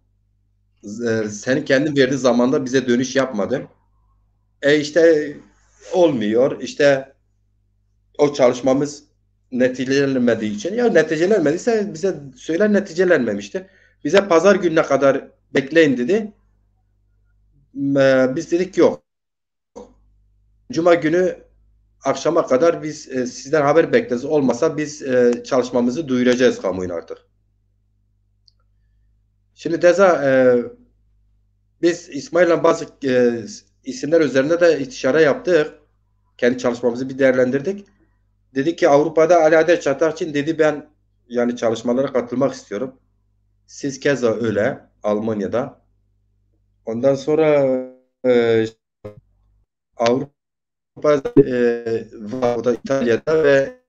senin kendin verdiğin zamanda bize dönüş yapmadın. İşte olmuyor. İşte o çalışmamız neticelenmediği için. Ya neticelenmediyse bize söyler, neticelenmemişti. Bize pazar gününe kadar bekleyin dedi. Biz dedik yok. Cuma günü akşama kadar biz sizden haber bekleriz. Olmasa biz çalışmamızı duyuracağız kamuoyuna artık. Şimdi Deza biz İsmail'le bazı isimler üzerinde de istişare yaptık. Kendi çalışmamızı bir değerlendirdik. Dedi ki Avrupa'da Ali Adel Çatakçı'nın dedi ben yani çalışmalara katılmak istiyorum. Siz keza öyle Almanya'da. Ondan sonra Avrupa'da var da İtalya'da ve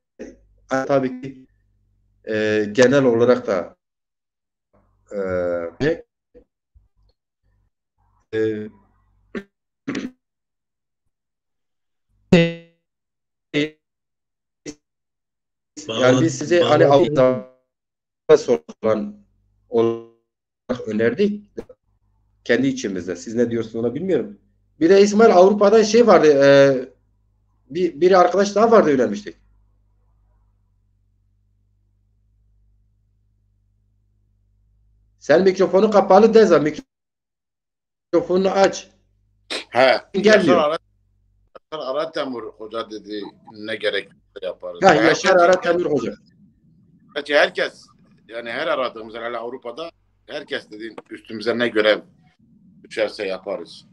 tabii ki genel olarak da e, yani biz size hani Avrupa'da sorulan olarak önerdik. Kendi içimizde. Siz ne diyorsunuz ona bilmiyorum. Bir de İsmail Avrupa'da şey vardı. Bir arkadaş daha vardı, önermiştik. Sen mikrofonu kapalı Deza. Mikrofonunu aç. He. Gelmiyor. Ara Temur Hoca dedi ne gerek yaparız. Ha, Yaşar Ara Temur Hoca. Gerçi herkes yani her aradığımız hele Avrupa'da herkes dediğin üstümüze ne görev düşerse yaparız.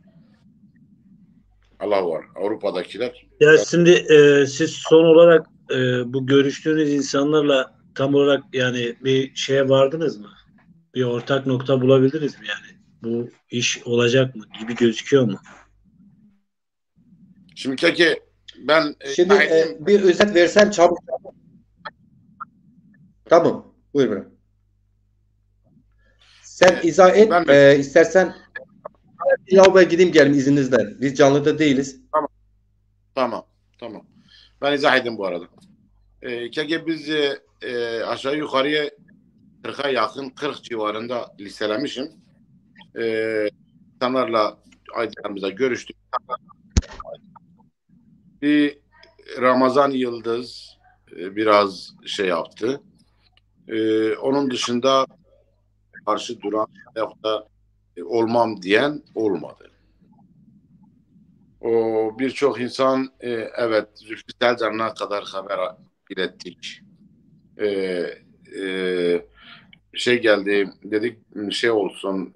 Allah var. Avrupa'dakiler. Ya şimdi siz son olarak bu görüştüğünüz insanlarla tam olarak yani bir şeye vardınız mı? Bir ortak nokta bulabildiniz mi yani? Bu iş olacak mı gibi gözüküyor mu? Şimdi peki ben Şimdi bir özet versem çabuk. Tamam. Buyur bana. Sen izah et. İstersen lavaboya gideyim gelin izninizle. Biz canlıda değiliz. Tamam. Ben izah edeyim bu arada. Peki biz aşağı yukarıya 40'a yakın 40 civarında listelemişim. İnsanlarla aydınlarımızla görüştük. Bir Ramazan Yıldız biraz şey yaptı. Onun dışında karşı duran yoksa olmam diyen olmadı. O birçok insan evet Zülfü Selcan'a kadar haber ilettik. Şey geldi dedik şey olsun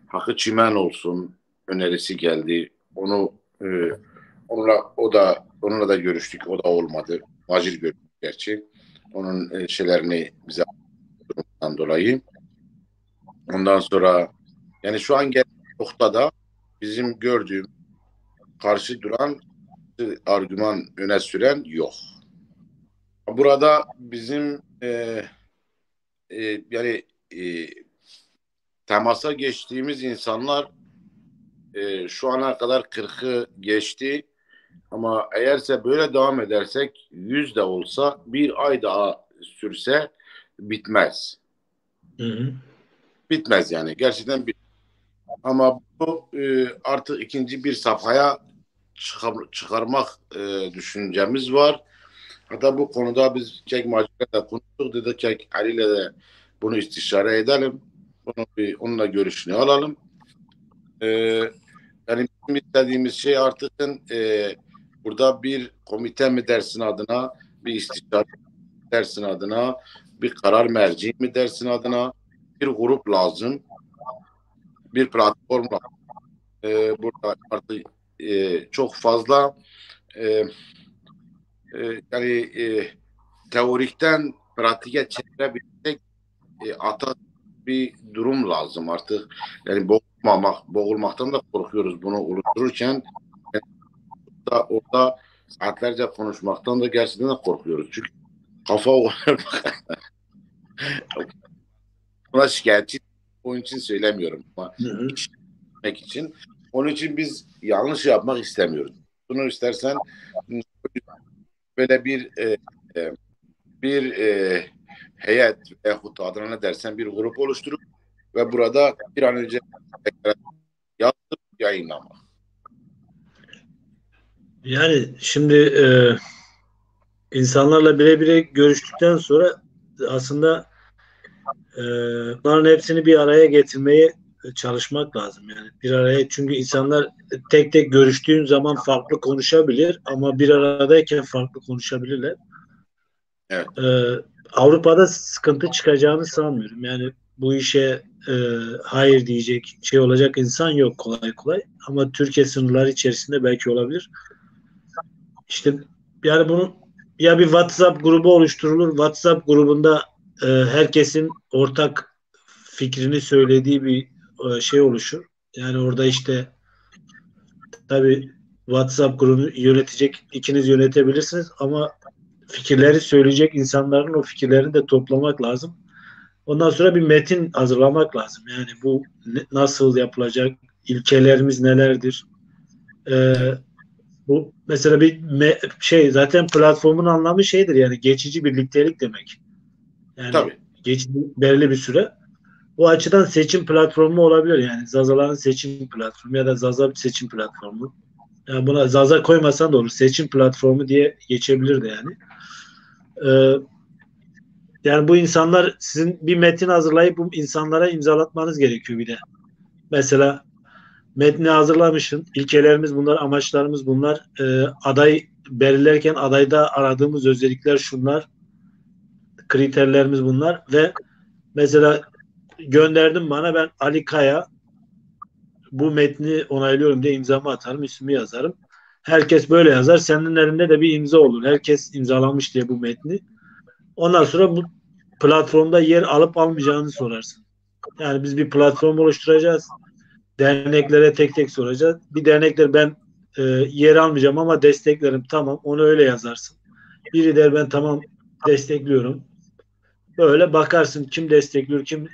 Hakkı Çimen olsun önerisi geldi. Onunla da görüştük. O da olmadı. Macir görüştük gerçi. Onun şeylerini bize dolayı. Ondan sonra yani şu an noktada bizim gördüğüm karşı duran argüman öne süren yok. Burada bizim yani temasa geçtiğimiz insanlar şu ana kadar 40'ı geçti ama eğerse böyle devam edersek 100 de olsa bir ay daha sürse bitmez. Hı. Bitmez yani gerçekten ama bu artık ikinci bir safhaya çıkarmak düşüncemiz var. Hatta bu konuda biz Kek Macir'le konuştuk. Dedik Kek Ali'yle de bunu istişare edelim. Onunla görüşünü alalım. Yani bizim istediğimiz şey artık burada bir komite mi dersin adına, bir istişare dersin adına, bir karar merci mi dersin adına bir grup lazım. bir platformla burada artık çok fazla yani teorikten pratiğe çevirebilecek ata bir durum lazım artık. Yani boğulmaktan da korkuyoruz bunu oluştururken. Yani orada saatlerce konuşmaktan da gerçekten de korkuyoruz. Çünkü kafa buna şikayetçi, onun için söylemiyorum ama iş yapmak için. Onun için biz yanlış yapmak istemiyoruz. Bunu istersen böyle bir heyet veyahut adına ne dersen bir grup oluşturup ve burada bir an önce yazıp yayınlamak. Yani şimdi insanlarla birebir görüştükten sonra aslında bunların hepsini bir araya getirmeye çalışmak lazım. Yani bir araya, çünkü insanlar tek tek görüştüğün zaman farklı konuşabilir ama bir aradayken farklı konuşabilirler. Evet. Avrupa'da sıkıntı çıkacağını sanmıyorum. Yani bu işe hayır diyecek şey olacak insan yok kolay kolay. Ama Türkiye sınırları içerisinde belki olabilir. İşte yani bunu ya bir WhatsApp grubu oluşturulur. WhatsApp grubunda herkesin ortak fikrini söylediği bir şey oluşur. Yani orada işte tabii WhatsApp grubunu yönetecek, ikiniz yönetebilirsiniz ama fikirleri söyleyecek insanların o fikirlerini de toplamak lazım. Ondan sonra bir metin hazırlamak lazım. Yani bu nasıl yapılacak, ilkelerimiz nelerdir? Bu mesela bir şey, zaten platformun anlamı şeydir, yani geçici birliktelik demek. Yani Tabii. geçici belirli bir süre. O açıdan seçim platformu olabilir, yani Zazaların seçim platformu ya da Zaza seçim platformu. Yani buna Zaza koymasan da olur. Seçim platformu diye geçebilirdi yani. Yani bu insanlar, sizin bir metin hazırlayıp bu insanlara imzalatmanız gerekiyor bir de. Mesela metni hazırlamışsın. İlkelerimiz bunlar, amaçlarımız bunlar. Aday belirlerken adayda aradığımız özellikler şunlar. Kriterlerimiz bunlar ve mesela gönderdim bana, ben Ali Kaya bu metni onaylıyorum diye imzamı atarım, ismimi yazarım. Herkes böyle yazar. Senin elinde de bir imza olur. Herkes imzalamış diye bu metni. Ondan sonra bu platformda yer alıp almayacağını sorarsın. Yani biz bir platform oluşturacağız. Derneklere tek tek soracağız. Bir dernekler ben yer almayacağım ama desteklerim. Tamam, onu öyle yazarsın. Biri der ben tamam destekliyorum. Böyle bakarsın kim destekliyor, kim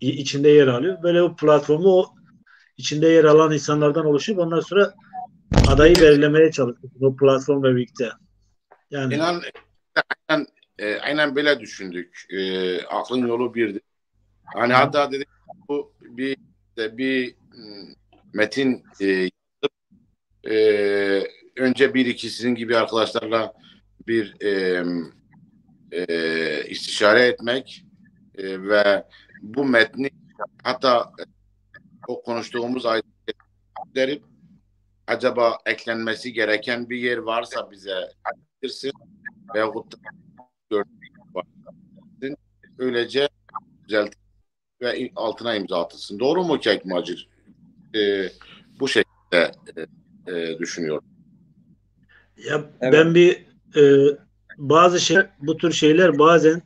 içinde yer alıyor. Böyle o platformu o içinde yer alan insanlardan oluşup ondan sonra adayı belirlemeye çalışıyorsun o platformla birlikte. Yani İnan aynen böyle düşündük. Aklın yolu birdi. Hani hatta dedik bu bir metin önce bir iki sizin gibi arkadaşlarla bir istişare etmek ve bu metni hatta o konuştuğumuz ayetleri acaba eklenmesi gereken bir yer varsa bize bildirsin veyahut da öylece düzeltin ve altına imza atılsın. Doğru mu Kek Macir? Bu şekilde düşünüyorum. ya Evet. ben bir bazı şey, bu tür şeyler bazen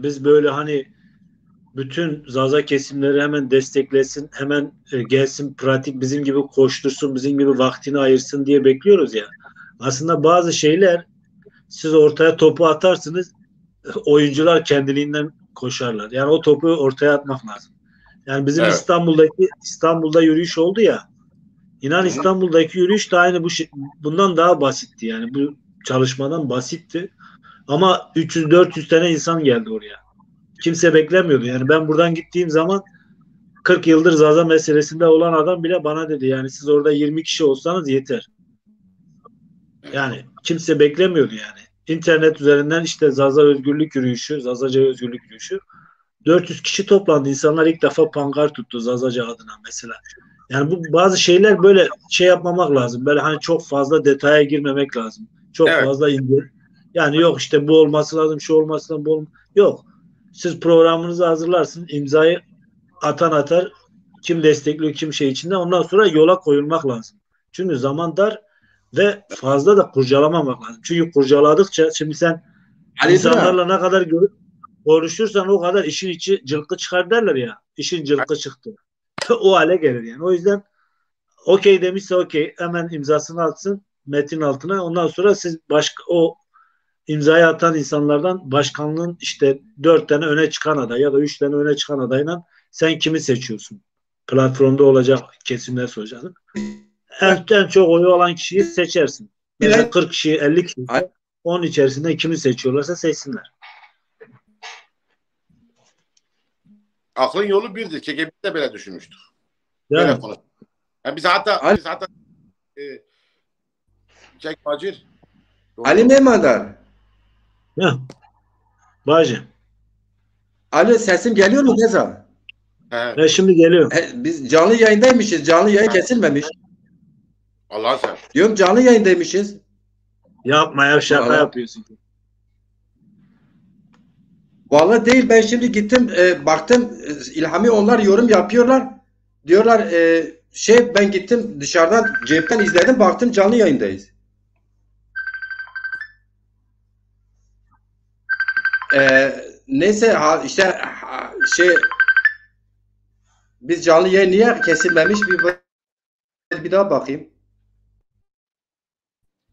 biz böyle hani bütün Zaza kesimleri hemen desteklesin, hemen gelsin pratik bizim gibi koştursun, bizim gibi vaktini ayırsın diye bekliyoruz ya. Aslında bazı şeyler siz ortaya topu atarsınız, oyuncular kendiliğinden koşarlar. Yani o topu ortaya atmak lazım. Yani bizim Evet. İstanbul'da yürüyüş oldu ya. İnan İstanbul'daki yürüyüş de aynı bundan daha basitti yani. Bu çalışmadan basitti. Ama 300-400 tane insan geldi oraya. Kimse beklemiyordu. Yani ben buradan gittiğim zaman 40 yıldır Zaza meselesinde olan adam bile bana dedi yani siz orada 20 kişi olsanız yeter. Yani kimse beklemiyordu yani. İnternet üzerinden işte Zaza özgürlük yürüyüşü, Zazaca özgürlük yürüyüşü. 400 kişi toplandı. İnsanlar ilk defa pankart tuttu Zazaca adına mesela. Yani bu bazı şeyler böyle şey yapmamak lazım. Böyle hani çok fazla detaya girmemek lazım. Çok Evet. fazla yani yok işte bu olması lazım, şu olması lazım, bu yok. Siz programınızı hazırlarsın, imzayı atan atar, kim destekliyor, kim şey içinde. Ondan sonra yola koyulmak lazım. Çünkü zaman dar ve fazla da kurcalamamak lazım. Çünkü kurcaladıkça şimdi sen Ali insanlarla ne kadar konuşursan o kadar işin içi cılkı çıkar derler ya. İşin cılkı çıktı. O hale gelir yani. O yüzden okey demişse okey, hemen imzasını atsın metin altına. Ondan sonra siz o imzayı atan insanlardan başkanlığın işte 4 tane öne çıkan aday ya da 3 tane öne çıkan adayla sen kimi seçiyorsun? Platformda olacak kesimler soracağım. En çok oyu olan kişiyi seçersin. Mesela 40 kişi, 50 kişi. Onun içerisinde kimi seçiyorlarsa seçsinler. Aklın yolu birdir. KGB de böyle düşünmüştük. Yani. Böyle konu. Yani biz hatta Çek Bacir. Ali Memandar. Ya. Bacı. Ali sesim geliyor mu Neza? He. Şimdi geliyor. Biz canlı yayındaymışız. Canlı yayın kesilmemiş. Allah sen. Diyorum canlı yayındaymışız. Yapma ya, şaka Vallahi. yapıyorsun. Vallahi değil, ben şimdi gittim baktım İlhami onlar yorum yapıyorlar. Diyorlar ben gittim dışarıdan cepten izledim, baktım canlı yayındayız. Neyse işte biz canlı yayın niye kesilmemiş bir daha bakayım.